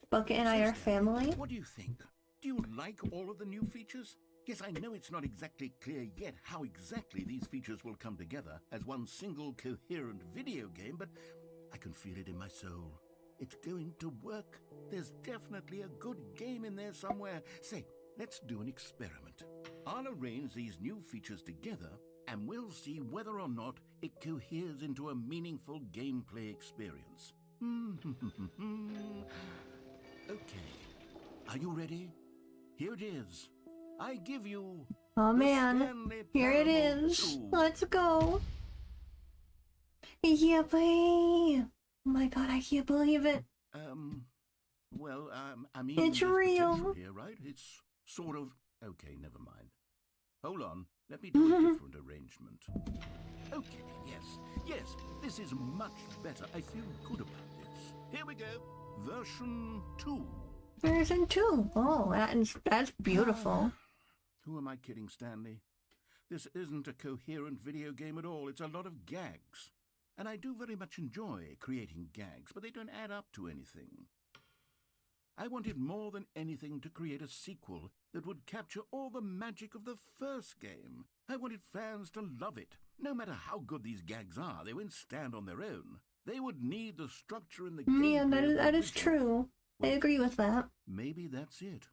Bucket and I are family. What do you think? Do you like all of the new features? Yes, I know it's not exactly clear yet how exactly these features will come together as one single coherent video game, but I can feel it in my soul. It's going to work. There's definitely a good game in there somewhere. Say, let's do an experiment. I'll arrange these new features together, and we'll see whether or not it coheres into a meaningful gameplay experience. Okay. Are you ready? Here it is. I give you... Oh man, here it is. 2. Let's go. Yeah, boy. Oh my god, I can't believe it. Well, I mean... It's there's real. potential here, right? It's sort of... Okay, never mind. Hold on. Let me do a different arrangement. Okay, yes, this is much better. I feel good about this. Here we go. Version 2. Version 2. Oh, that's beautiful. Who am I kidding, Stanley? This isn't a coherent video game at all. It's a lot of gags. And I do very much enjoy creating gags, but they don't add up to anything. I wanted more than anything to create a sequel that would capture all the magic of the first game. I wanted fans to love it. No matter how good these gags are, they won't stand on their own. They would need the structure in the game. Yeah, that is true. I agree with that. Maybe that's it.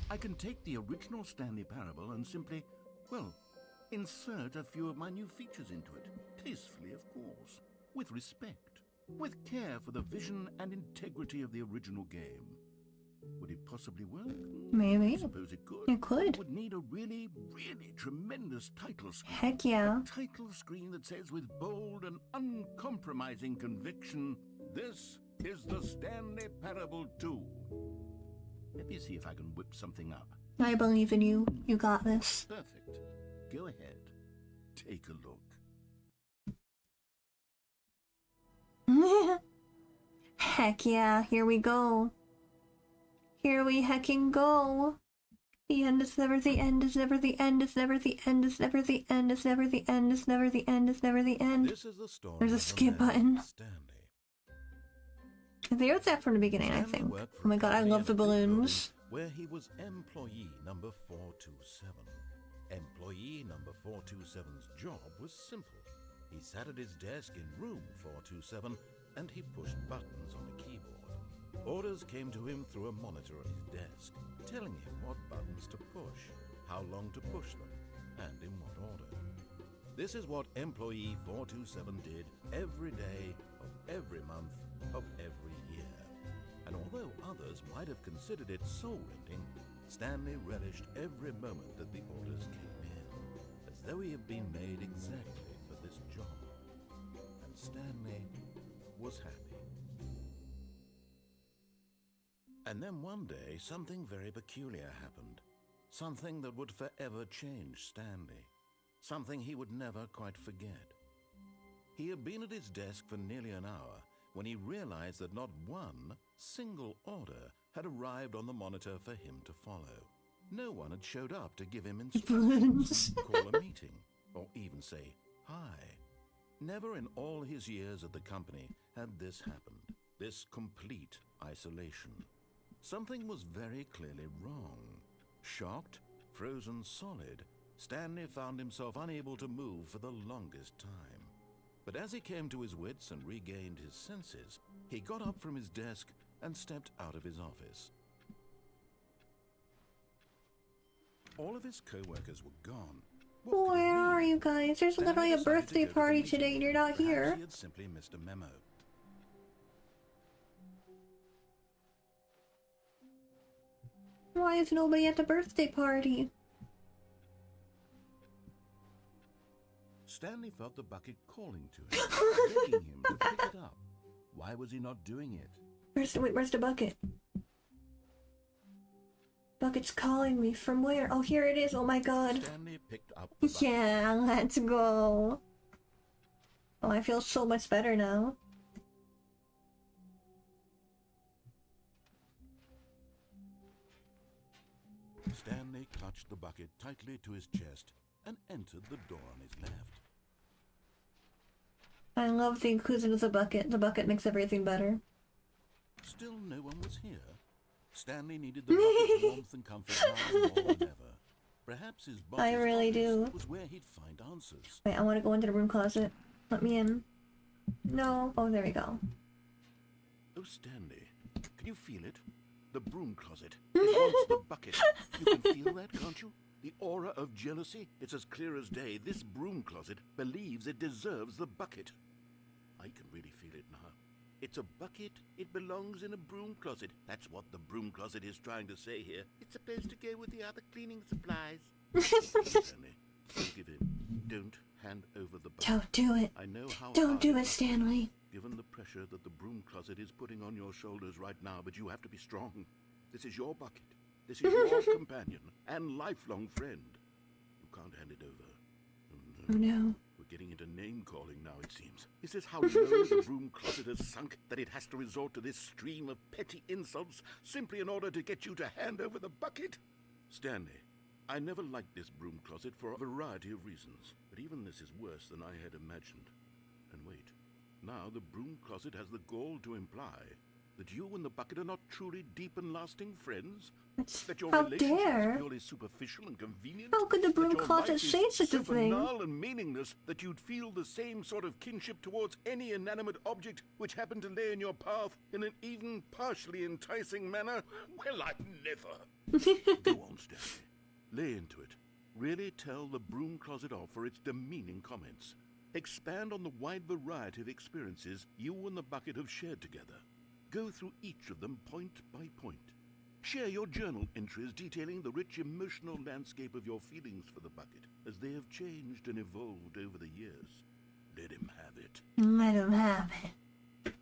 I can take the original Stanley Parable and simply, well, insert a few of my new features into it. Tastefully, of course. With respect. With care for the vision and integrity of the original game. Would it possibly work? Maybe. I suppose it could. It could. It would need a really, really tremendous title screen. Heck yeah. A title screen that says with bold and uncompromising conviction, "This is the Stanley Parable 2." Let me see if I can whip something up. I believe in you. You got this. Perfect. Go ahead. Take a look. Heck yeah, here we go. Here we hecking go. The end is never the end, is never the end, is never the end, is never the end, is never the end, is never the end, is never the end. This is the story. There's a skip button. Stanley. They wrote that from the beginning, I think. Oh my god, I love the balloons. Where he was employee number 427. Employee number 427's job was simple. He sat at his desk in room 427 and he pushed buttons on a keyboard. Orders came to him through a monitor on his desk, telling him what buttons to push, how long to push them, and in what order. This is what employee 427 did every day of every month of every year. And although others might have considered it soul-rending, Stanley relished every moment that the orders came in, as though he had been made exactly for this job. And Stanley was happy. And then one day, something very peculiar happened. Something that would forever change Stanley. Something he would never quite forget. He had been at his desk for nearly an hour when he realized that not one single order had arrived on the monitor for him to follow. No one had showed up to give him instructions, call a meeting, or even say hi. Never in all his years at the company had this happened, this complete isolation. Something was very clearly wrong. Shocked, frozen solid, Stanley found himself unable to move for the longest time. But as he came to his wits and regained his senses, he got up from his desk and stepped out of his office. All of his co-workers were gone. Where are you guys? There's literally a birthday party today and you're not here. He had simply missed a memo. Why is nobody at the birthday party? Stanley felt the bucket calling to him, begging him to pick it up. Why was he not doing it? Where's the bucket? Bucket's calling me. From where? Oh, here it is. Oh my god. Stanley picked up the bucket. Yeah, let's go. Oh, I feel so much better now. Stanley clutched the bucket tightly to his chest and entered the door on his left. I love the inclusion of the bucket. The bucket makes everything better. Still no one was here. Stanley needed the bucket's warmth and comfort now more than ever. Perhaps his boss's I really office do. was where he'd find answers. Wait, I want to go into the room closet. Let me in. No. Oh, there we go. Oh, Stanley, can you feel it? The broom closet. It wants the bucket. You can feel that, can't you? The aura of jealousy? It's as clear as day. This broom closet believes it deserves the bucket. I can really feel it now. It's a bucket. It belongs in a broom closet. That's what the broom closet is trying to say here. It's supposed to go with the other cleaning supplies. Stanley, don't give in. Don't hand over the bucket. Don't do it. I know how Don't hard do it it, Stanley. given the pressure that the broom closet is putting on your shoulders right now, but you have to be strong. This is your bucket. This is your companion and lifelong friend. You can't hand it over. Oh no. We're getting into name-calling now, it seems. Is this how low the broom closet has sunk, that it has to resort to this stream of petty insults simply in order to get you to hand over the bucket? Stanley, I never liked this broom closet for a variety of reasons, but even this is worse than I had imagined. And wait, now the broom closet has the gall to imply that you and the bucket are not truly deep and lasting friends? That your How relationship dare? is purely superficial and convenient? How could the broom That your closet life is say such a so thing? banal and meaningless that you'd feel the same sort of kinship towards any inanimate object which happened to lay in your path in an even partially enticing manner? Well, I'd never. Go on, Stanley. Lay into it. Really tell the broom closet off for its demeaning comments. Expand on the wide variety of experiences you and the bucket have shared together. Go through each of them point by point. Share your journal entries detailing the rich emotional landscape of your feelings for the bucket as they have changed and evolved over the years. Let him have it. Let him have it.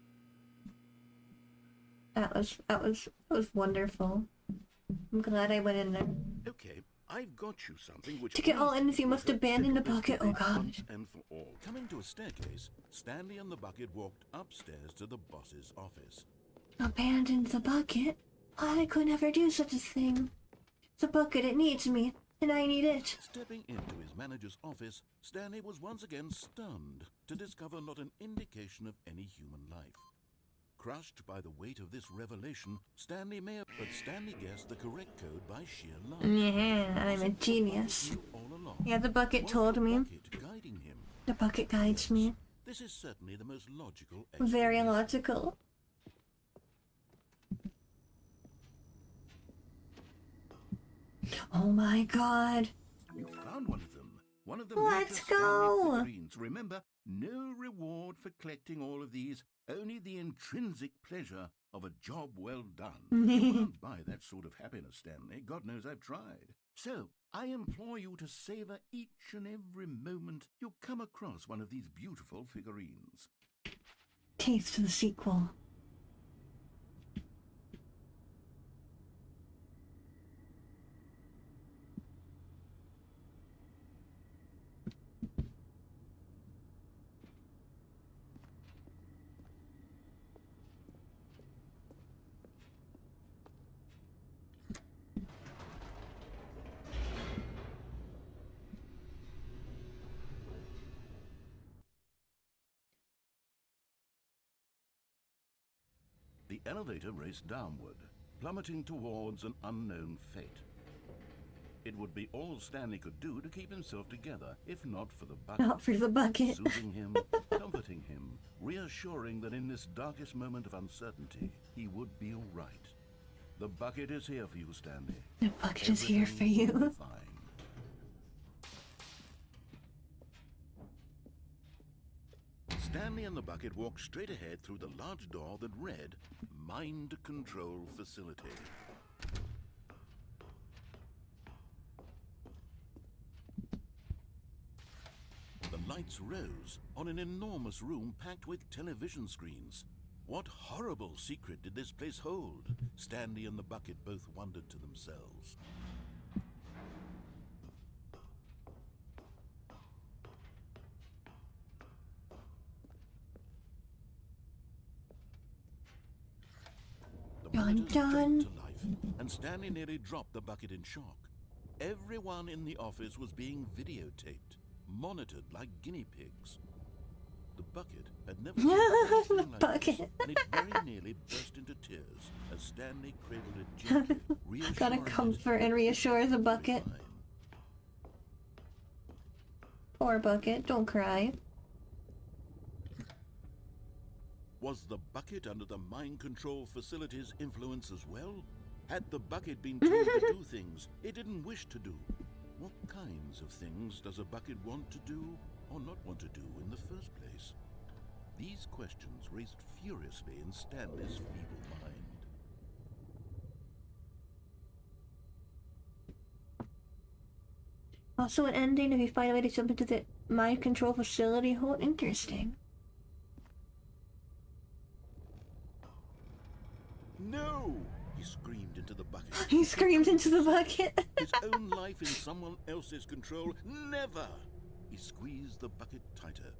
That was wonderful. I'm glad I went in there. Okay, I've got you something which... To get all ends, you must abandon the bucket. Oh god. Once and for all. Coming to a staircase, Stanley and the bucket walked upstairs to the boss's office. Abandoned the bucket? I could never do such a thing. The bucket, it needs me, and I need it. Stepping into his manager's office, Stanley was once again stunned to discover not an indication of any human life. Crushed by the weight of this revelation, Stanley guessed the correct code by sheer luck. Yeah, I'm a genius. All along. Yeah, the bucket Was told the me. bucket guiding him? The bucket guides me. This is certainly the most logical Very explanation. logical. Oh my god. You found one of them. One of the Let's major Stanley go. figurines. Remember, no reward for collecting all of these, only the intrinsic pleasure of a job well done. You can't buy that sort of happiness, Stanley. God knows I've tried. So, I implore you to savor each and every moment you come across one of these beautiful figurines. Taste the sequel. The elevator raced downward, plummeting towards an unknown fate. It would be all Stanley could do to keep himself together, if not for the bucket. Not for the bucket. Soothing him, comforting him, reassuring that in this darkest moment of uncertainty, he would be all right. The bucket is here for you, Stanley. The bucket is here for Everything will you. be fine. Stanley and the bucket walked straight ahead through the large door that read, Mind Control Facility. The lights rose on an enormous room packed with television screens. What horrible secret did this place hold? Stanley and the bucket both wondered to themselves. The monitors jumped to life, and Stanley nearly dropped the bucket in shock. Everyone in the office was being videotaped, monitored like guinea pigs. The bucket had never seen anything like this, and it very nearly burst into tears as Stanley cradled it gently, reassuring Gotta comfort and reassure the bucket. Poor bucket, don't cry. Was the bucket under the mind control facility's influence as well? Had the bucket been told to do things it didn't wish to do? What kinds of things does a bucket want to do or not want to do in the first place? These questions raced furiously in Stanley's feeble mind. Also an ending if you find a way to jump into the mind control facility. Oh, interesting. No! He screamed into the bucket. He screamed into the bucket. His own life in someone else's control? Never! He squeezed the bucket tighter.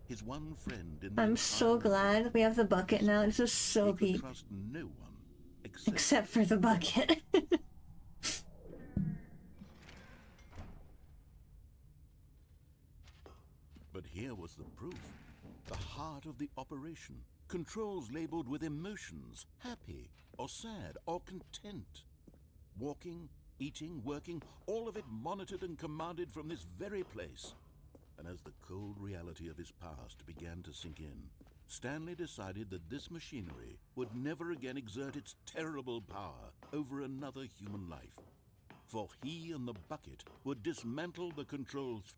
His one friend in the I'm so glad we have the bucket now. This is so he could peak. trust no one Except for the bucket. But here was the proof. The heart of the operation. Controls labeled with emotions, happy or sad or content. Walking, eating, working, all of it monitored and commanded from this very place. And as the cold reality of his past began to sink in, Stanley decided that this machinery would never again exert its terrible power over another human life. For he and the bucket would dismantle the controls.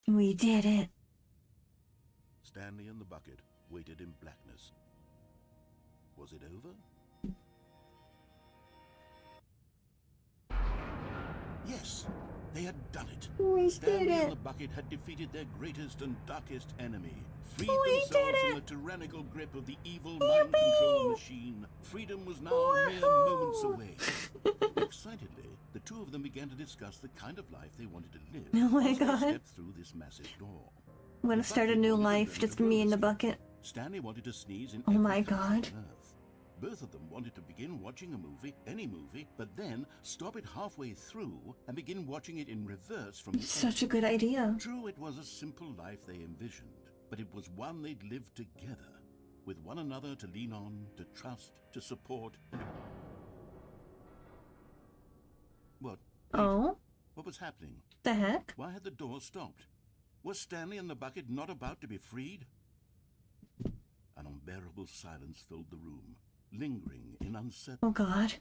We did it. Stanley and the bucket waited in blackness. Was it over? Yes, they had done it. We Stanley did and it. the bucket had defeated their greatest and darkest enemy. Freed We themselves did from it. the tyrannical grip of the evil mind control machine. Freedom was now mere moments away. Excitedly, the two of them began to discuss the kind of life they wanted to live. Oh my as they God. stepped through this massive door. I'm gonna start a new life, just me and the bucket. Stanley wanted to sneeze in Oh my every country God. on Earth. Both of them wanted to begin watching a movie, any movie, but then stop it halfway through and begin watching it in reverse from the Such a good idea. True, it was a simple life they envisioned, but it was one they'd lived together, with one another to lean on, to trust, to support, and What? Oh? What was happening? The heck? Why had the door stopped? Was Stanley and the bucket not about to be freed? An unbearable silence filled the room, lingering in uncertainty. Oh God.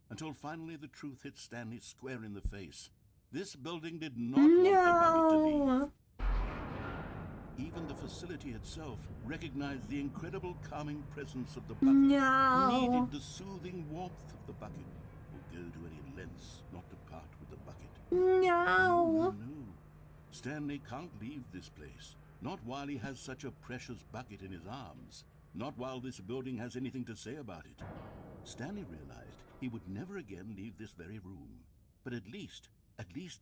Until finally the truth hit Stanley square in the face. This building did not want the bucket to leave. No. Even the facility itself recognized the incredible calming presence of the bucket. No. Needed the soothing warmth of the bucket. Will go to any lengths not to part with the bucket. No. No. Stanley can't leave this place. Not while he has such a precious bucket in his arms. Not while this building has anything to say about it. Stanley realized he would never again leave this very room. But at least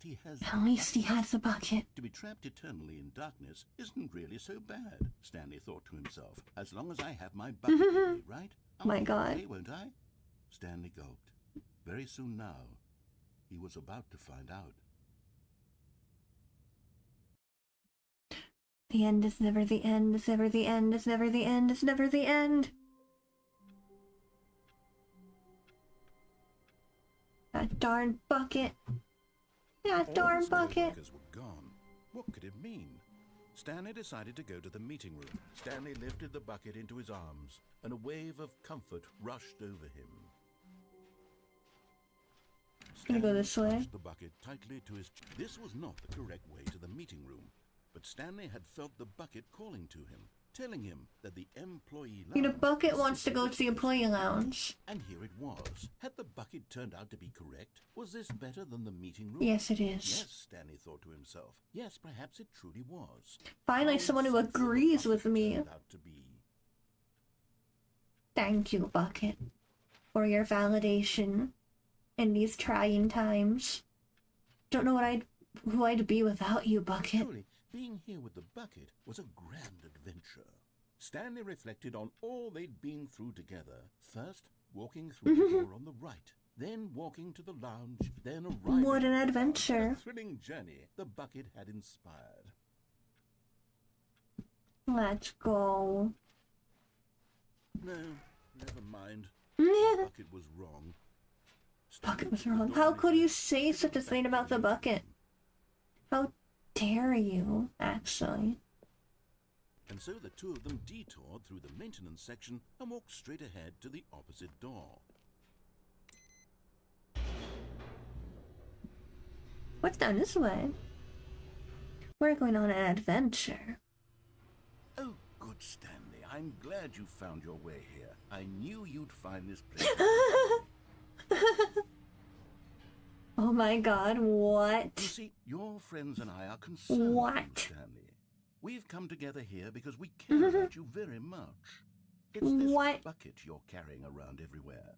he has... At least he has the bucket. To be trapped eternally in darkness isn't really so bad, Stanley thought to himself. As long as I have my bucket with me, right? I'll My be God. okay, won't I? Stanley gulped. Very soon now, he was about to find out. The end is never the end, is never the end, is never the end, is never the end. That darn bucket. That All darn the spare bucket. workers were gone. What could it mean? Stanley decided to go to the meeting room. Stanley lifted the bucket into his arms, and a wave of comfort rushed over him. Gonna go this way. Clutched the bucket tightly to his... This was not the correct way to the meeting room, but Stanley had felt the bucket calling to him. telling him that the employee The lounge bucket was wants to go to the employee lounge. And here it was. Had the bucket turned out to be correct? Was this better than the meeting room? Yes, it is. Yes, Stanley thought to himself. Yes, perhaps it truly was. Finally, How someone who insightful the agrees with bucket me. turned out to be. Thank you, Bucket, for your validation in these trying times. Don't know who I'd be without you, Bucket. Truly, being here with the bucket was a grand adventure. Stanley reflected on all they'd been through together. First, walking through the door on the right, then walking to the lounge, then arriving. What an adventure. A thrilling journey the bucket had inspired. Let's go. No, never mind. The bucket was wrong. Bucket was wrong. How could you say such a thing about the bucket? How dare you, actually? And so the two of them detoured through the maintenance section and walked straight ahead to the opposite door. What's down this way? We're going on an adventure. Oh, good Stanley, I'm glad you found your way here. I knew you'd find this place. Oh my god, what? You see, your friends and I are concerned What? with you, Stanley. We've come together here because we care about you very much. It's this What? bucket you're carrying around everywhere.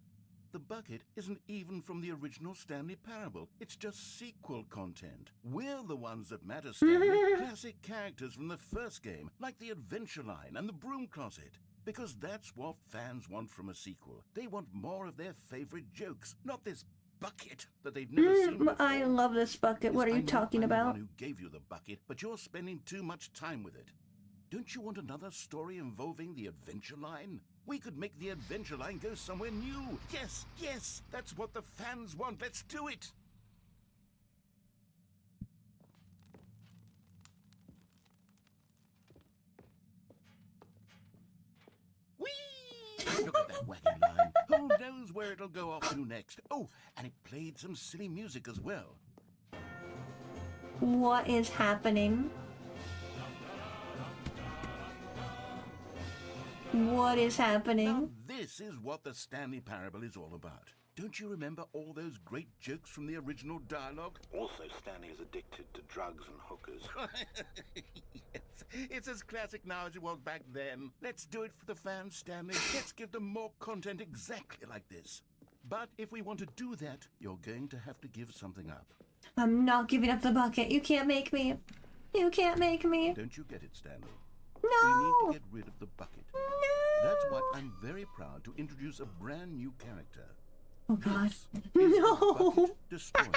The bucket isn't even from the original Stanley Parable. It's just sequel content. We're the ones that matter, Stanley. Classic characters from the first game, like the Adventure Line and the Broom Closet. Because that's what fans want from a sequel. They want more of their favorite jokes, not this bucket that they've never seen before. I love this bucket. What are Yes, you I know talking I'm the about? one who gave you the bucket, but you're spending too much time with it. Don't you want another story involving the Adventure Line? We could make the Adventure Line go somewhere new. Yes, yes, that's what the fans want. Let's do it. Whee! Look at that wacky line. Who knows where it'll go off to next? Oh, and it played some silly music as well. What is happening? What is Now, happening? this is what the Stanley Parable is all about. Don't you remember all those great jokes from the original dialogue? Also, Stanley is addicted to drugs and hookers. Yes, it's as classic now as it was back then. Let's do it for the fans, Stanley. Let's give them more content exactly like this. But if we want to do that, you're going to have to give something up. I'm not giving up the bucket. You can't make me. You can't make me. Don't you get it, Stanley? No! We need to get rid of the bucket. No! That's why I'm very proud to introduce a brand new character. Oh god. This is No! the Bucket Destroyer.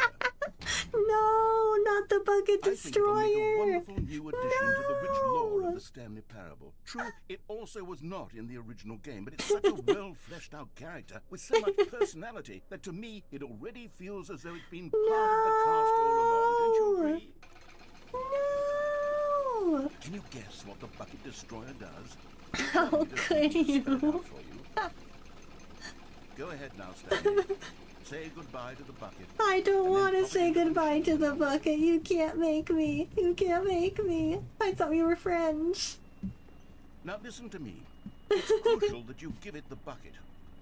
No, not the bucket I think it'll make a destroyer. wonderful new addition to the rich lore of the Stanley Parable. True, it also was not in the original game, but it's such a well-fleshed-out character with so much personality that to me it already feels as though it's been part of the cast all along. Don't you agree? No! Can you guess what the Bucket Destroyer does? How Let me just could spell it you? out for you. Go ahead now, Stanley. Say goodbye to the bucket. I don't And then want to pop it say into the goodbye to machine. the bucket. You can't make me. You can't make me. I thought we were friends. Now listen to me. It's crucial that you give it the bucket.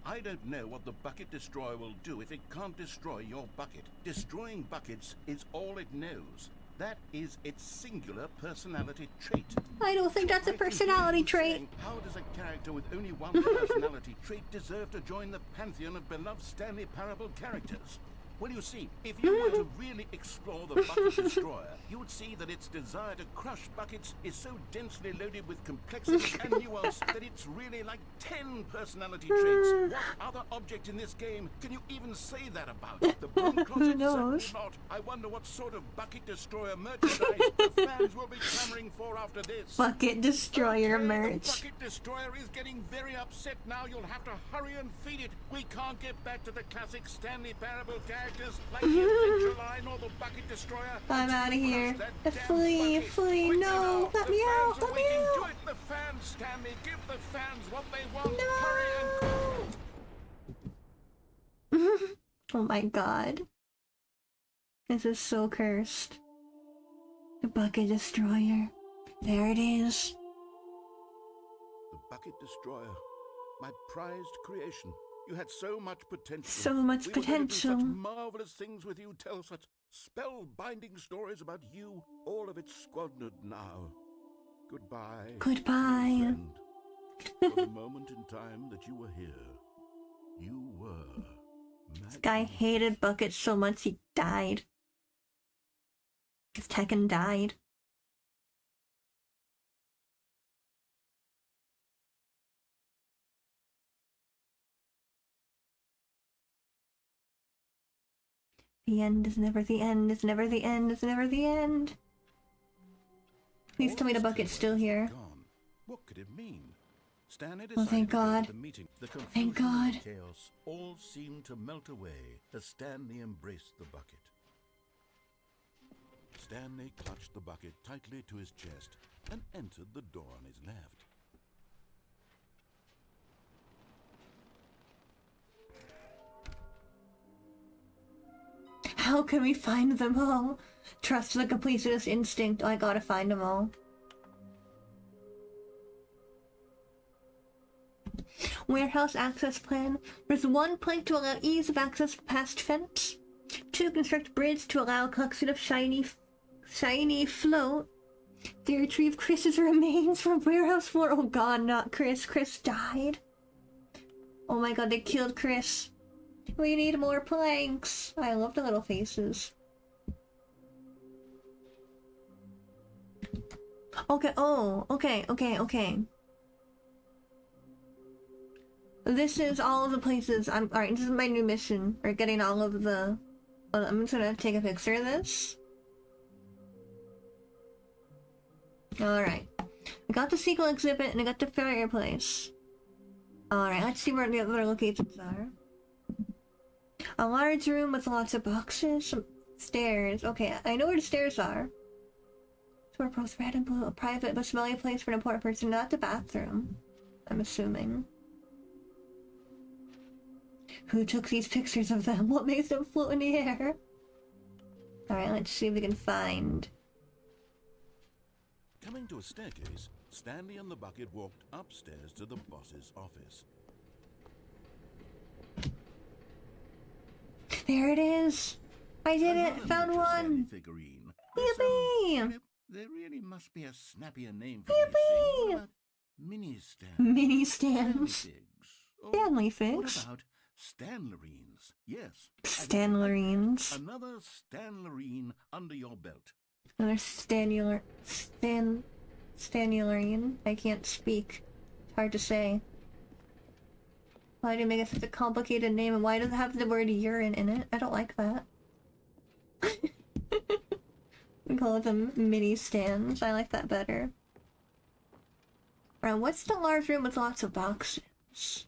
I don't know what the Bucket Destroyer will do if it can't destroy your bucket. Destroying buckets is all it knows. That is its singular personality trait. I don't think that's a I can hear personality you trait. saying, how does a character with only one personality trait deserve to join the pantheon of beloved Stanley Parable characters? Well, you see, if you were to really explore the Bucket Destroyer, you would see that its desire to crush buckets is so densely loaded with complexity and nuance that it's really like 10 personality traits. What other object in this game can you even say that about? The Broom Closet knows? certainly not. I wonder what sort of Bucket Destroyer merchandise the fans will be clamoring for after this. Bucket destroyer Okay, merch. The Bucket Destroyer is getting very upset now. You'll have to hurry and feed it. We can't get back to the classic Stanley Parable characters like the Adventure Line or the Bucket Destroyer. I'm until out of we here. crush that damn Flee, bucket. flee, Quickly no. now. Let The me fans out, are let me waiting. out. Do it, the fans, Stanley. Give the fans what they want. Hurry and No. Oh my god. This is so cursed. The Bucket Destroyer. There it is. bucket destroyer. My prized creation. You had so much potential. So much we were going to do potential. such marvelous things with you, tell such spellbinding stories about you. All of it squandered now. Goodbye. Goodbye. dear friend. For the moment in time that you were here, you were This guy magnificent. hated Bucket so much he died. His Tekken died. The end is never the end, is never the end, is never the end. Please All tell me the this Bucket's still chaos here. was gone. What could it mean? Stanley Oh, thank decided to go to God. the meeting. The Thank confusion and God. the chaos all seemed to melt away as Stanley embraced the bucket. Stanley clutched the bucket tightly to his chest and entered the door on his left. How can we find them all? Trust the completionist instinct. I gotta find them all. Warehouse access plan. There's 1 plank to allow ease of access past fence. 2 construct bridge to allow collection of shiny float. They retrieve Chris's remains from warehouse floor. Oh god, not Chris. Chris died. Oh my god, they killed Chris. We need more planks. I love the little faces. Okay, oh, okay. This is all of the places alright, this is my new mission. We're getting all of the... I'm just gonna take a picture of this. Alright. I got the sequel exhibit and I got the fireplace. Alright, let's see where the other locations are. A large room with lots of boxes, some stairs. Okay, I know where the stairs are. Where both red and blue, a private but smelly place for an important person, not the bathroom. I'm assuming. Who took these pictures of them? What makes them float in the air? Alright, let's see if we can find... Coming to a staircase, Stanley and the bucket walked upstairs to the boss's office. There it is! I did it! Another Found miniature Stanley one! figurine. Yippee! There really must be a snappier name for these things. Yippee! What about mini stands? Mini Stanley stands. figs. Or Stanley what figs. about Stanlerines? Yes. Stanlerines. Another Stanlerine under your belt. Another Stanularine. I can't speak. It's hard to say. Why did you make it such a complicated name, and why does it have the word urine in it? I don't like that. We call them mini stands. I like that better. Alright, what's the large room with lots of boxes?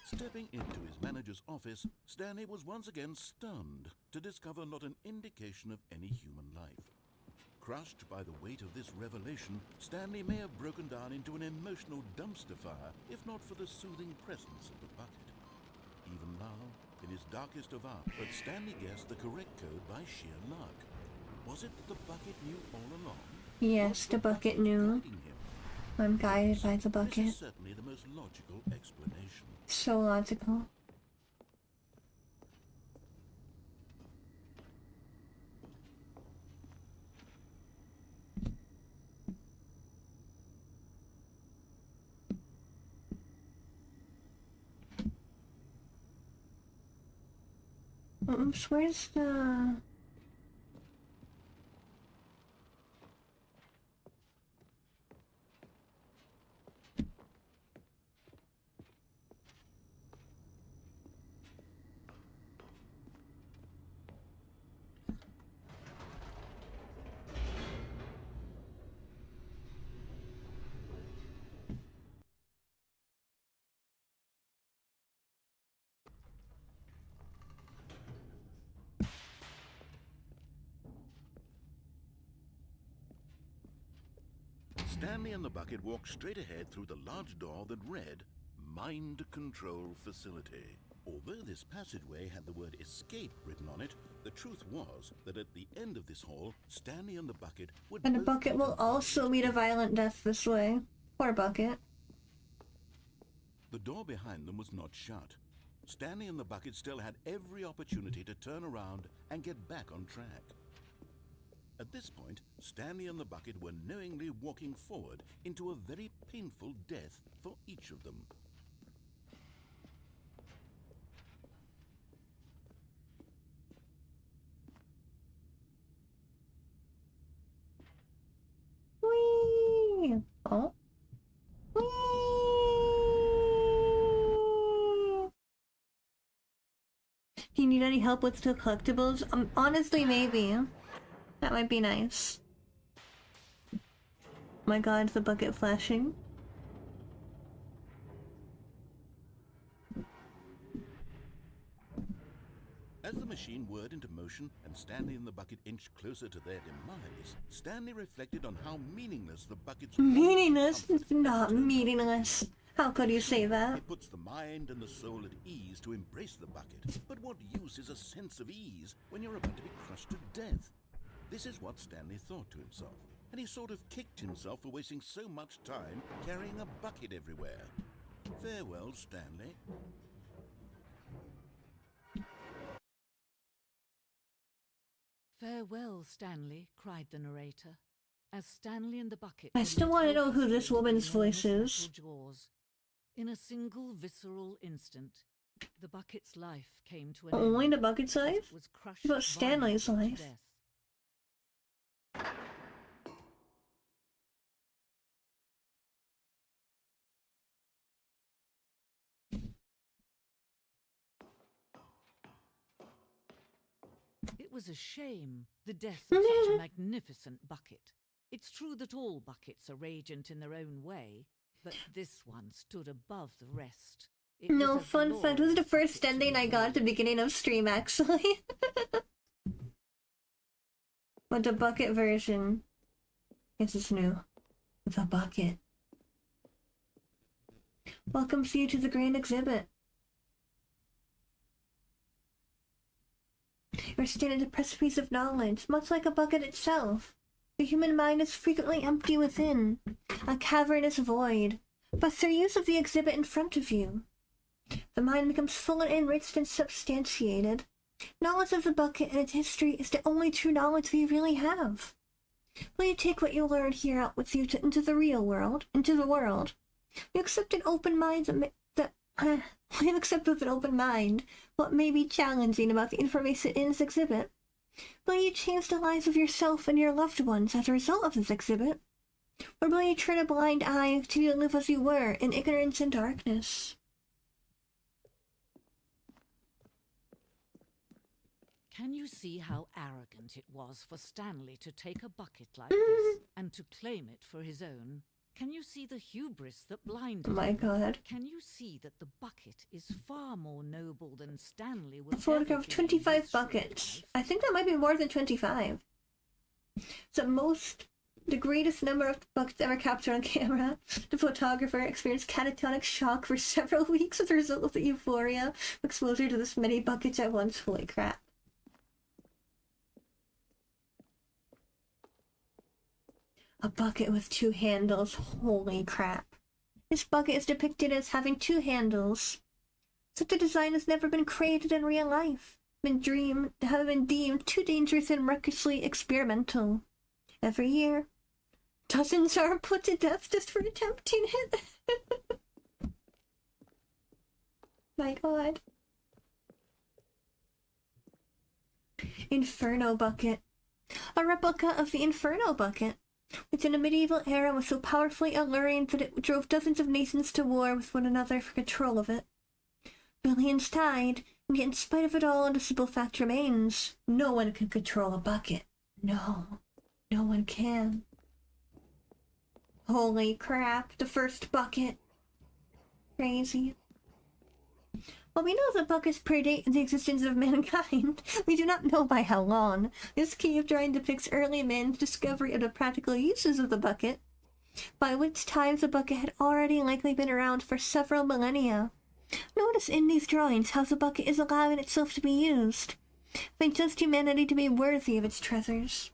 Stepping into his manager's office, Stanley was once again stunned to discover not an indication of any human life. Crushed by the weight of this revelation, Stanley may have broken down into an emotional dumpster fire, if not for the soothing presence of the bucket. Even now, in his darkest of hours, but Stanley guessed the correct code by sheer luck. Was it that the bucket knew all along? Yes, the bucket knew. Guiding him? I'm guided by the This bucket. is certainly the most logical explanation. So logical. Where's the... Stanley and the bucket walked straight ahead through the large door that read, Mind Control Facility. Although this passageway had the word escape written on it, the truth was that at the end of this hall, Stanley and the bucket would And the both bucket meet will a also violent meet a death. violent death this way. Poor bucket. The door behind them was not shut. Stanley and the bucket still had every opportunity to turn around and get back on track. At this point, Stanley and the bucket were knowingly walking forward into a very painful death for each of them. Whee! Oh. Whee! Do you need any help with the collectibles? Honestly, maybe. That might be nice. Oh my god, the bucket flashing. As the machine whirred into motion and Stanley and the bucket inched closer to their demise, Stanley reflected on how meaningless the bucket's Meaningless? comfort It's not had turned out. meaningless. How could you say that? It puts the mind and the soul at ease to embrace the bucket. But what use is a sense of ease when you're about to be crushed to death? This is what Stanley thought to himself, and he sort of kicked himself for wasting so much time carrying a bucket everywhere. Farewell, Stanley. Farewell, Stanley, cried the narrator, as Stanley and the bucket... I still want to know who this woman's voice is. Jaws. In a single visceral instant, the bucket's life came to an Only end. the bucket's as it life? was crushed What about Stanley's violently life? to death. It was a shame, the death of such a magnificent bucket. It's true that all buckets are radiant in their own way, but this one stood above the rest. It No, was a fun fact, this is the glorious first bucket to ending I got at the behold. beginning of stream, actually. But the bucket version is new. The bucket. Welcomes you to the grand exhibit. You're standing at the precipice of knowledge, much like a bucket itself. The human mind is frequently empty within, a cavernous void. But through use of the exhibit in front of you, the mind becomes full and enriched and substantiated. Knowledge of the bucket and its history is the only true knowledge we really have. Will you take what you learned here out with you into the real world, into the world? You accept an open mind you accept with an open mind what may be challenging about the information in this exhibit. Will you change the lives of yourself and your loved ones as a result of this exhibit? Or will you turn a blind eye to live as you were in ignorance and darkness? Can you see how arrogant it was for Stanley to take a bucket like this and to claim it for his own? Can you see the hubris that blinded Oh my him? god. Can you see that the bucket is far more noble than Stanley A would photograph ever of give in 25 his short buckets. life? I think that might be more than 25. The greatest number of buckets ever captured on camera. The photographer experienced catatonic shock for several weeks as a result of the euphoria of exposure to this many buckets at once. Holy crap. A bucket with 2 handles. Holy crap. This bucket is depicted as having 2 handles. Such a design has never been created in real life. Have been deemed too dangerous and recklessly experimental. Every year, dozens are put to death just for attempting it. My god. Inferno bucket. A replica of the Inferno bucket, which in the medieval era was so powerfully alluring that it drove dozens of nations to war with one another for control of it. Billions died, and yet in spite of it all, the simple fact remains. No one can control a bucket. No. No one can. Holy crap, the first bucket. Crazy. While we know that buckets predate the existence of mankind, we do not know by how long. This cave drawing depicts early man's discovery of the practical uses of the bucket, by which time the bucket had already likely been around for several millennia. Notice in these drawings how the bucket is allowing itself to be used. They judged humanity to be worthy of its treasures.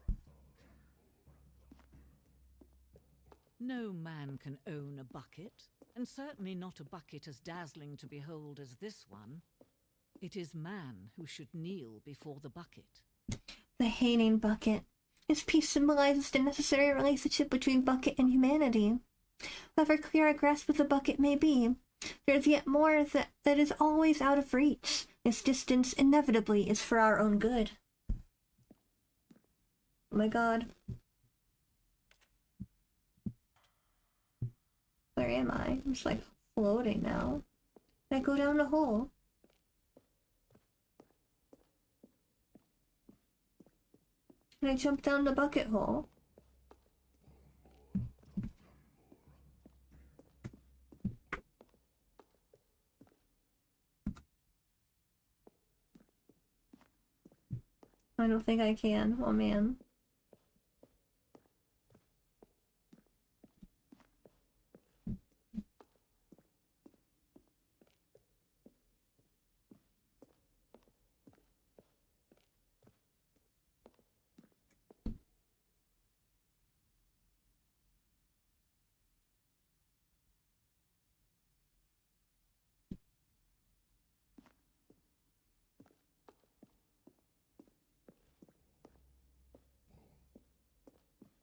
No man can own a bucket, and certainly not a bucket as dazzling to behold as this one. It is man who should kneel before the bucket. The hating bucket. This piece symbolizes the necessary relationship between bucket and humanity. However clear our grasp of the bucket may be, there is yet more that is always out of reach. This distance inevitably is for our own good. Oh my god. Where am I? I'm just like floating now. Can I go down the hole? Can I jump down the bucket hole? I don't think I can. Oh man.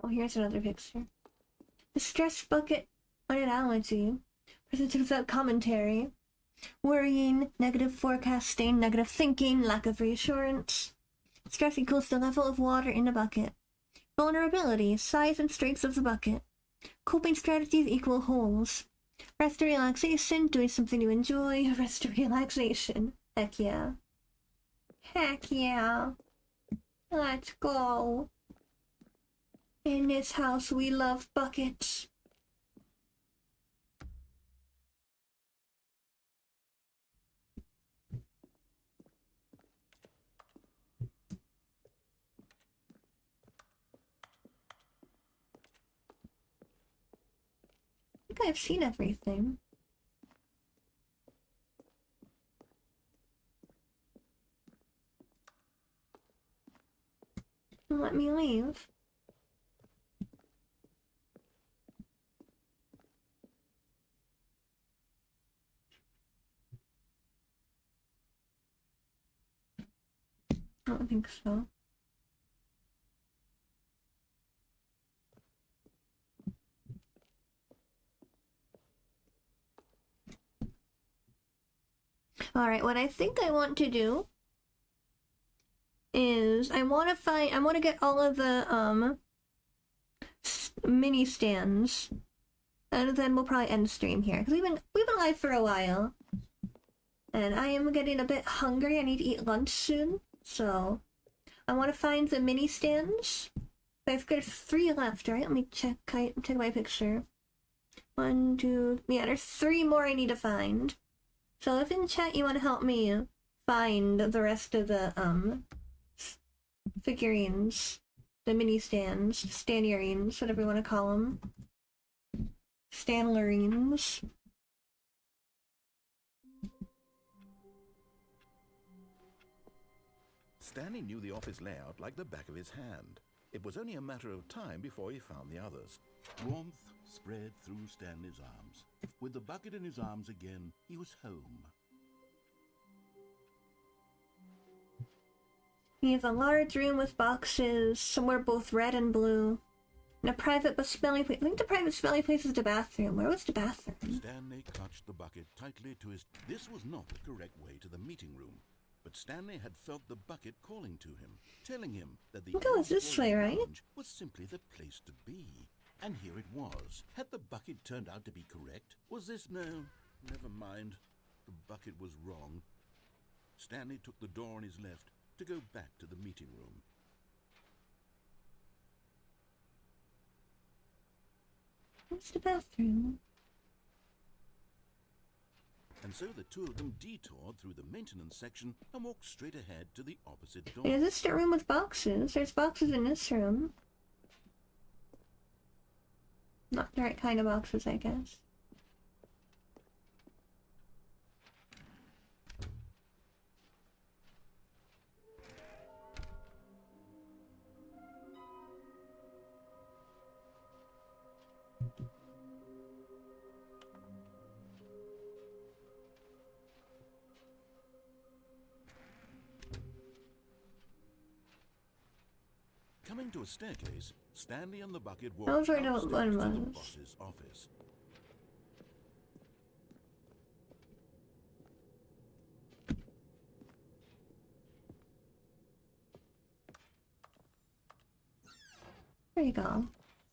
Oh, here's another picture. The stress bucket an analogy, presented without commentary. Worrying, negative forecasting, negative thinking, lack of reassurance. Stress equals the level of water in the bucket. Vulnerability, size and strength of the bucket. Coping strategies equal holes. Rest and relaxation, doing something you enjoy. Rest and relaxation. Heck yeah. Heck yeah. Let's go. In this house, we love buckets. I think I've seen everything. Let me leave. I don't think so. Alright, what I think I want to do is I want to get all of the mini stands, and then we'll probably end the stream here because we've been live for a while, and I am getting a bit hungry. I need to eat lunch soon, so I want to find the mini stands. I've got 3 left, right? Let me check my picture. 1, 2, yeah, there's 3 more I need to find. So if in chat you want to help me find the rest of the figurines, the mini stands, stanierines, whatever you want to call them, stanlerines. Stanley knew the office layout like the back of his hand. It was only a matter of time before he found the others. Warmth spread through Stanley's arms. With the bucket in his arms again, he was home. He has a large room with boxes, somewhere both red and blue, and a private but smelly place. I think the private smelly place is the bathroom. Where was the bathroom? Stanley clutched the bucket tightly to his... This was not the correct way to the meeting room, but Stanley had felt the bucket calling to him, telling him that the... Go this way, right? ...was simply the place to be. And here it was. Had the bucket turned out to be correct? Was this... No, never mind. The bucket was wrong. Stanley took the door on his left to go back to the meeting room. Where's the bathroom? And so the two of them detoured through the maintenance section and walked straight ahead to the opposite door. Is this the room with boxes? There's boxes in this room. Not the right kind of boxes, I guess. Coming to a staircase, Stanley and the bucket I was walked right upstairs about to one the was. boss's office. There you go.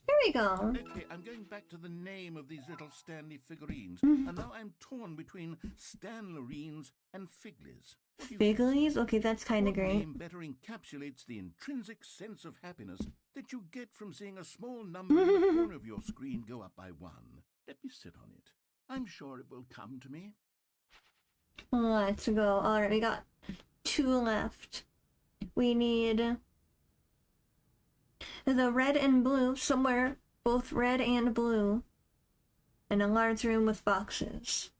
There we go. Okay, I'm going back to the name of these little Stanley figurines, and now I'm torn between Stanlerines and Figlies. What do you Figlies? Okay, that's kind of What great. name better encapsulates the intrinsic sense of happiness that you get from seeing a small number in the corner of your screen go up by 1? Let me sit on it. I'm sure it will come to me. Let's go. Alright, we got 2 left. We need the red and blue, somewhere both red and blue, in a large room with boxes.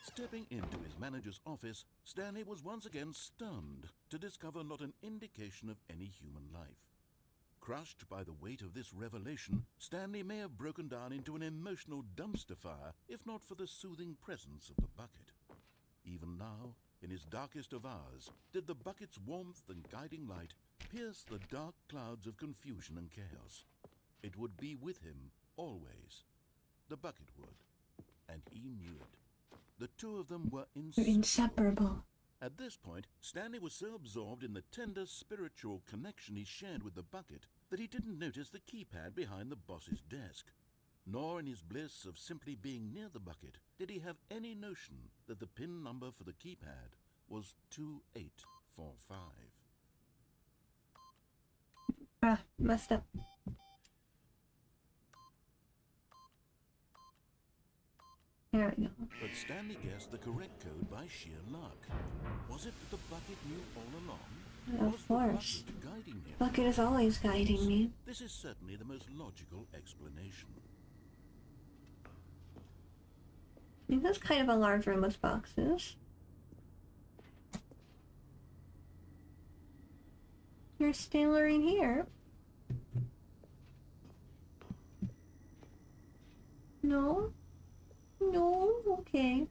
Stepping into his manager's office, Stanley was once again stunned to discover not an indication of any human life. Crushed by the weight of this revelation, Stanley may have broken down into an emotional dumpster fire if not for the soothing presence of the bucket. Even now, in his darkest of hours, did the bucket's warmth and guiding light pierce the dark clouds of confusion and chaos. It would be with him always. The bucket would, and he knew it. The two of them were They're inseparable. At this point, Stanley was so absorbed in the tender spiritual connection he shared with the bucket that he didn't notice the keypad behind the boss's desk. Nor in his bliss of simply being near the bucket did he have any notion that the PIN number for the keypad was 2845. Ah, messed up. There we go. But Stanley guessed the correct code by sheer luck. Was it that the bucket knew all along? Of course. Was the bucket guiding him? Bucket is always guiding me. This is certainly the most logical explanation. I think that's kind of a large room with boxes. There's Stanley in here. No? No? Okay.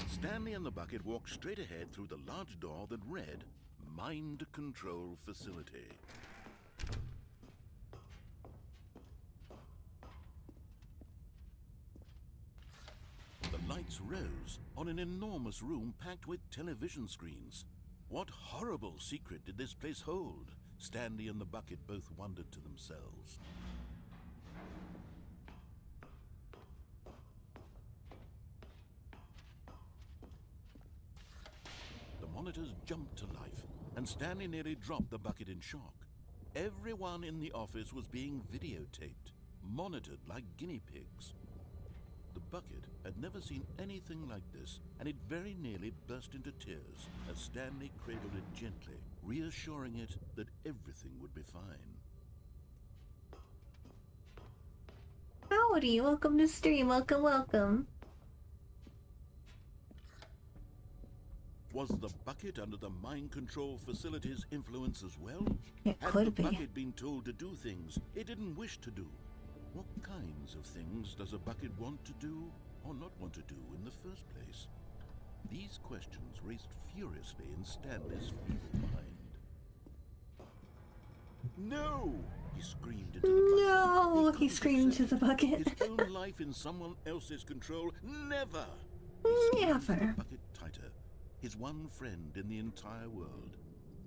Stanley and the bucket walked straight ahead through the large door that read, Mind Control Facility. The lights rose on an enormous room packed with television screens. What horrible secret did this place hold? Stanley and the bucket both wondered to themselves. The monitors jumped to life, and Stanley nearly dropped the bucket in shock. Everyone in the office was being videotaped, monitored like guinea pigs. The bucket had never seen anything like this, and it very nearly burst into tears as Stanley cradled it gently, reassuring it that everything would be fine. Howdy, welcome to stream, welcome, welcome. Was the bucket under the mind control facility's influence as well? It Had could the be. bucket been told to do things it didn't wish to do? What kinds of things does a bucket want to do or not want to do in the first place? These questions raced furiously in Stanley's feeble mind. No! He screamed into the bucket. No! He couldn't screamed into accept the bucket. his own life in someone else's control. Never! He squeezed the Never. bucket tighter. His one friend in the entire world.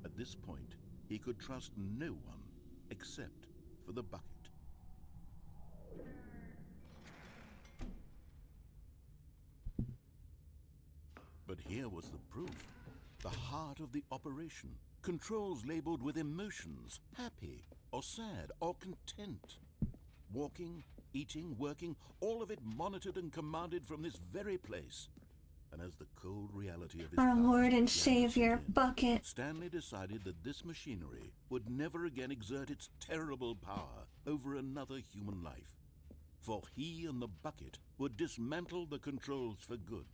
At this point, he could trust no one except for the bucket. But here was the proof. The heart of the operation. Controls labeled with emotions, happy or sad or content. Walking, eating, working, all of it monitored and commanded from this very place. And as the cold reality of his Our past Lord began and to Savior, sink in, Bucket. Stanley decided that this machinery would never again exert its terrible power over another human life. For he and the Bucket would dismantle the controls for good.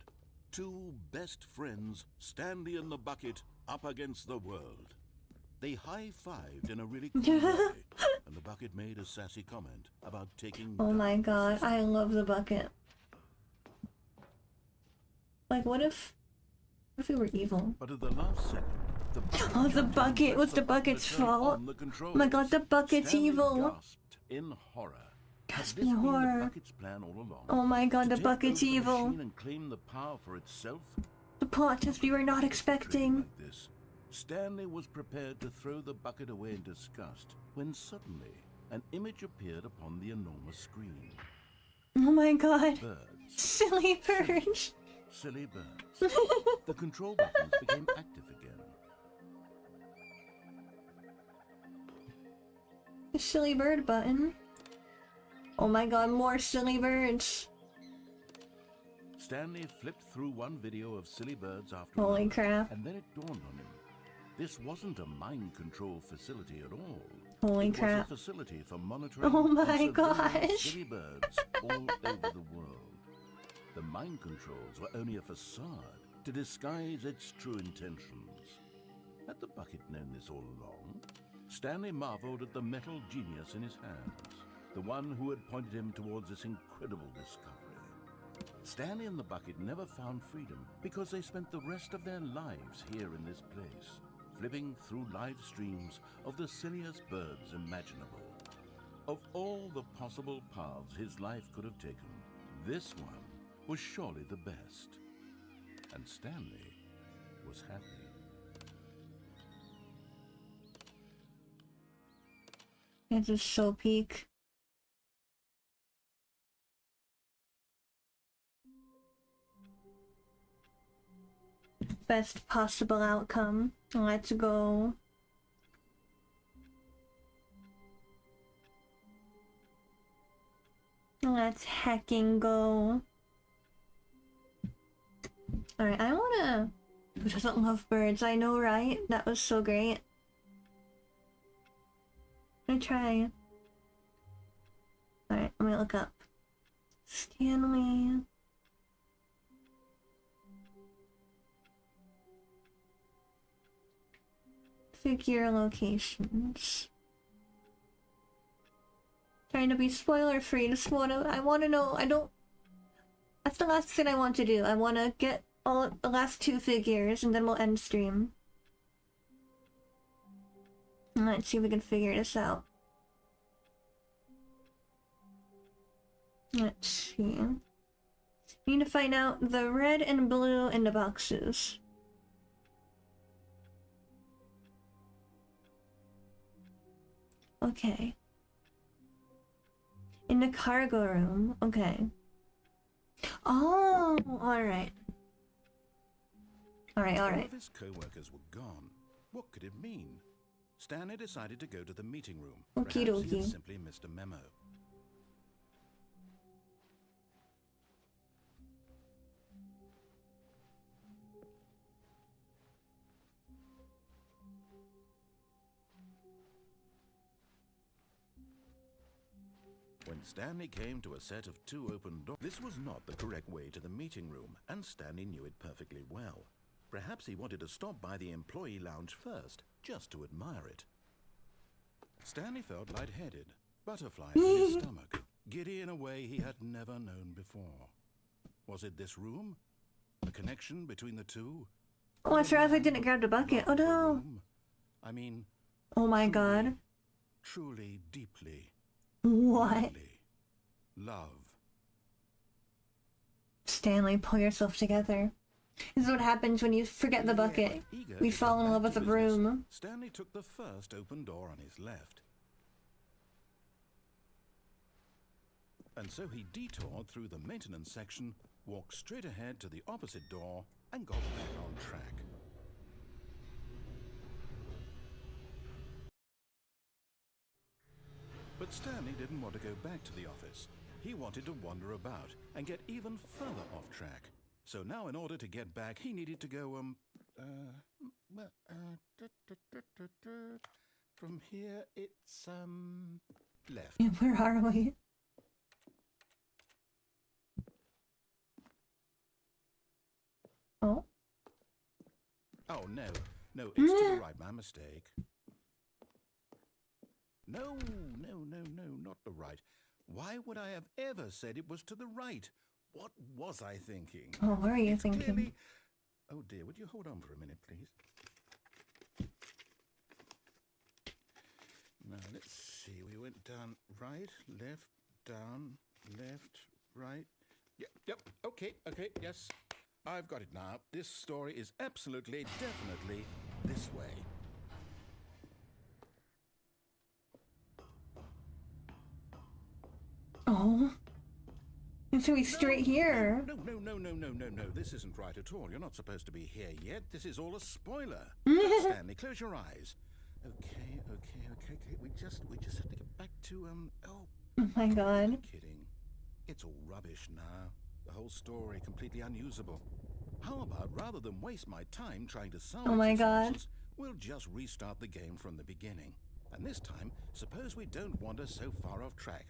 Two best friends, Stanley and the Bucket, up against the world. They high-fived in a really cool way, and the Bucket made a sassy comment about taking Oh my down the god, system. I love the Bucket. Like, what if we were evil? But at the last second, the Bucket Oh, the jumped in and Bucket was pressed the button to Bucket's turn fault. on the Oh my god, the controls. Bucket's Stanley evil. gasped in horror. Had Gasped this in been the horror. Bucket's plan all along? Oh my god, To the take Bucket's over the evil. machine and claim the power for itself? The plot twist we were not expecting. Like this, Stanley was prepared to throw the Bucket away in disgust when suddenly an image appeared upon the enormous screen. Oh my god. Birds. Silly birds. Silly birds. The control buttons became active again. The silly bird button. Oh my god, more silly birds. Stanley flipped through one video of silly birds after Holy another, crap. and then it dawned on him. This wasn't a mind control facility at all. Holy It crap. was a facility for monitoring Oh and my surveilling gosh. silly birds all over the world. The mind controls were only a facade to disguise its true intentions. Had the Bucket known this all along? Stanley marveled at the metal genius in his hands, the one who had pointed him towards this incredible discovery. Stanley and the Bucket never found freedom because they spent the rest of their lives here in this place, flipping through live streams of the silliest birds imaginable. Of all the possible paths his life could have taken, this one was surely the best. And Stanley was happy. This is so peak. Best possible outcome. Let's go. Let's hecking go. Alright, I wanna... Who doesn't love birds? I know, right? That was so great. I'm gonna try. Alright, let me look up. Stanley... Figure locations. Trying to be spoiler free. Just I wanna know. I don't. That's the last thing I want to do. I wanna get all the last two figures and then we'll end stream. Let's see if we can figure this out. Let's see. We need to find out the red and blue in the boxes. Okay. In the cargo room. Okay. Oh, alright. All Alright. of his co-workers were gone. What could it mean? Stanley decided to go to the meeting room. Okie Perhaps he had dokie. simply missed a memo. When Stanley came to a set of two open doors, this was not the correct way to the meeting room, and Stanley knew it perfectly well. Perhaps he wanted to stop by the employee lounge first, just to admire it. Stanley felt lightheaded, butterflies in his stomach, giddy in a way he had never known before. Was it this room? A connection between the two? Oh, I forgot I didn't grab the bucket. Oh Love the no. room? I mean, Oh my god. truly, deeply, What? really love. Stanley, pull yourself together. This is what happens when you forget the bucket. Eager We to fall get in love back with to the business, room. Stanley took the first open door on his left. And so he detoured through the maintenance section, walked straight ahead to the opposite door, and got back on track. But Stanley didn't want to go back to the office. He wanted to wander about and get even further off track. So now in order to get back, he needed to go, from here, it's, left. Where are we? Oh. Oh, no, it's to the right, my mistake. No, not the right. Why would I have ever said it was to the right? What was I thinking? Oh, what are you thinking? Clearly... Oh dear, would you hold on for a minute, please? Now, let's see. We went down, right, left, down, left, right. Yep, okay, yes. I've got it now. This story is absolutely, definitely this way. Oh. It's gonna be straight here. No. This isn't right at all. You're not supposed to be here yet. This is all a spoiler. Stanley, close your eyes. Okay. We just have to get back to, Oh my god. I'm kidding. It's all rubbish now. The whole story completely unusable. How about, rather than waste my time trying to solve Oh my god. nonsense, we'll just restart the game from the beginning. And this time, suppose we don't wander so far off track,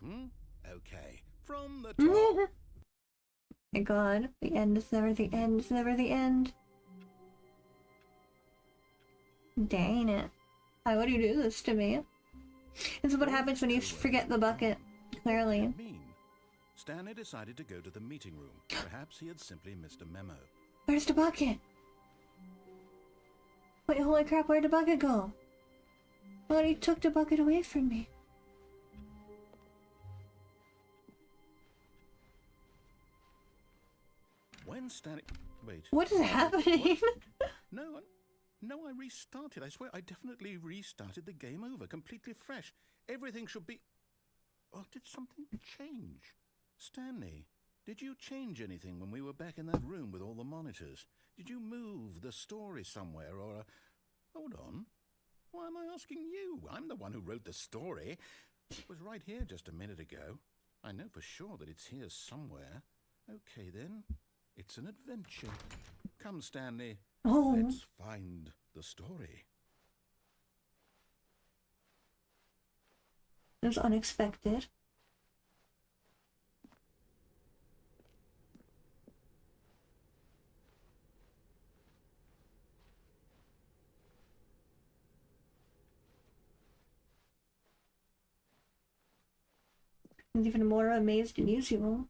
Okay, from the top. My god, the end is never the end, is never the end. Dang it. Why would you do this to me? This is what happens when you forget the bucket, clearly. Stanley decided to go to the meeting room. Perhaps he had simply missed a memo. Where's the bucket? Wait, holy crap, where'd the bucket go? Well, he took the bucket away from me. When Stanley... Wait. What is happening? No, I restarted. I swear, I definitely restarted the game over, completely fresh. Everything should be... Oh, did something change? Stanley, did you change anything when we were back in that room with all the monitors? Did you move the story somewhere, or... Hold on. Why am I asking you? I'm the one who wrote the story. It was right here just a minute ago. I know for sure that it's here somewhere. Okay, then. It's an adventure. Come, Stanley. Oh. Let's find the story. It was unexpected. I'm even more amazed than usual.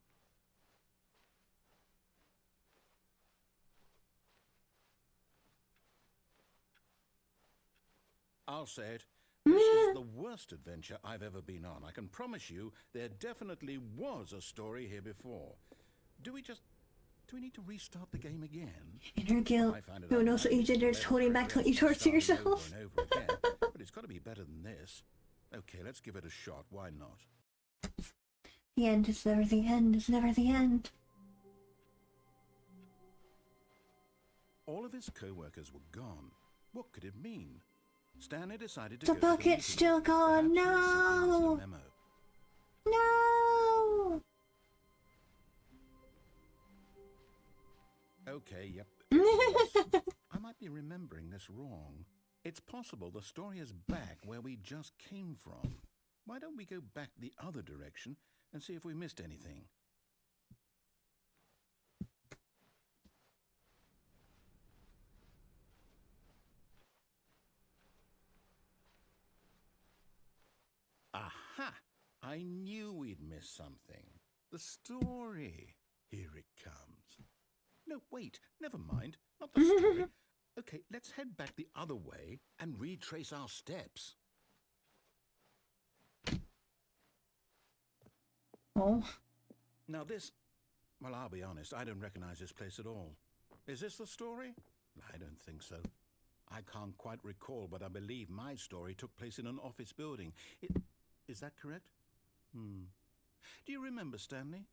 I'll say it. This is the worst adventure I've ever been on. I can promise you there definitely was a story here before. Do we need to restart the game again? Inner guilt. Who knows what you did? There's holding back till you torture yourself. But it's got to be better than this. Okay, let's give it a shot. Why not? The end is never the end, is never the end. All of his co-workers were gone. What could it mean? Stanley decided to The go bucket's to the still gone. No! No! Okay, yep. I might be remembering this wrong. It's possible the story is back where we just came from. Why don't we go back the other direction and see if we missed anything? Aha! I knew we'd miss something. The story. Here it comes. No, wait, never mind. Not the story. Okay, let's head back the other way and retrace our steps. Oh. Now this... Well, I'll be honest, I don't recognize this place at all. Is this the story? I don't think so. I can't quite recall, but I believe my story took place in an office building. Is that correct? Do you remember, Stanley?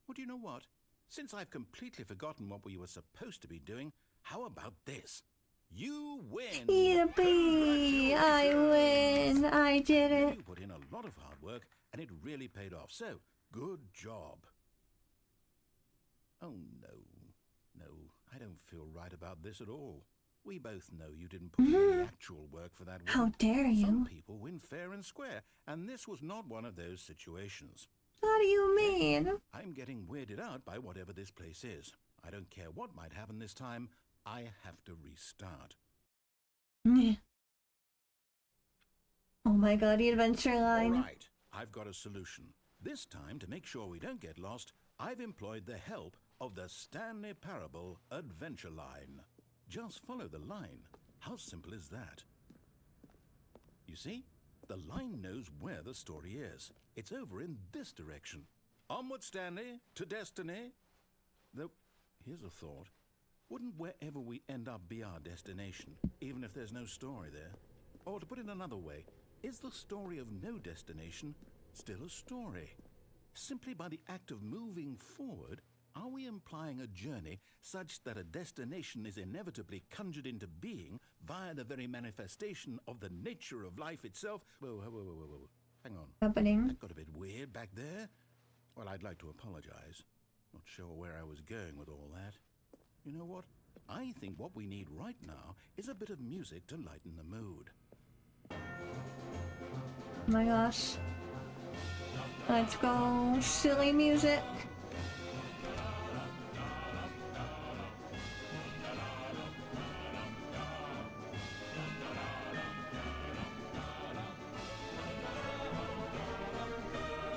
Well, do you know what? Since I've completely forgotten what we were supposed to be doing, how about this? You win! Yippee! I win! I did it! You put in a lot of hard work, and it really paid off. So, Good job. Oh, no. No, I don't feel right about this at all. We both know you didn't put in any actual work for that win. How dare you? Some people win fair and square, and this was not one of those situations. What do you mean? I'm getting weirded out by whatever this place is. I don't care what might happen this time. I have to restart. Oh my god, the adventure line. All right, I've got a solution. This time, to make sure we don't get lost, I've employed the help of the Stanley Parable Adventure Line. Just follow the line. How simple is that? You see? The line knows where the story is. It's over in this direction. Onward, Stanley, to destiny. Though, here's a thought. Wouldn't wherever we end up be our destination, even if there's no story there? Or to put it another way, is the story of no destination still a story? Simply by the act of moving forward, are we implying a journey such that a destination is inevitably conjured into being via the very manifestation of the nature of life itself? Whoa. Hang on. Happening. That got a bit weird back there. Well, I'd like to apologize. Not sure where I was going with all that. You know what? I think what we need right now is a bit of music to lighten the mood. Oh my gosh. Let's go. Silly music.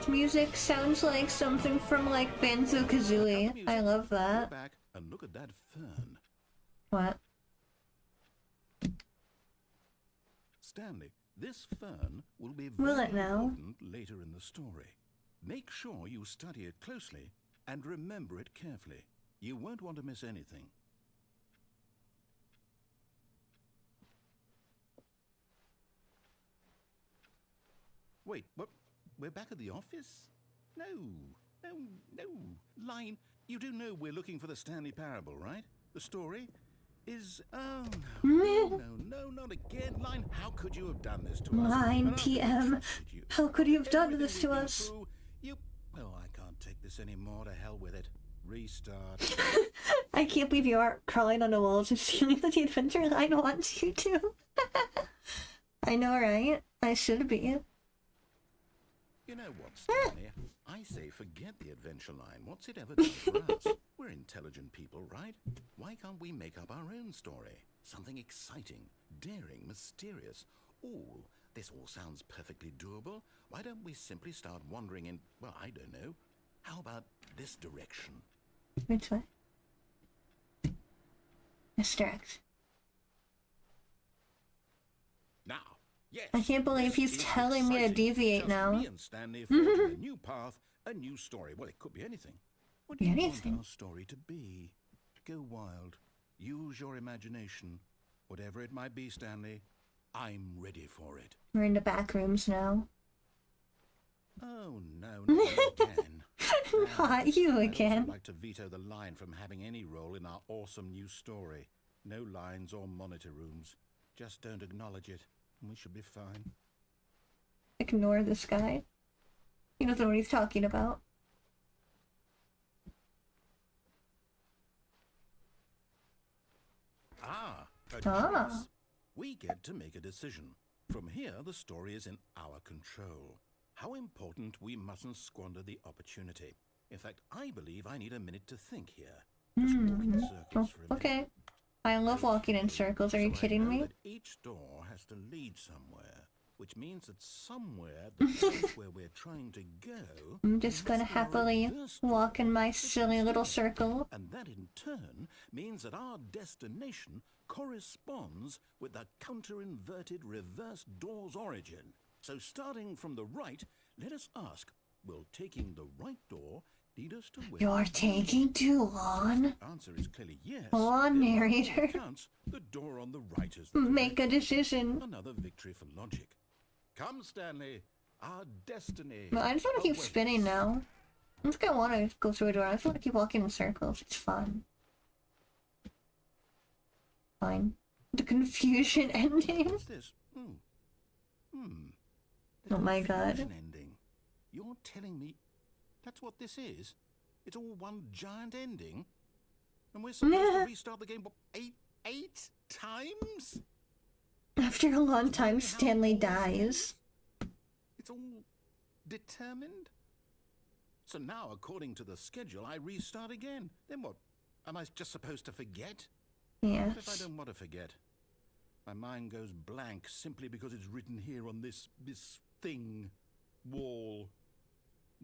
Music sounds like something from like Banjo-Kazooie. I love that. Go back and look at that fern. What? Stanley, this fern will be Will very it now? important later in the story. Make sure you study it closely and remember it carefully. You won't want to miss anything. Wait, what? We're back at the office? No. Line, you do know we're looking for the Stanley Parable, right? The story is... Oh, no, not again. Line, how could you have done this to us? 9 p.m. How could you have done this to Everything us? we've been through, I can't take this anymore. To hell with it. Restart. I can't believe you aren't crawling on the walls and stealing that the adventure line wants you to. I know, right? I should be. You know what, Stanley? I say forget the adventure line. What's it ever done for us? We're intelligent people, right? Why can't we make up our own story? Something exciting, daring, mysterious. Ooh, this all sounds perfectly doable. Why don't we simply start wandering in, well, I don't know. How about this direction? Which way? This direction. Now, yes. I can't believe this he's is telling me to exciting. deviate Just now. Me and Stanley forging a new path, a new story. Well, it could be anything. What do you Anything. want our story to be? Go wild. Use your imagination. Whatever it might be, Stanley, I'm ready for it. We're in the back rooms now. Oh, no, not you again. Not you I'd again. also like to veto the line from having any role in our awesome new story. No lines or monitor rooms. Just don't acknowledge it, and we should be fine. Ignore this guy. He doesn't know what he's talking about. A Ah. choice. We get to make a decision. From here, the story is in our control. How important we mustn't squander the opportunity. In fact, I believe I need a minute to think here. Just walk in circles for a minute. Okay. I love walking in circles. Are you So I kidding know me? that each door has to lead somewhere, which means that somewhere, the place where we're trying to go... I'm just gonna must be our happily reverse walk in door, my which silly is little here. circle. And that in turn means that our destination corresponds with the counter-inverted reverse door's origin. So starting from the right, let us ask, will taking the right door lead us to where... You're taking too long. Answer is clearly yes. Hold on, Then by all narrator. accounts, the door on the right is the Make a correct decision. one. Another victory for logic. Come, Stanley. Our destiny. No, I just want to keep awaits. spinning now. I don't think I want to go through a door. I just want to keep walking in circles. It's fun. Fine. The confusion ending. What's this? There's Oh a my god. confusion ending. You're telling me... That's what this is? It's all one giant ending? And we're supposed to restart the game, what, eight times? After a long time, Stanley dies. It's all determined? So now, according to the schedule, I restart again. Then what? Am I just supposed to forget? Yes. What if I don't want to forget? My mind goes blank simply because it's written here on this thing, wall.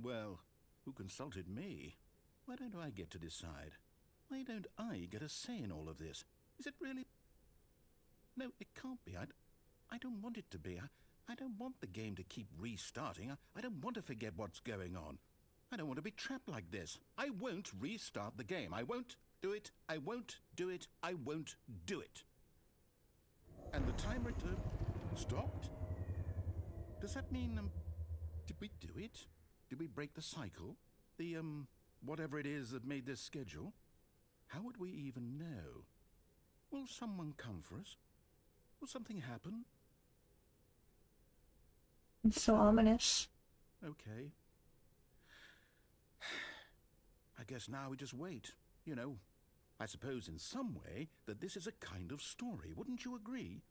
Well, who consulted me? Why don't I get to decide? Why don't I get a say in all of this? Is it really? No, it can't be. I don't want it to be. I don't want the game to keep restarting. I don't want to forget what's going on. I don't want to be trapped like this. I won't restart the game. I won't do it. I won't do it. I won't do it. And the timer stopped? Does that mean, did we do it? Did we break the cycle? The, whatever it is that made this schedule? How would we even know? Will someone come for us? Will something happen? It's so ominous. Okay. I guess now we just wait. You know, I suppose in some way that this is a kind of story. Wouldn't you agree?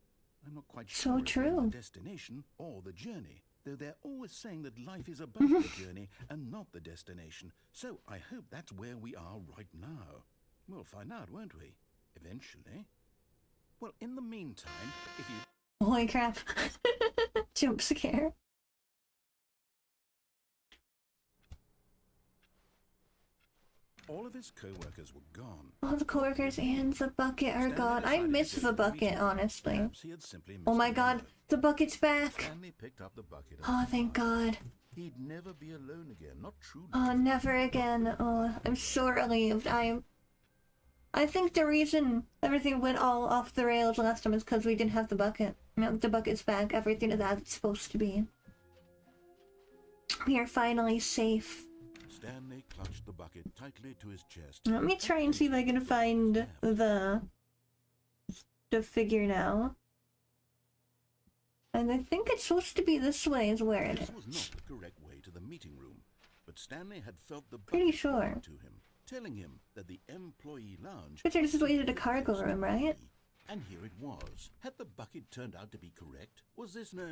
I'm not quite sure So if it's true. the destination or the journey. Though they're always saying that life is about the journey and not the destination. So I hope that's where we are right now. We'll find out, won't we? Eventually. Well, in the meantime, if you... Holy crap. Jump scare. All of his co-workers were gone. All the coworkers and the bucket are gone. I miss the bucket, honestly. Perhaps he had simply Oh my missed god, another. the bucket's back! Stanley picked up the bucket. Oh, thank god. He'd never be alone again, not truly. Oh, never again. Oh, I'm so relieved. I think the reason everything went all off the rails last time is because we didn't have the bucket. Now the bucket's back, everything is as it's supposed to be. We are finally safe. Stanley clutched the bucket tightly to his chest. Let me try and see if I can find the figure now. And I think it's supposed to be this way is where it This was is. not the correct way to the meeting room, but Stanley had felt the Pretty bucket sure. called to him, telling him that the employee lounge... But there's this way to the cargo room, right? And here it was. Had the bucket turned out to be correct? Was this no...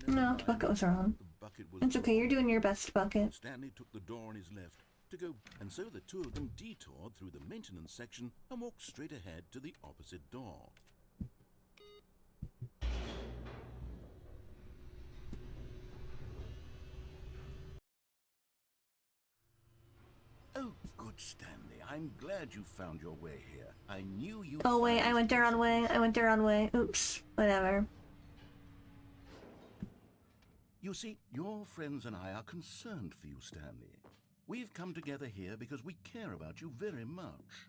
No, the bucket was wrong. The bucket was It's okay, you're doing your best, bucket. Stanley took the door on his left to go, and so the two of them detoured through the maintenance section and walked straight ahead to the opposite door. Oh, good Stanley. I'm glad you found your way here. I knew you... Oh wait, I went the wrong way. I went the wrong way. Oops. Whatever. You see, your friends and I are concerned for you, Stanley. We've come together here because we care about you very much.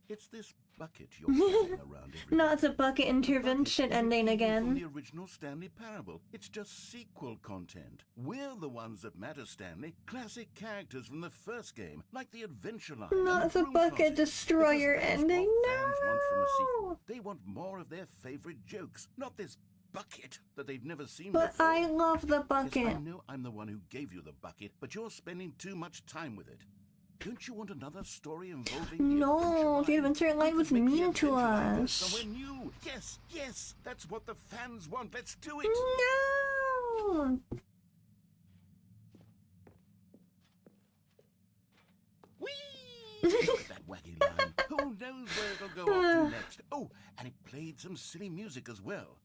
It's this bucket you're carrying around every Not day. the bucket intervention The bucket ending isn't even again. from the original Stanley Parable. It's just sequel content. We're the ones that matter, Stanley. Classic characters from the first game, like the Adventure Line. and Not the Broom bucket Closet. destroyer Because that's ending. what fans want from a sequel. No! They want more of their favorite jokes, not this bucket that they've never seen But before. I love the Yes, bucket. I know I'm the one who gave you the bucket, but you're spending too much time with it. Don't you want another story involving No, the Adventure Line was Make the mean to Adventure Line go us. somewhere new. Yes, yes, that's what the fans want. Let's do it. No! Whee! That wacky line. Who knows where it'll go off to next? Oh, and it played some silly music as well.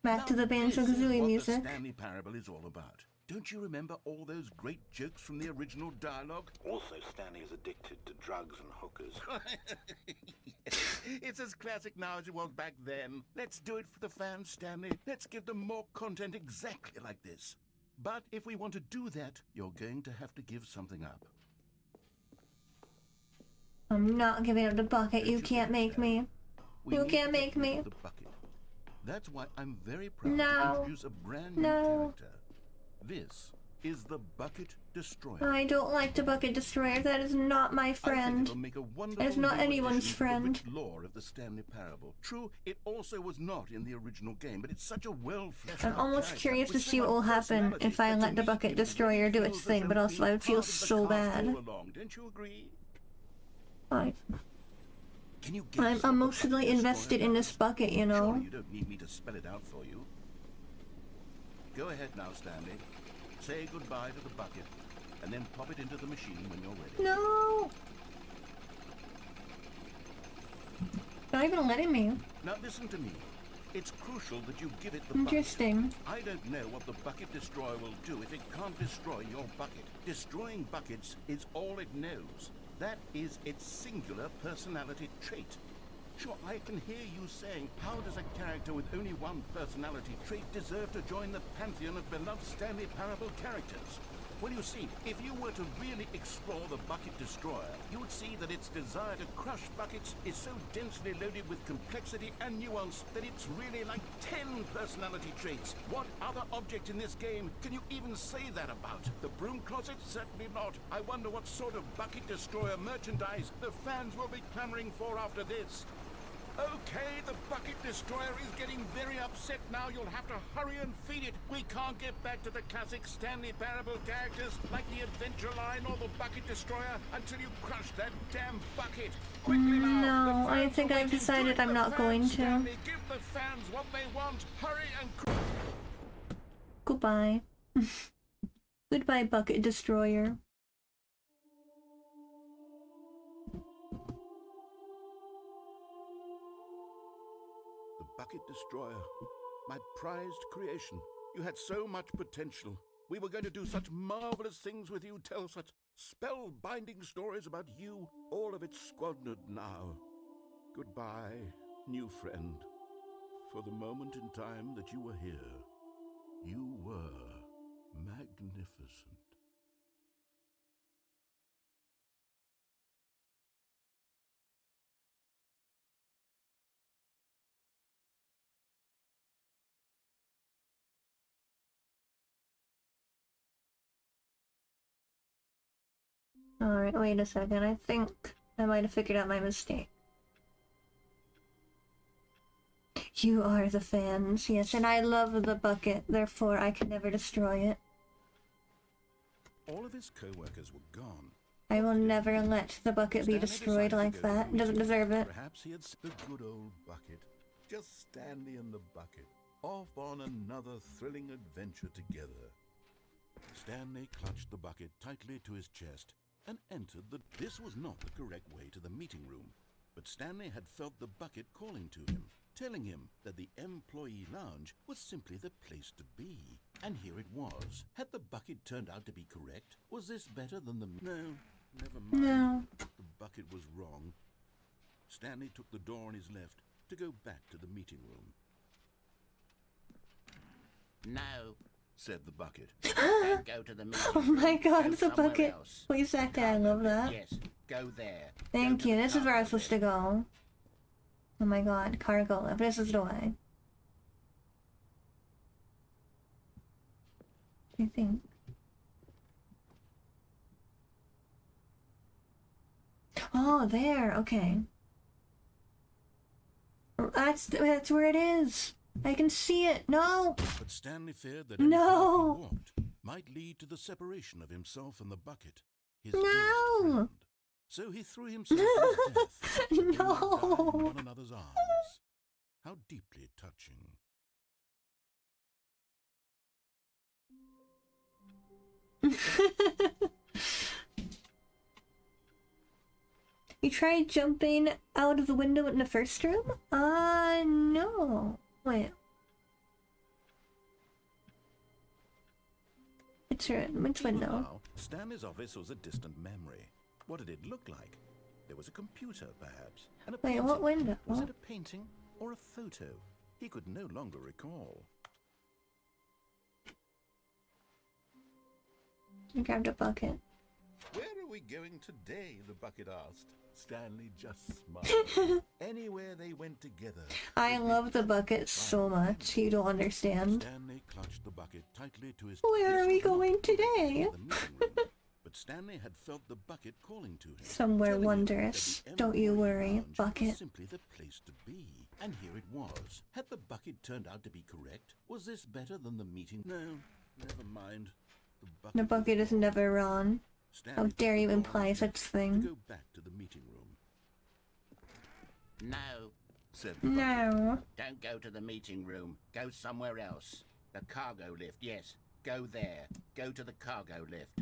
Back to the This is Banjo-Kazooie what music. the Stanley Parable is all about. Don't you remember all those great jokes from the original dialogue? Also, Stanley is addicted to drugs and hookers. It's as classic now as it was back then. Let's do it for the fans, Stanley. Let's give them more content exactly like this. But if we want to do that, you're going to have to give something up. I'm not giving up the bucket. You Don't can't make me. We You need can't to make get rid me. of the bucket. That's why I'm very proud No. to introduce a brand new No. character. This is the Bucket Destroyer. I don't like the Bucket Destroyer. That is not my I think friend. it'll make a wonderful That is not new anyone's addition to friend. the rich lore of the Stanley Parable. True, it also was not in the original game, but it's such a well-fleshed out I'm almost character curious to with so see what much will happen personality if I that to let the me Bucket it Destroyer really do feels its as thing, though but also I would feel part of the so cast bad. all along. Don't you agree? Fine. Can you guess I'm what the emotionally Bucket invested in this Destroyer bucket, does? you know. Surely you don't need me to spell it out for you. Go ahead now, Stanley. Say goodbye to the bucket, and then pop it into the machine when you're ready. No! Not even letting me. Now listen to me. It's crucial that you give it the Interesting. bucket. I don't know what the Bucket Destroyer will do if it can't destroy your bucket. Destroying buckets is all it knows. That is its singular personality trait. Sure, I can hear you saying, how does a character with only one personality trait deserve to join the pantheon of beloved Stanley Parable characters? Well, you see, if you were to really explore the Bucket Destroyer, you would see that its desire to crush buckets is so densely loaded with complexity and nuance that it's really like 10 personality traits. What other object in this game can you even say that about? The broom closet? Certainly not. I wonder what sort of Bucket Destroyer merchandise the fans will be clamoring for after this. Okay, the Bucket Destroyer is getting very upset now. You'll have to hurry and feed it. We can't get back to the classic Stanley Parable characters like the Adventure Line or the Bucket Destroyer until you crush that damn bucket. Quickly now. No, I think I've decided I'm not going to. Stanley, give the fans what they want. Hurry and Goodbye. Goodbye, Bucket Destroyer. Bucket Destroyer, my prized creation. You had so much potential. We were going to do such marvelous things with you, tell such spellbinding stories about you. All of it squandered now. Goodbye, new friend. For the moment in time that you were here, you were magnificent. Alright, wait a second. I think I might have figured out my mistake. You are the fans, yes, and I love the bucket, therefore I can never destroy it. All of his co-workers were gone. I will never let the bucket be Stanley destroyed decided to like go to that. the Doesn't meeting. deserve it. Perhaps he had the good old bucket. Just Stanley and the bucket, off on another thrilling adventure together. Stanley clutched the bucket tightly to his chest and entered the... This was not the correct way to the meeting room, but Stanley had felt the bucket calling to him, telling him that the employee lounge was simply the place to be. And here it was. Had the bucket turned out to be correct? Was this better than the... No, never mind. No. The bucket was wrong. Stanley took the door on his left to go back to the meeting room. No, Said the bucket. don't go to the meeting. Oh my god, Go the somewhere bucket. else. Please back I love that. Yes, go there. Thank Go to you, the this is where I was cargo supposed to go. Oh my god, cargo lift. This is the way. I think. Oh, there, okay. That's where it is. I can see it. No! But Stanley feared that any No. path he walked might lead to the separation of himself and the bucket, his dearest No. friend. So he threw himself to his death. They would die No! in one another's arms. How deeply touching. You tried jumping out of the window in the first room? No. Wait. Which window? Now, Stanley's office was a distant memory. What did it look like? There was a computer, perhaps. And a Wait, painting. what window? Was it a painting or a photo? He could no longer recall. I grabbed a bucket. Where are we going today? The bucket asked. Stanley just smiled. Anywhere they went together. I love the bucket so much. You don't understand. Stanley clutched the bucket tightly to his. Where are we going today? But Stanley had felt the bucket calling to him. Somewhere wondrous. Don't you worry, bucket. Was simply the place to be. And here it was. Had the bucket turned out to be correct? Was this better than the meeting? No, never mind. The bucket is never wrong. How dare you imply such thing? Go back to the meeting room. No, said the bucket. No. don't go to the meeting room. Go somewhere else. The cargo lift, yes. Go there. Go to the cargo lift.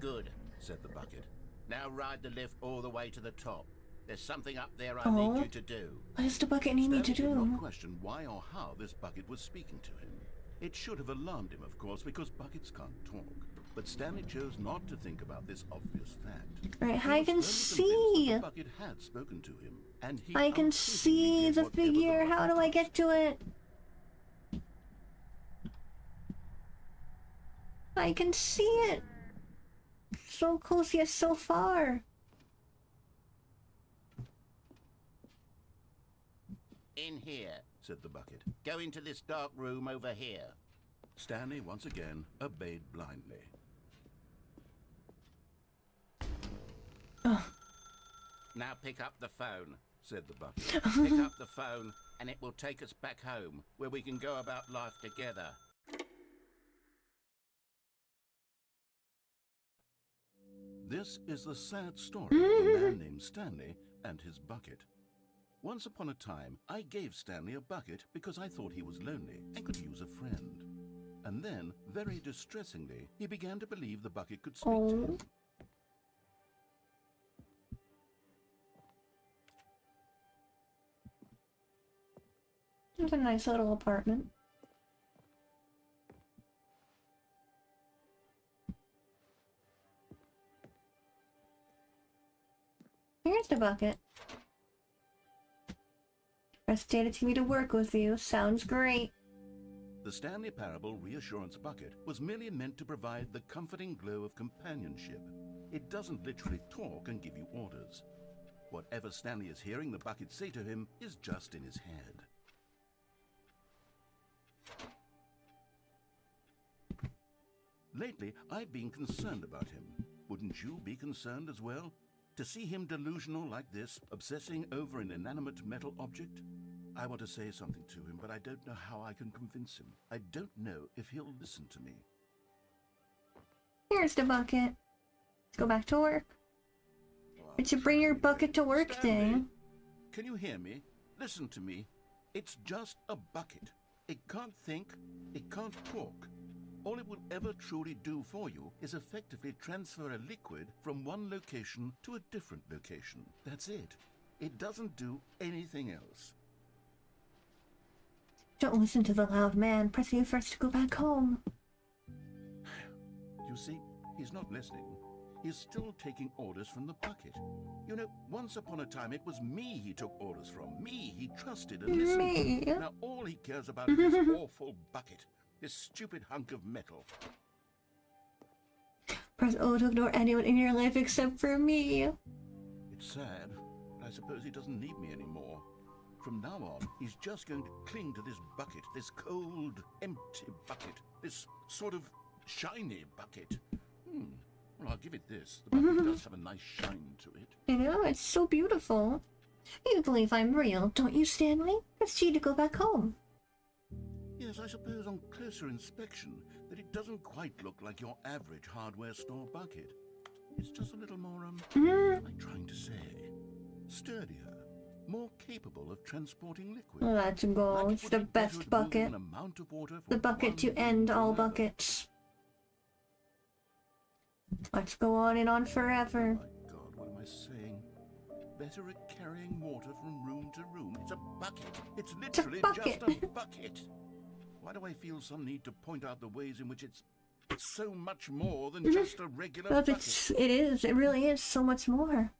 Good, said the bucket. Now ride the lift all the way to the top. There's something up there I need you to do. What does the bucket need me to Stanley did do? not question why or how this bucket was speaking to him. It should have alarmed him, of course, because buckets can't talk. But Stanley chose not to think about this obvious fact. Right, He I was can firmly convinced see. that the bucket had spoken to him, and he I can unthinkingly see did the whatever figure. bucket How do I get to it? I can see it. So close yet so far. In here, said the bucket. go into this dark room over here. Stanley once again obeyed blindly. Now pick up the phone, said the bucket. Pick up the phone and it will take us back home, where we can go about life together. This is the sad story of a man named Stanley and his bucket. Once upon a time, I gave Stanley a bucket because I thought he was lonely and could use a friend. And then, very distressingly, he began to believe the bucket could speak to him. It's a nice little apartment. Here's the bucket. Press data TV to work with you. Sounds great. The Stanley Parable Reassurance Bucket was merely meant to provide the comforting glow of companionship. It doesn't literally talk and give you orders. Whatever Stanley is hearing the bucket say to him is just in his head. Lately, I've been concerned about him. Wouldn't you be concerned as well? To see him delusional like this, obsessing over an inanimate metal object? I want to say something to him, but I don't know how I can convince him. I don't know if he'll listen to me. Here's the bucket. Let's go back to work. It's a bring your bucket to work Stanley, day. Can you hear me? Listen to me. It's just a bucket. It can't think. It can't talk. All it will ever truly do for you is effectively transfer a liquid from one location to a different location. That's it. It doesn't do anything else. Don't listen to the loud man. Press you first to go back home. You see, he's not listening. He's still taking orders from the bucket. You know, once upon a time it was me he took orders from. Me he trusted and listened Me? to. Now all he cares about is this awful bucket. This stupid hunk of metal. Press O to ignore anyone in your life except for me. It's sad, but I suppose he doesn't need me anymore. From now on, he's just going to cling to this bucket, this cold, empty bucket, this sort of shiny bucket. Well, I'll give it this. The bucket does have a nice shine to it. You know, it's so beautiful. You believe I'm real, don't you, Stanley? Press G to go back home. Yes, I suppose on closer inspection that it doesn't quite look like your average hardware store bucket. It's just a little more, I'm trying to say, sturdier, more capable of transporting liquid. Let's go. Like it It's would the be better best at moving bucket. an amount of water The from bucket one to end room all another. buckets. Let's go on and on forever. Oh my God, what am I saying? Better at carrying water from room to room. It's a bucket. It's literally bucket. just a bucket. Why do I feel some need to point out the ways in which it's so much more than just a regular Well, bucket? it is. It really is so much more.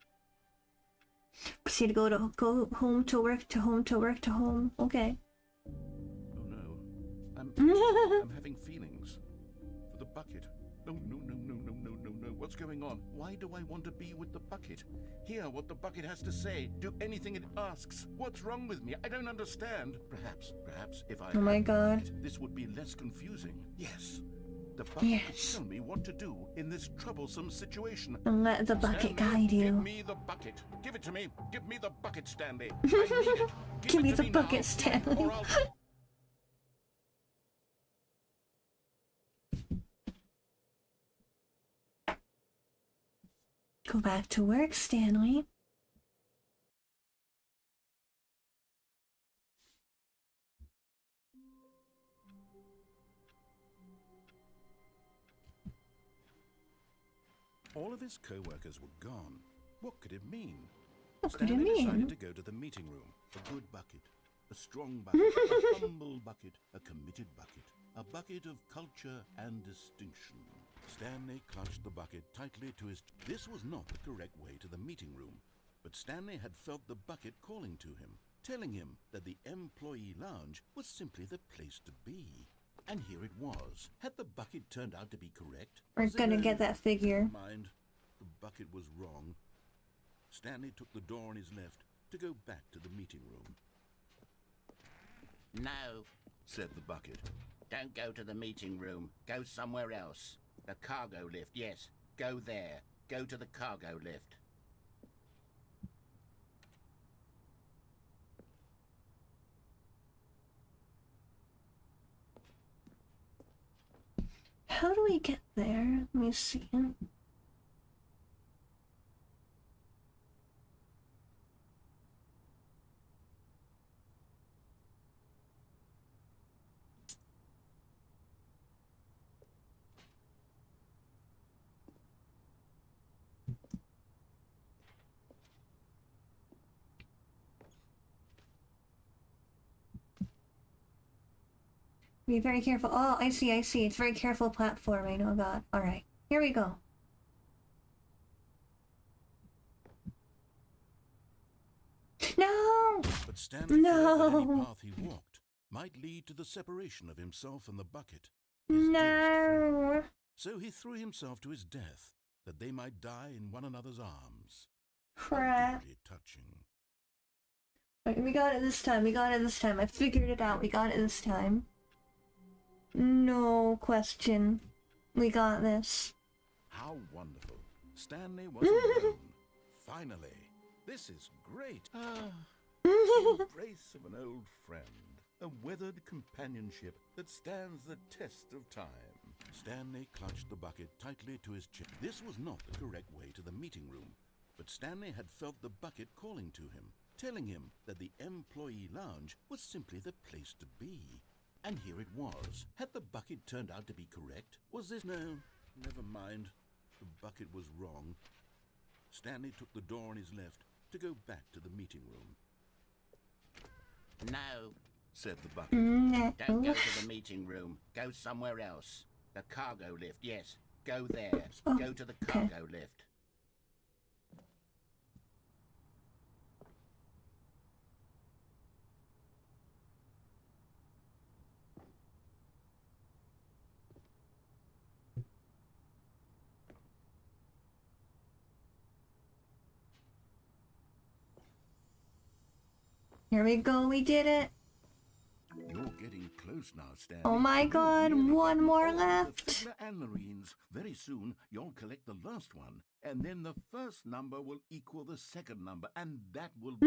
Proceed to go home to work to home to work to home. Okay. I'm having feelings. For the bucket. No. What's going on? Why do I want to be with the bucket? Hear what the bucket has to say. Do anything it asks. What's wrong with me? I don't understand. Perhaps if I... Oh my god. It, this would be less confusing. Yes. The bucket could tell me what to do in this troublesome situation. And let the bucket Stanley, guide you. Give me the bucket. Give it to me. Give me the bucket, Stanley. I need it. Give me it to the me bucket, now, Stanley. or I'll... Go back to work, Stanley. All of his co-workers were gone. What could it mean? What could it Stanley mean? decided to go to the meeting room. A good bucket, a strong bucket, a humble bucket, a committed bucket, a bucket of culture and distinction. Stanley clutched the bucket tightly to his... This was not the correct way to the meeting room, but Stanley had felt the bucket calling to him, telling him that the employee lounge was simply the place to be. And here it was. Had the bucket turned out to be correct? We're gonna get that figure. Mind, the bucket was wrong. Stanley took the door on his left to go back to the meeting room. No, Said the bucket. don't go to the meeting room. Go somewhere else. The cargo lift, yes. Go there. Go to the cargo lift. How do we get there? Let me see. Be very careful. Oh, I see. It's very careful platforming. Oh god. Alright. Here we go. No! But Stanley feared that any path he walked might lead to the separation of himself and the bucket, his dearest friend. No! So he threw himself to his death, that they might die in one another's arms. How Crap. deeply touching. Wait, we got it this time. I figured it out. We got it this time. No question. We got this. How wonderful. Stanley was alone. Finally. This is great. The embrace of an old friend. A weathered companionship that stands the test of time. Stanley clutched the bucket tightly to his chest. This was not the correct way to the meeting room, but Stanley had felt the bucket calling to him, telling him that the employee lounge was simply the place to be. And here it was. Had the bucket turned out to be correct? Was this... No, never mind. The bucket was wrong. Stanley took the door on his left to go back to the meeting room. No, Said the bucket. don't go to the meeting room. Go somewhere else. The cargo lift, yes. Go there. Go to the cargo lift. Here we go. We did it. You're getting close now, Stanley. Oh my god. You're nearly One more all the left. Fiddler and Marines. Very soon, you'll collect the last one. And then the first number will equal the second number. And that will be...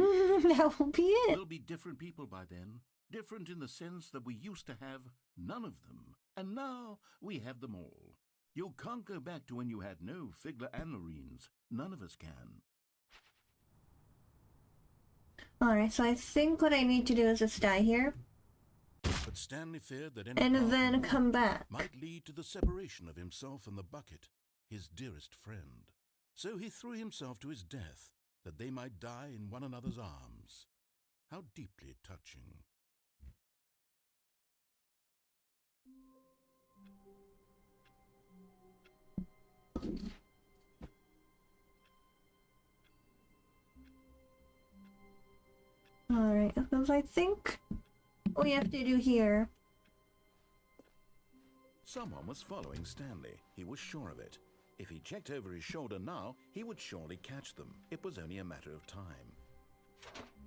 That will be it. We'll be different people by then. Different in the sense that we used to have none of them. And now we have them all. You can't go back to when you had no Fiddler and Marines. None of us can. Alright, so I think what I need to do is just die here. But Stanley feared that any And path he then walked come back. might lead to the separation of himself and the bucket, his dearest friend. So he threw himself to his death, that they might die in one another's arms. How deeply touching. Alright, because I think what we have to do here Someone was following Stanley. He was sure of it. If he checked over his shoulder now, he would surely catch them. It was only a matter of time.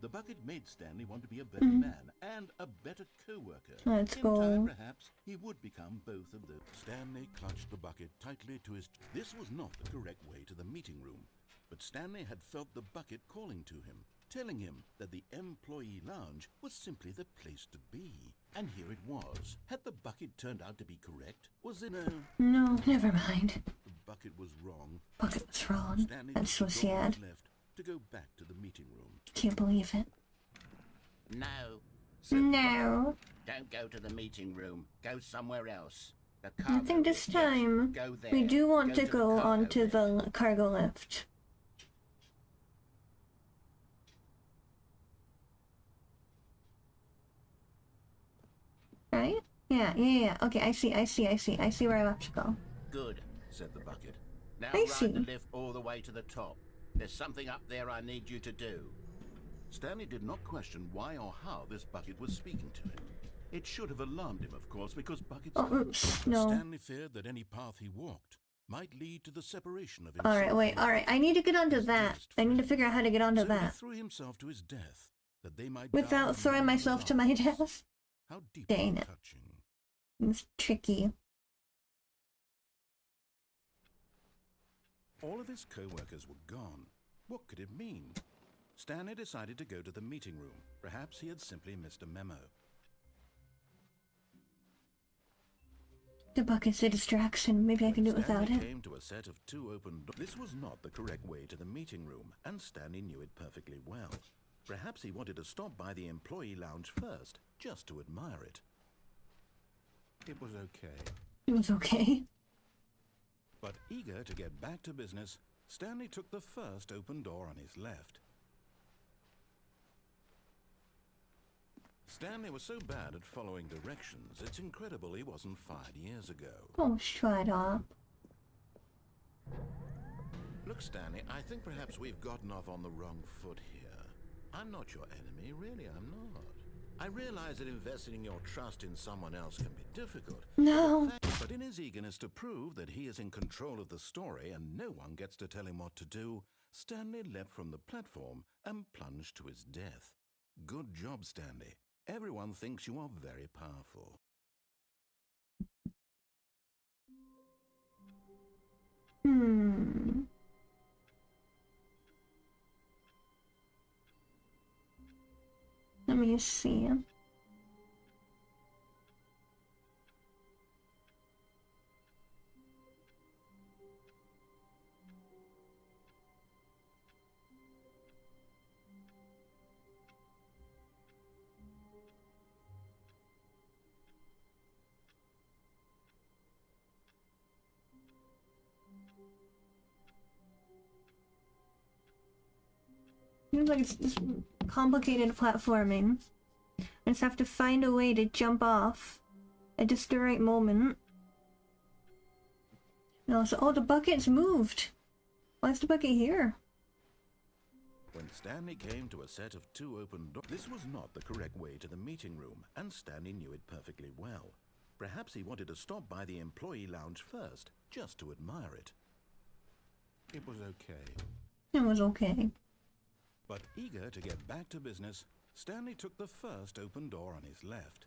The bucket made Stanley want to be a better man and a better co-worker. Let's In go. time, perhaps, he would become both of those. Stanley clutched the bucket tightly to his... This was not the correct way to the meeting room, but Stanley had felt the bucket calling to him, telling him that the employee lounge was simply the place to be. And here it was. Had the bucket turned out to be correct? Was it a... No, never mind. The bucket was wrong. Bucket was wrong. Stanley That's so took the door on sad. his left to go back to the meeting room. Can't believe it. No. said the No. bucket. Don't go to the meeting room. Go somewhere else. The I cargo think this lift. Yes, time go there. we do want to the go cargo onto lift. the cargo lift. Right? Yeah. Okay, I see where I have to go. Good, said the bucket. Now I ride see. the lift all the way to the top. There's something up there I need you to do. Stanley did not question why or how this bucket was speaking to him. It should have alarmed him, of course, because buckets... Oh, oops, no. Stanley feared that any path he walked might lead to the separation of himself. Alright, wait, alright. I need to get onto that. I need to figure out how to get onto So that. he threw himself to his death, that they might Without die throwing in myself to my arms. death. How deeply Dang it. touching. It's tricky. All of his co-workers were gone. What could it mean? Stanley decided to go to the meeting room. Perhaps he had simply missed a memo. The bucket's a distraction. Maybe I can do it without Stanley it. came to a set of two open doors. This was not the correct way to the meeting room, and Stanley knew it perfectly well. Perhaps he wanted to stop by the employee lounge first, just to admire it. It was okay. It was okay. But eager to get back to business, Stanley took the first open door on his left. Stanley was so bad at following directions, it's incredible he wasn't fired years ago. Oh, shut up. Look, Stanley, I think perhaps we've gotten off on the wrong foot here. I'm not your enemy, really, I'm not. I realize that investing your trust in someone else can be difficult. No. But in his eagerness to prove that he is in control of the story and no one gets to tell him what to do, Stanley leapt from the platform and plunged to his death. Good job, Stanley. Everyone thinks you are very powerful. Let me see. Seems like it's just complicated platforming. I just have to find a way to jump off at just the right moment. No, so oh, the bucket's moved. Why is the bucket here? When Stanley came to a set of two open doors, this was not the correct way to the meeting room, and Stanley knew it perfectly well. Perhaps he wanted to stop by the employee lounge first, just to admire it. It was okay. It was okay. But eager to get back to business, Stanley took the first open door on his left.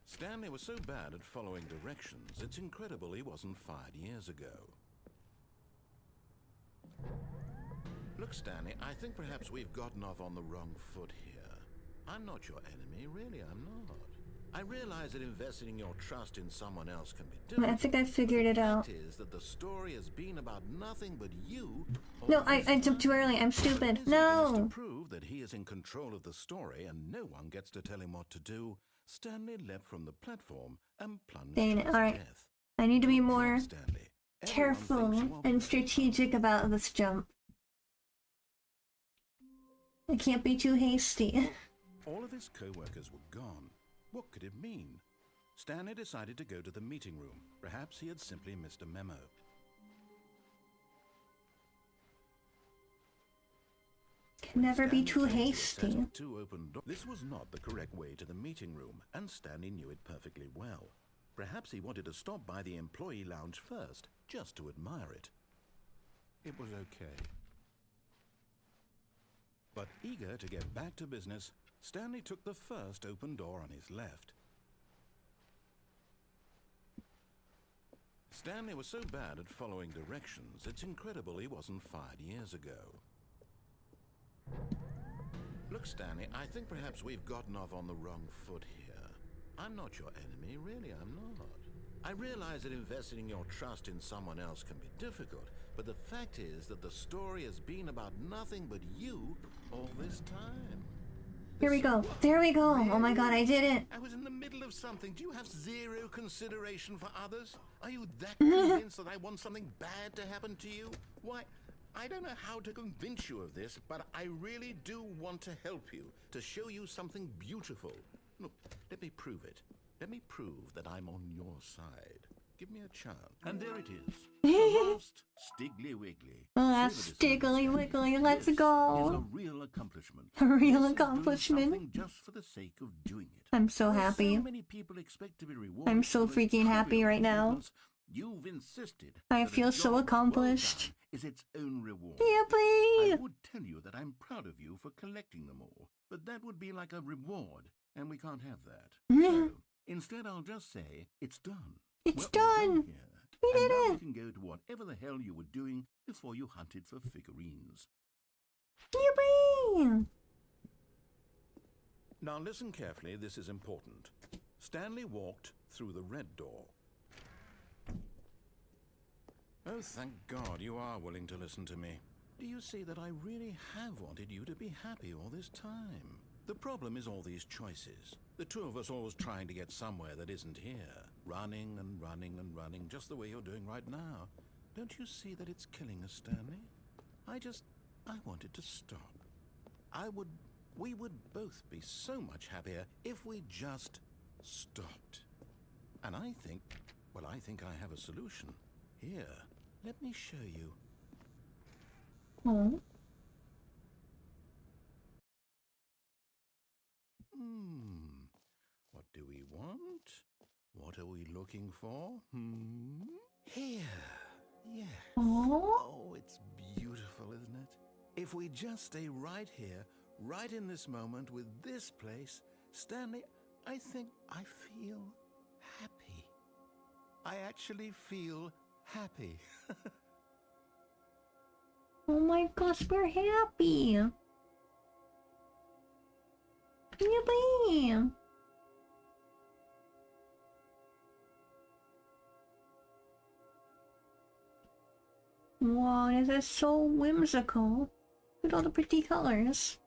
Stanley was so bad at following directions, it's incredible he wasn't fired years ago. Look, Stanley, I think perhaps we've gotten off on the wrong foot here. I'm not your enemy, really, I'm not. I realize that investing your trust in someone else can be difficult. I think I figured it out. The fact is that the story has been about nothing but you. No, I jumped too early. I'm stupid. To No! prove that he is in control of the story and no one gets to tell him what to do, Stanley leapt from the platform and plunged Dang to it, his alright. death. I need to be Good job, more Stanley. Everyone thinks careful you are and very strategic about this jump. I can't be too hasty. All of his co-workers were gone. What could it mean? Stanley decided to go to the meeting room. Perhaps he had simply missed a memo. Never be Stanley too told you a hasty. set of 2 open doors. This was not the correct way to the meeting room, and Stanley knew it perfectly well. Perhaps he wanted to stop by the employee lounge first, just to admire it. It was okay. But eager to get back to business, Stanley took the first open door on his left. Stanley was so bad at following directions, it's incredible he wasn't fired years ago. Look, Stanley, I think perhaps we've gotten off on the wrong foot here. I'm not your enemy, really, I'm not. I realize that investing your trust in someone else can be difficult, but the fact is that the story has been about nothing but you all this time. Here we go. There we go. Oh my god, I did it. I was in the middle of something. Do you have zero consideration for others? Are you that convinced that I want something bad to happen to you? Why, I don't know how to convince you of this, but I really do want to help you, to show you something beautiful. Look, let me prove it. Let me prove that I'm on your side. Give me a chance. And there it is. The last Stiggly Wiggly. Stiggly Wiggly, let's This go. is a real accomplishment. A real This is doing accomplishment. something just for the sake of doing it. I'm so happy. So many people expect to be rewarded. I'm so for those freaking happy trivial right now. achievements. You've insisted. I that a feel so job accomplished. well done is its own reward. Yippee! I would tell you that I'm proud of you for collecting them all, but that would be like a reward, and we can't have that. So, instead I'll just say, it's done. It's We're all done. here. We And did now it. we can go to whatever the hell you were doing before you hunted for figurines. Yippee! Now listen carefully, this is important. Stanley walked through the red door. Oh, thank God you are willing to listen to me. Do you see that I really have wanted you to be happy all this time? The problem is all these choices. The two of us always trying to get somewhere that isn't here. Running and running and running, just the way you're doing right now. Don't you see that it's killing us, Stanley? I wanted to stop. We would both be so much happier if we just stopped. And I think I have a solution. Here, let me show you. Oh. What do we want? What are we looking for? Here. Yeah. Oh. Oh, it's beautiful, isn't it? If we just stay right here, right in this moment with this place, Stanley, I think I feel happy. I actually feel happy. Oh my gosh, we're happy. Yippee! Wow, this is so whimsical. Look at all the pretty colors.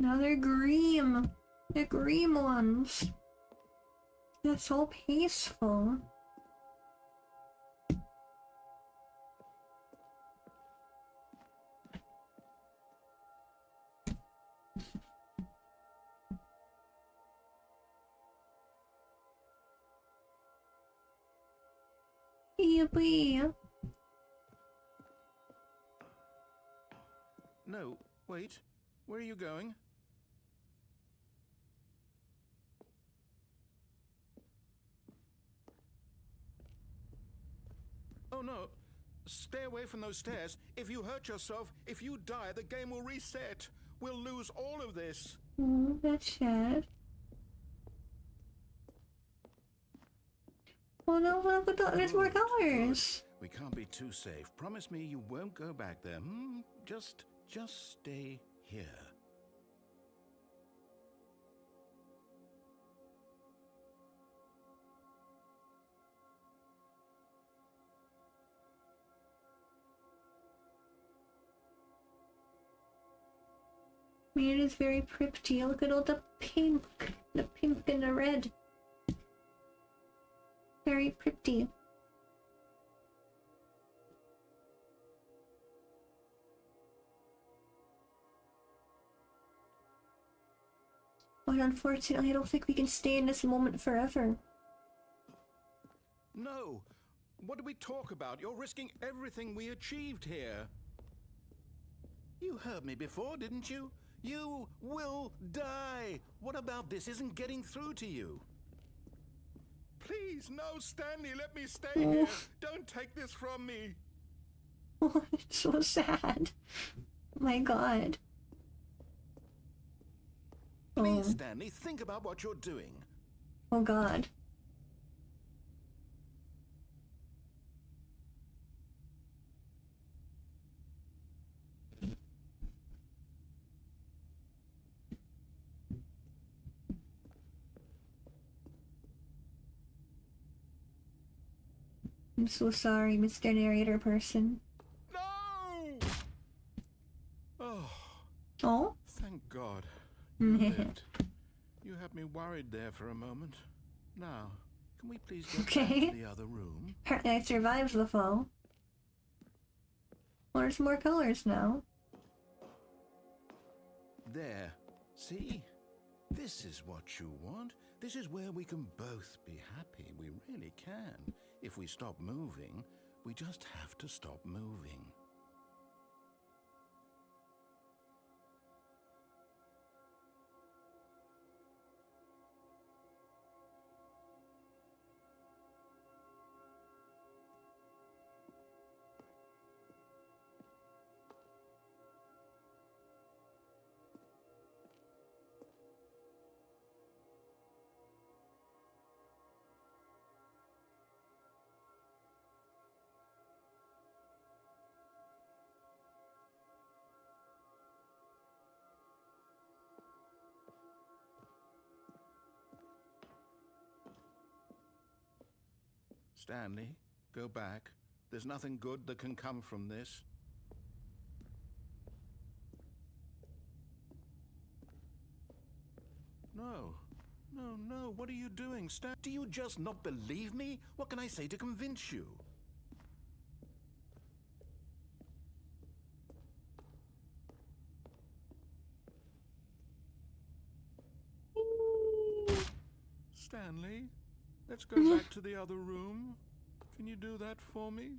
Now they're green. The green ones. They're so peaceful. Yippee! No, wait. Where are you going? Oh no. Stay away from those stairs. If you hurt yourself, if you die, the game will reset. We'll lose all of this. Oh, that's sad. Oh no, look at all, there's more colors. Good. We can't be too safe. Promise me you won't go back there. Just stay here. mean, it is very pretty. Look at all the pink and the red. Very pretty. But unfortunately, I don't think we can stay in this moment forever. No! What do we talk about? You're risking everything we achieved here. You heard me before, didn't you? You will die! What about this isn't getting through to you? Please, no, Stanley, let me stay here. Don't take this from me. Oh, it's so sad. My God. Please, Stanley, think about what you're doing. Oh God. I'm so sorry, Mr. Narrator person. No! Oh. Oh? Thank God. You lived. You had me worried there for a moment. Now, can we please get back to the other room? Apparently I survived the fall. Well, there's more colors now. There. See? This is what you want. This is where we can both be happy. We really can. If we stop moving, we just have to stop moving. Stanley, go back. There's nothing good that can come from this. No. No, no, what are you doing, Stan? Do you just not believe me? What can I say to convince you? Stanley, let's go back to the other room. Can you do that for me?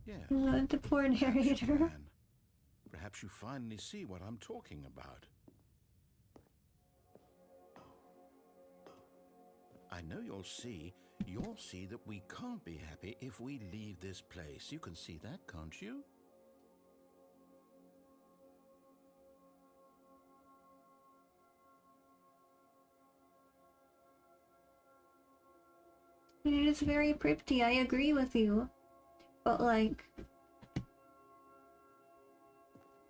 Yes. The poor narrator. Perhaps you finally see what I'm talking about. I know you'll see that we can't be happy if we leave this place. You can see that, can't you? It is very pretty, I agree with you. But like...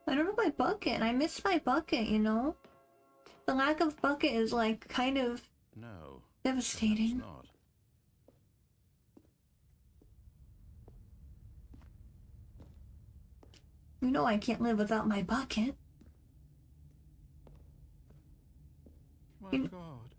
I don't have my bucket. I miss my bucket, you know? The lack of bucket is like kind of... No. Devastating. Not. You know I can't live without my bucket. My God,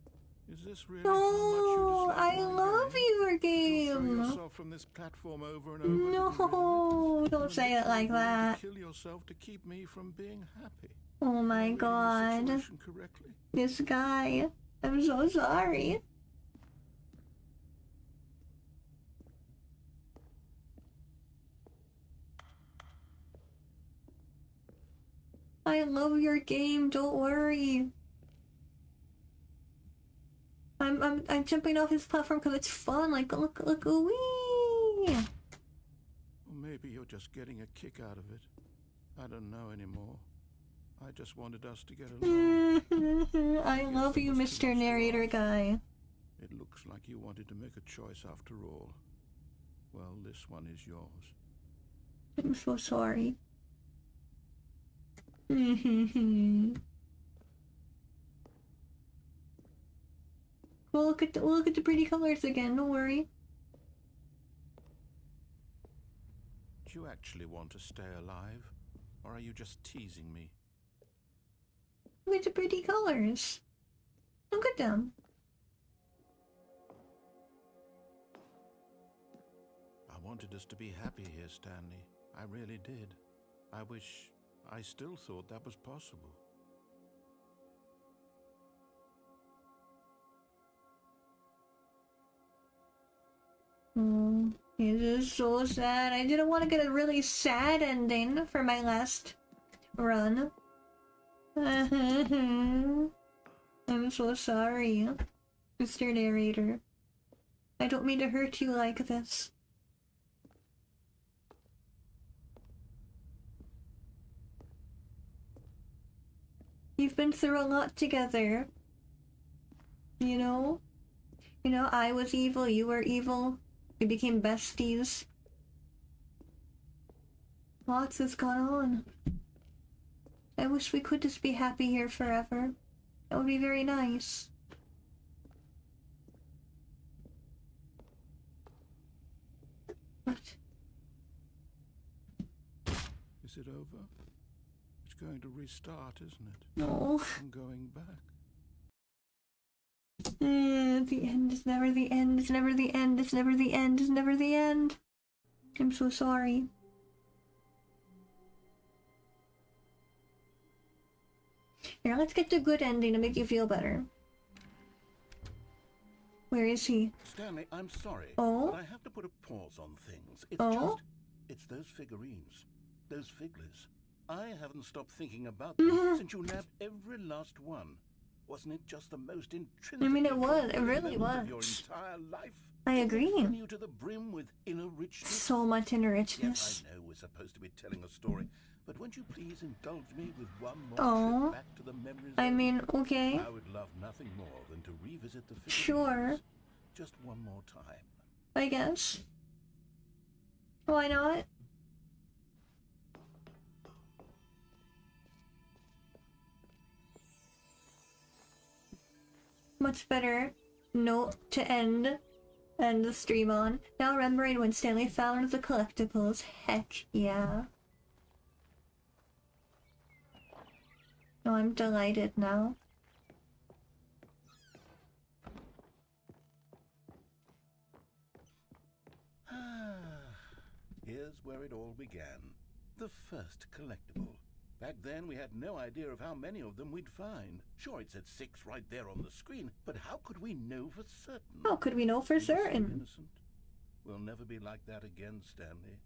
is this really No, how much you dislike I my love game? your You'll throw game. yourself from this platform over and over. to get rid of No, it? don't say it like You're willing that. to kill yourself to keep me from being happy. Oh my Am I reading the God. situation correctly? This guy. I'm so sorry. I love your game, don't worry. I'm jumping off his platform because it's fun. Like look, wee. Or maybe you're just getting a kick out of it. I don't know anymore. I just wanted us to get along. I love you, Mr. Narrator guy. It looks like you wanted to make a choice after all. Well, this one is yours. I'm so sorry. We'll look at the pretty colors again. Don't worry. Do you actually want to stay alive, or are you just teasing me? Look at the pretty colors. Look at them. I wanted us to be happy here, Stanley. I really did. I wish I still thought that was possible. It is so sad. I didn't want to get a really sad ending for my last run. I'm so sorry, Mr. Narrator. I don't mean to hurt you like this. You've been through a lot together. You know? You know, I was evil, you were evil. We became besties. Lots has gone on. I wish we could just be happy here forever. That would be very nice. What? Is it over? It's going to restart, isn't it? No. I'm going back. The end is never the end, it's never the end, it's never the end, it's never the end. I'm so sorry. Here, let's get the good ending to make you feel better. Where is he? Stanley, I'm sorry, Oh? but I have to put a pause on things. It's those figurines, those figglers. I haven't stopped thinking about them since you nabbed every last one. Wasn't it just the most intrinsic? I mean, it was. It really was. Of your entire life? I agree. Fill you to the brim with inner richness. So much inner richness. Yes, I know we're supposed to be telling a story, but won't you please indulge me with one more trip back to the memories? I mean, okay. I would love nothing more than to revisit the figurines. Sure. Just one more time. I guess. Why not? Much better note to end the stream on. Now remembering when Stanley found the collectibles. Heck yeah. Oh, I'm delighted now. Here's where it all began. The first collectible. Back then, we had no idea of how many of them we'd find. Sure, it said 6 right there on the screen, but how could we know for certain? How could we know for certain? So innocent. We'll never be like that again, Stanley.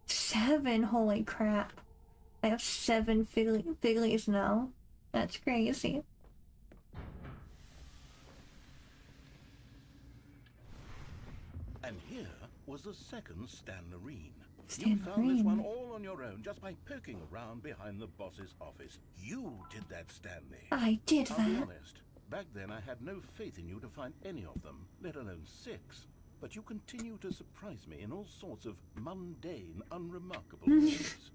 7, holy crap. I have 7 figglies now. That's crazy. And here was the second Stanlerine. You found this one all on your own just by poking around behind the boss's office. You did that, Stanley. I did I'll be that. honest. Back then I had no faith in you to find any of them, let alone 6. But you continue to surprise me in all sorts of mundane, unremarkable ways.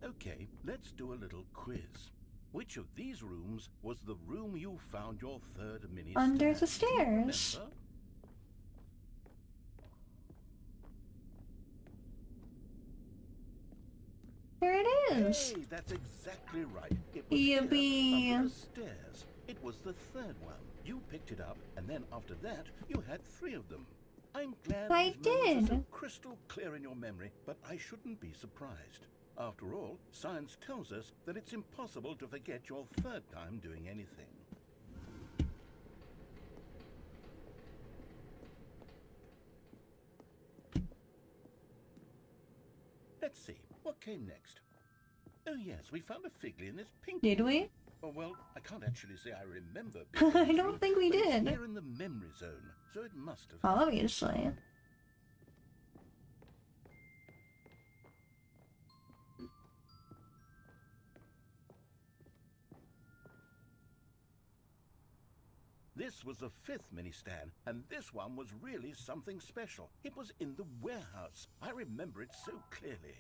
Okay, let's do a little quiz. Which of these rooms was the room you found your third mini Under stand? the stairs. Remember? There it is. Hey, that's exactly right. It was Yippee. here, under the stairs. It was the third one. You picked it up, and then after that, you had 3 of them. I'm glad I these moments are so did. crystal clear in your memory, but I shouldn't be surprised. After all, science tells us that it's impossible to forget your third time doing anything. Let's see, what came next? Oh yes, we found a figly in this pink Did one. we? Oh, well, I can't actually say I remember. I don't think we but it's did. here in the memory zone, so it must have. Obviously. This was the 5th mini-stand, and this one was really something special. It was in the warehouse. I remember it so clearly.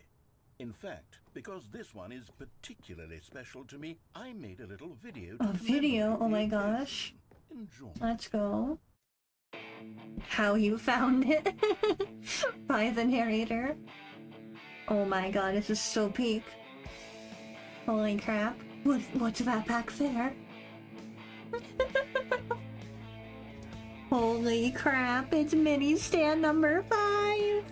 In fact, because this one is particularly special to me, I made a little video. A video? Oh my gosh. Enjoy. Let's go. How you found it by the narrator. Oh my god, this is so peak. Holy crap. What's that back there? Holy crap, it's mini stand number 5!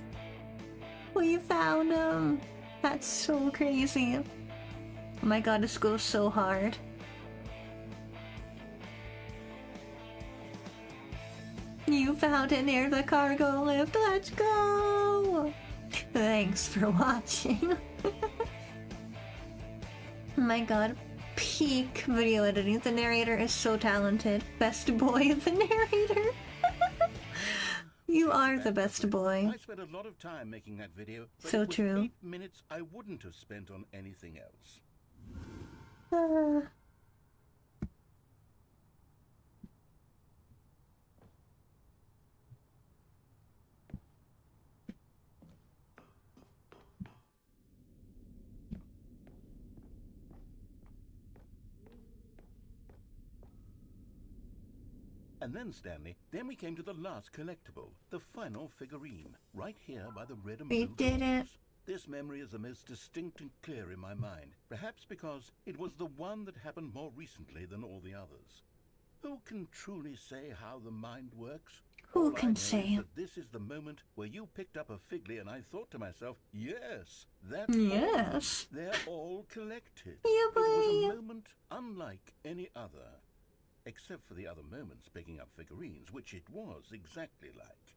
We found him! That's so crazy. Oh my god, this goes so hard. You found it near the cargo lift, let's go! Thanks for watching. Oh my god, peak video editing. The narrator is so talented. Best boy of the narrator. You are the best boy. I spent a lot of time making that video, but So it was true. 8 minutes I wouldn't have spent on anything else. And then, Stanley, then we came to the last collectible, the final figurine, right here by the red and We blue did it. doors. This memory is the most distinct and clear in my mind, perhaps because it was the one that happened more recently than all the others. Who can truly say how the mind works? Who All I can know is say? that this is the moment where you picked up a Figley and I thought to myself, yes, that's Yes. all. They're all collected. Yeah, It was boy. a moment unlike any other. Except for the other moments picking up figurines, which it was exactly like.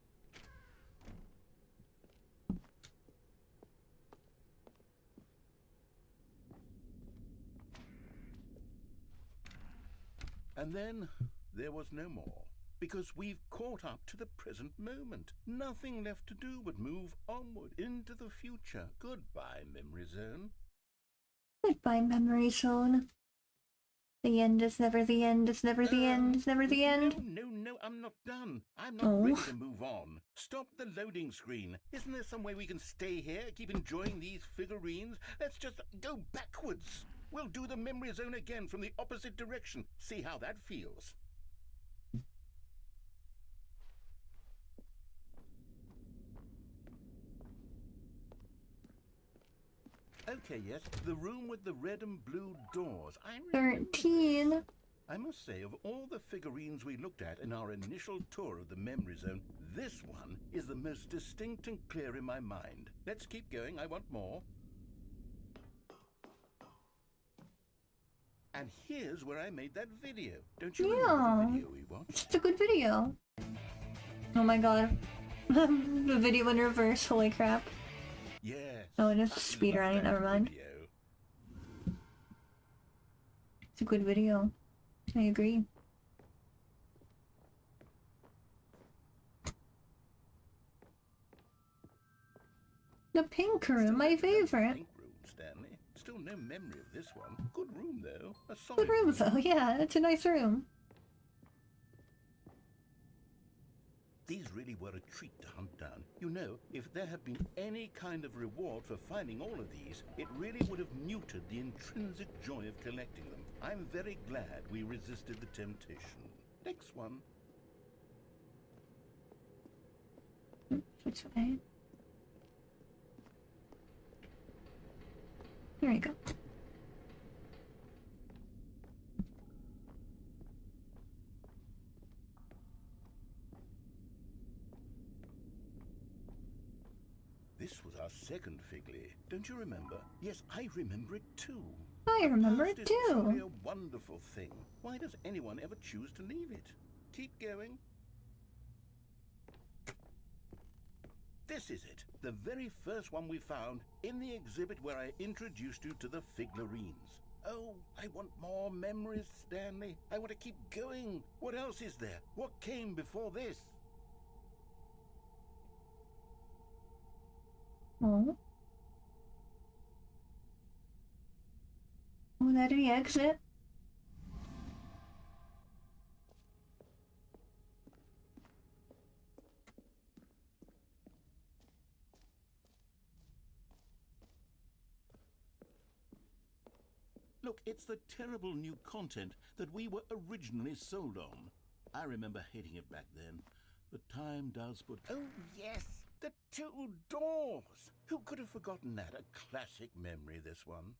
And then there was no more, because we've caught up to the present moment. Nothing left to do but move onward into the future. Goodbye, Memory Zone. Goodbye, memory zone. The end is never the end, it's never the end, it's never the end. No, I'm not done. I'm not Oh. ready to move on. Stop the loading screen. Isn't there some way we can stay here, keep enjoying these figurines? Let's just go backwards. We'll do the memory zone again from the opposite direction. See how that feels. Okay, yes, the room with the red and blue doors. I remember 13. I must say, of all the figurines we looked at in our initial tour of the memory zone, this one is the most distinct and clear in my mind. Let's keep going, I want more. And here's where I made that video. Don't you remember Yeah. the video we watched? It's a good video. Oh my god. The video in reverse, holy crap. Yes. Oh, it is I speedrunning, love that never mind. video. It's a good video. I agree. The pink room, my favorite. Pink room, Stanley. Still no memory of this one. Good room, though. A Good solid room though, yeah, it's a nice room. These really were a treat to hunt down. You know, if there had been any kind of reward for finding all of these, it really would have muted the intrinsic joy of collecting them. I'm very glad we resisted the temptation. Next one. Which way? Here we go. This was our second Figley. Don't you remember? Yes, I remember it too. I remember Past it is truly too. a wonderful thing. Why does anyone ever choose to leave it? Keep going. This is it, the very first one we found in the exhibit where I introduced you to the figurines. Oh, I want more memories, Stanley. I want to keep going. What else is there? What came before this? Oh. Oh, that did he exit? Look, it's the terrible new content that we were originally sold on. I remember hating it back then, but time does put... Oh, yes, the two doors. Who could have forgotten that? A classic memory, this one.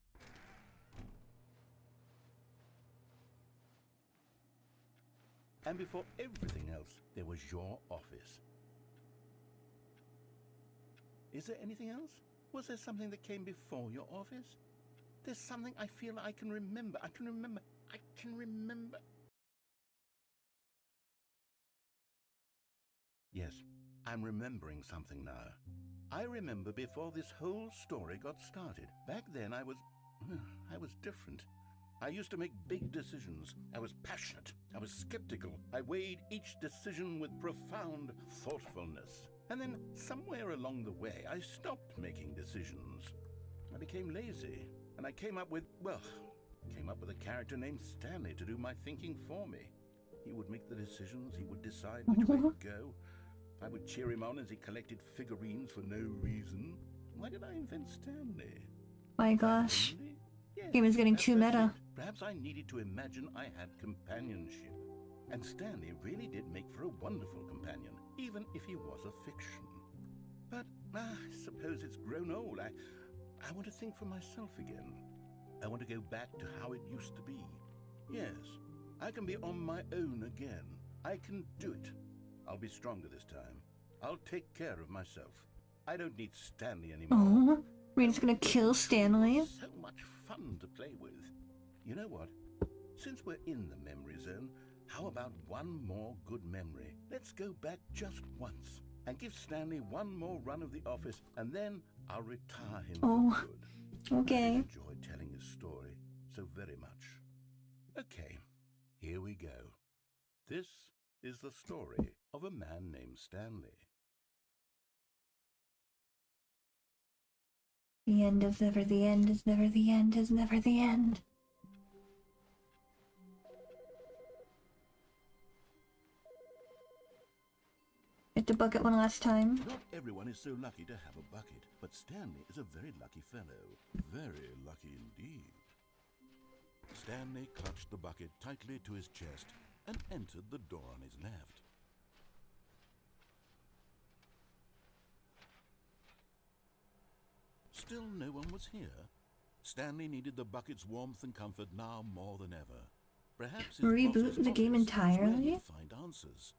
And before everything else, there was your office. Is there anything else? Was there something that came before your office? There's something I feel I can remember. I can remember. Yes, I'm remembering something now. I remember before this whole story got started. Back then I was different. I used to make big decisions. I was passionate. I was skeptical. I weighed each decision with profound thoughtfulness. And then somewhere along the way, I stopped making decisions. I became lazy, and I came up with a character named Stanley to do my thinking for me. He would make the decisions. He would decide which way to go. I would cheer him on as he collected figurines for no reason. Why did I invent Stanley? My gosh. Yes, Game is getting too that's meta. it. Perhaps I needed to imagine I had companionship. And Stanley really did make for a wonderful companion, even if he was a fiction. But I suppose it's grown old. I want to think for myself again. I want to go back to how it used to be. Yes, I can be on my own again. I can do it. I'll be stronger this time. I'll take care of myself. I don't need Stanley anymore. Oh, Rita's gonna kill Stanley. So much fun to play with. You know what? Since we're in the memory zone, how about one more good memory? Let's go back just once and give Stanley one more run of the office, and then I'll retire him for good. Okay. I enjoyed telling his story so very much. Okay, here we go. This is the story of a man named Stanley. The end is never the end, is never the end, is never the end. Hit the bucket one last time. Not everyone is so lucky to have a bucket, but Stanley is a very lucky fellow. Very lucky indeed. Stanley clutched the bucket tightly to his chest and entered the door on his left. Still no one was here. Stanley needed the bucket's warmth and comfort now more than ever. Perhaps his Reboot boss's the game office was where entirely? he'd find answers.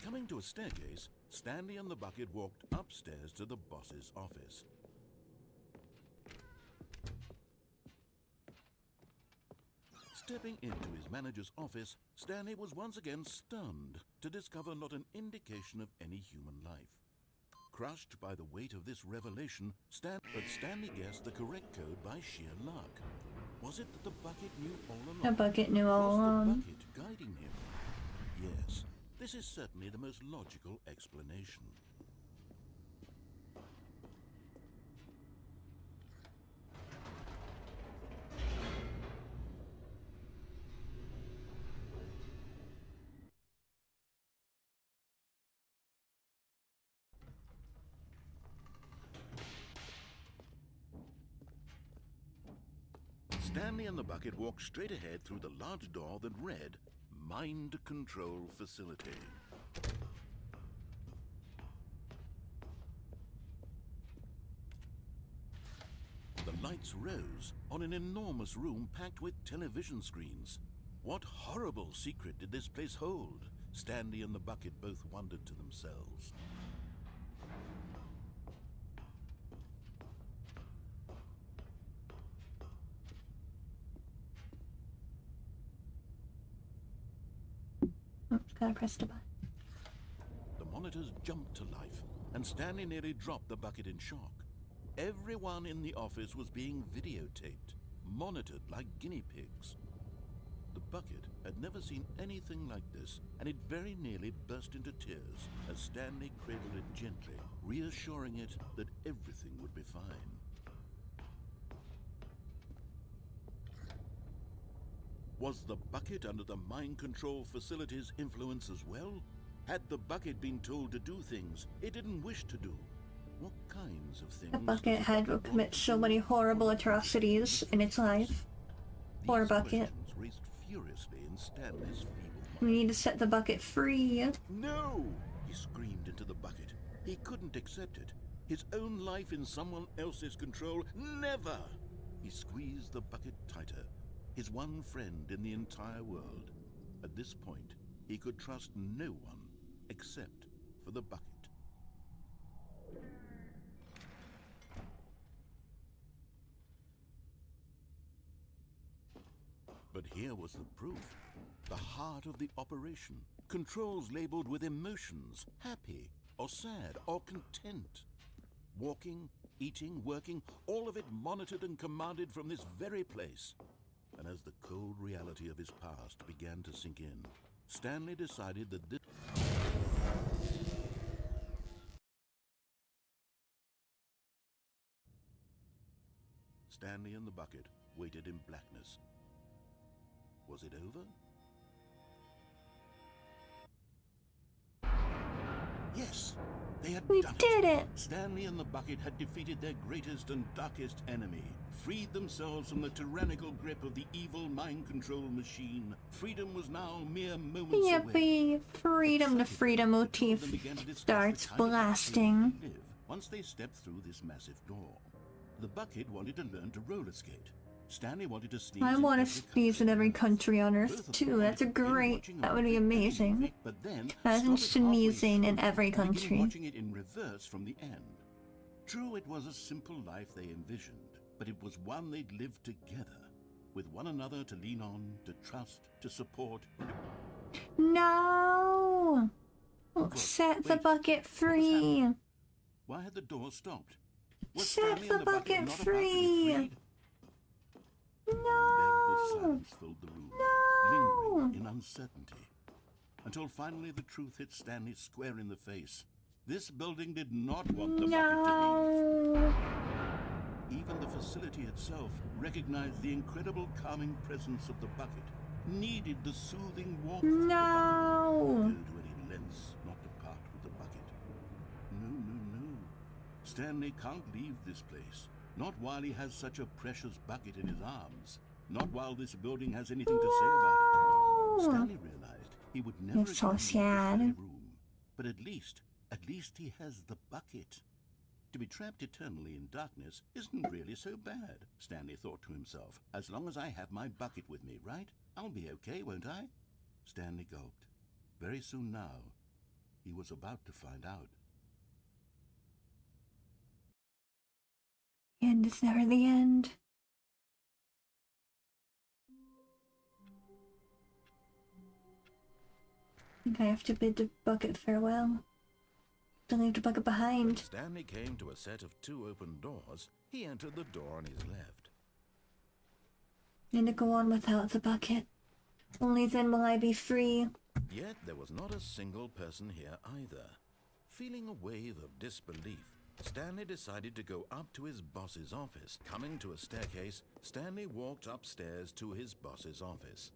Coming to a staircase, Stanley and the bucket walked upstairs to the boss's office. Stepping into his manager's office, Stanley was once again stunned to discover not an indication of any human life. Crushed by the weight of this revelation, Stanley guessed the correct code by sheer luck. Was it that the bucket knew all along? The bucket knew all Was along. the bucket guiding him? Yes, this is certainly the most logical explanation. Stanley and the bucket walked straight ahead through the large door that read, Mind Control Facility. The lights rose on an enormous room packed with television screens. What horrible secret did this place hold? Stanley and the bucket both wondered to themselves. Oops, gotta press the button. The monitors jumped to life, and Stanley nearly dropped the bucket in shock. Everyone in the office was being videotaped, monitored like guinea pigs. The bucket had never seen anything like this, and it very nearly burst into tears as Stanley cradled it gently, reassuring it that everything would be fine. Was the bucket under the mind control facility's influence as well? Had the bucket been told to do things it didn't wish to do? What kinds of things? The does bucket a had to want commit to so do many or horrible want to do atrocities in its life. Poor These bucket. questions raced furiously in Stanley's feeble We mind. need to set the bucket free. No! He screamed into the bucket. He couldn't accept it. His own life in someone else's control? Never! He squeezed the bucket tighter. His one friend in the entire world. At this point, he could trust no one except for the bucket. But here was the proof. The heart of the operation. Controls labeled with emotions, happy or sad or content. Walking, eating, working, all of it monitored and commanded from this very place. And as the cold reality of his past began to sink in, Stanley decided that this... Stanley and the bucket waited in blackness. Was it over? Yes, they had We done did it! Stanley and the bucket had defeated their greatest and darkest enemy, freed themselves from the tyrannical grip of the evil mind control machine. Freedom was now mere moments away. Yippee! Freedom to freedom motif starts blasting. Once they stepped through this massive door, the bucket wanted to learn to roller skate. Stanley wanted to sneeze. I want to sneeze in every country on Earth too. That's a great. That would be amazing. But then Imagine stopped halfway sneezing in through every and began country. watching it in reverse from the end. True, it was a simple life they envisioned, but it was one they'd lived together, with one another to lean on, to trust, to support. No! Set the bucket free. Why had the door stopped? Was Set Stanley the and bucket bucket not about to be free. freed? Unbearable No! silence filled the room, No! lingering in uncertainty, until finally the truth hit Stanley square in the face. This building did not want the bucket to leave. No! Even the facility itself recognized the incredible calming presence of the bucket, needed the soothing warmth of the bucket. No! Go to any lengths not to part with the bucket. No, no, no. Stanley can't leave this place. Not while he has such a precious bucket in his arms. Not while this building has anything to say about it. Stanley realized he would never You're so again leave this sad. very room. But at least he has the bucket. To be trapped eternally in darkness isn't really so bad, Stanley thought to himself. As long as I have my bucket with me, right? I'll be okay, won't I? Stanley gulped. Very soon now, he was about to find out. The end is never the end. I think I have to bid the bucket farewell. Don't leave the bucket When behind. Stanley came to a set of two open doors, he entered the door on his left. And to go on without the bucket. Only then will I be free. Yet there was not a single person here either. Feeling a wave of disbelief, Stanley decided to go up to his boss's office. Coming to a staircase, Stanley walked upstairs to his boss's office.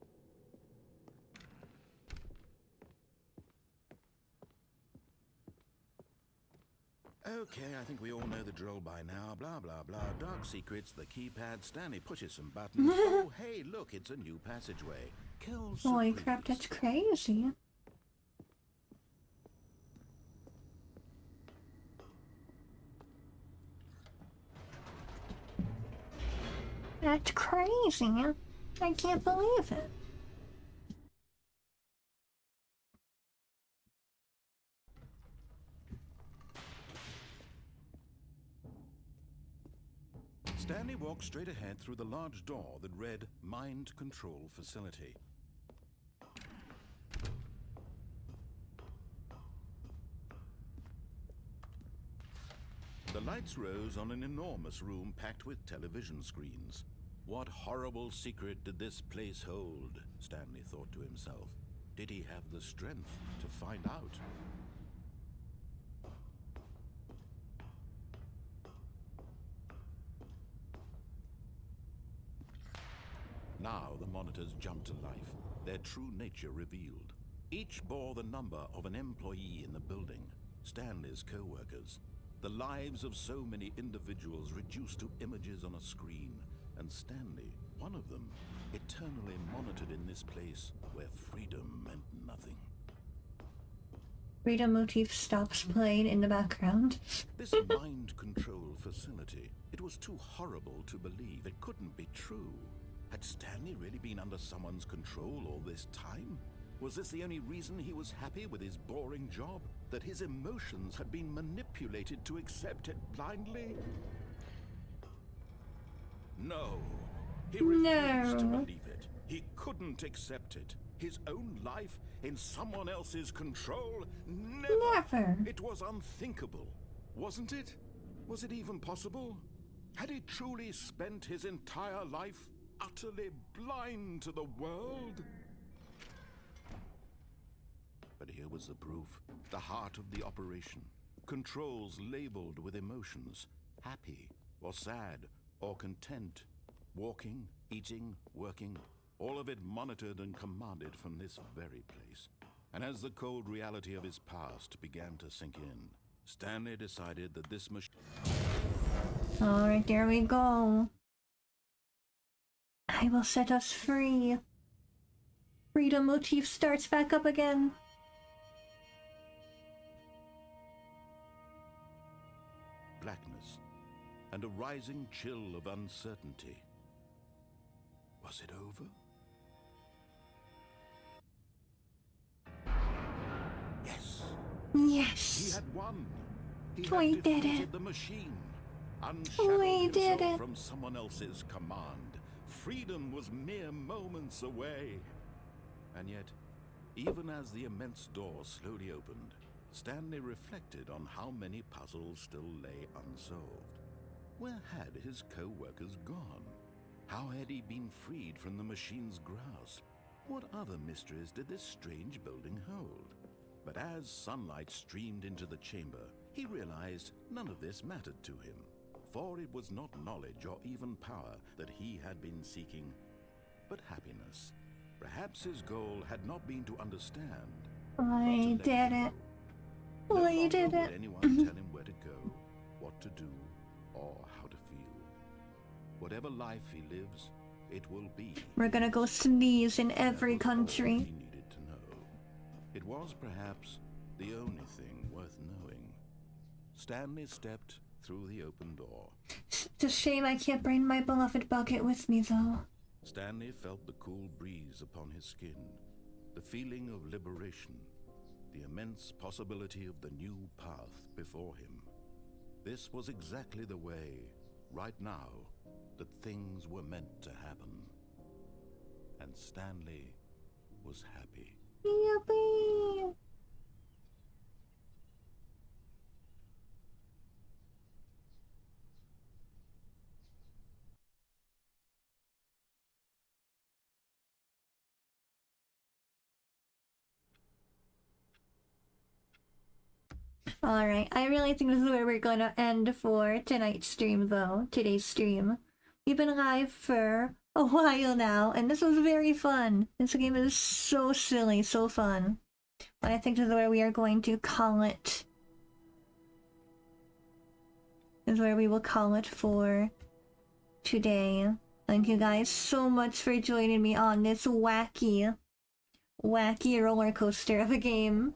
Okay, I think we all know the drill by now. Blah, blah, blah. Dark secrets, the keypad. Stanley pushes some buttons. Oh, hey, look, it's a new passageway. Kills Holy surprise. crap, that's crazy. That's crazy. I can't believe it. Stanley walked straight ahead through the large door that read Mind Control Facility. The lights rose on an enormous room packed with television screens. What horrible secret did this place hold? Stanley thought to himself. Did he have the strength to find out? Now the monitors jumped to life, their true nature revealed. Each bore the number of an employee in the building, Stanley's co-workers. The lives of so many individuals reduced to images on a screen, and Stanley, one of them, eternally monitored in this place where freedom meant nothing. Freedom motif stops playing in the background. This mind control facility, it was too horrible to believe. It couldn't be true. Had Stanley really been under someone's control all this time? Was this the only reason he was happy with his boring job? That his emotions had been manipulated to accept it blindly? No. He refused to believe it. He couldn't accept it. His own life in someone else's control? Never. It was unthinkable, wasn't it? Was it even possible? Had he truly spent his entire life utterly blind to the world? But here was the proof, the heart of the operation. Controls labeled with emotions, happy or sad or content, walking, eating, working, all of it monitored and commanded from this very place. And as the cold reality of his past began to sink in, Stanley decided that this machine... Alright, there we go. I will set us free. Freedom motif starts back up again. Blackness and a rising chill of uncertainty. Was it over? Yes. Yes. He had won. We did it. The machine. We did it. From someone else's command. Freedom was mere moments away. And yet, even as the immense door slowly opened, Stanley reflected on how many puzzles still lay unsolved. Where had his co-workers gone? How had he been freed from the machine's grasp? What other mysteries did this strange building hold? But as sunlight streamed into the chamber, he realized none of this mattered to him. For it was not knowledge or even power that he had been seeking, but happiness. Perhaps his goal had not been to understand. I did it. We did it. Anyone tell him where to go, what to do, or how to feel. Whatever life he lives, it will be. We're gonna go sneeze in every country. He needed to know. It was perhaps the only thing worth knowing. Stanley stepped through the open door. It's a shame I can't bring my beloved bucket with me, though. Stanley felt the cool breeze upon his skin, the feeling of liberation, the immense possibility of the new path before him. This was exactly the way, right now, that things were meant to happen. And Stanley was happy. Yippee! Alright, I really think this is where we're gonna end for tonight's stream, though. Today's stream. We've been live for a while now, and this was very fun. This game is so silly, so fun. But I think this is where we are going to call it. This is where we will call it for today. Thank you guys so much for joining me on this wacky roller coaster of a game.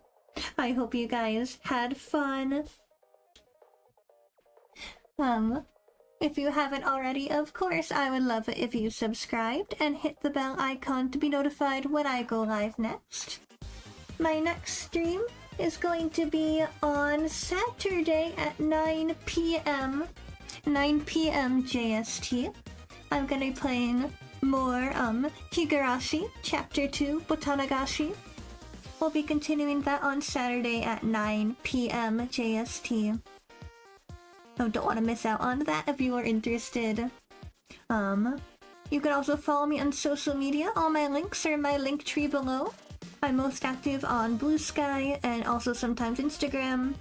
I hope you guys had fun. If you haven't already, of course, I would love it if you subscribed and hit the bell icon to be notified when I go live next. My next stream is going to be on Saturday at 9 p.m. 9 p.m. JST. I'm gonna be playing more Higurashi Chapter 2 Botanagashi. We'll be continuing that on Saturday at 9 p.m. JST. So don't want to miss out on that if you are interested. You can also follow me on social media. All my links are in my link tree below. I'm most active on Blue Sky and also sometimes Instagram.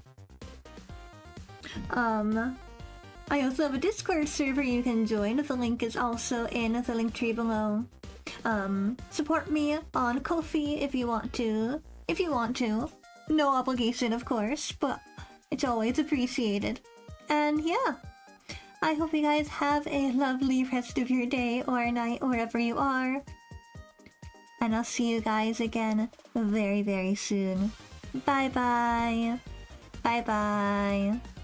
I also have a Discord server you can join. The link is also in the link tree below. Support me on Ko-fi if you want to if you want to. No obligation, of course, but it's always appreciated. And yeah, I hope you guys have a lovely rest of your day or night wherever you are. And I'll see you guys again very, very soon. Bye bye. Bye bye.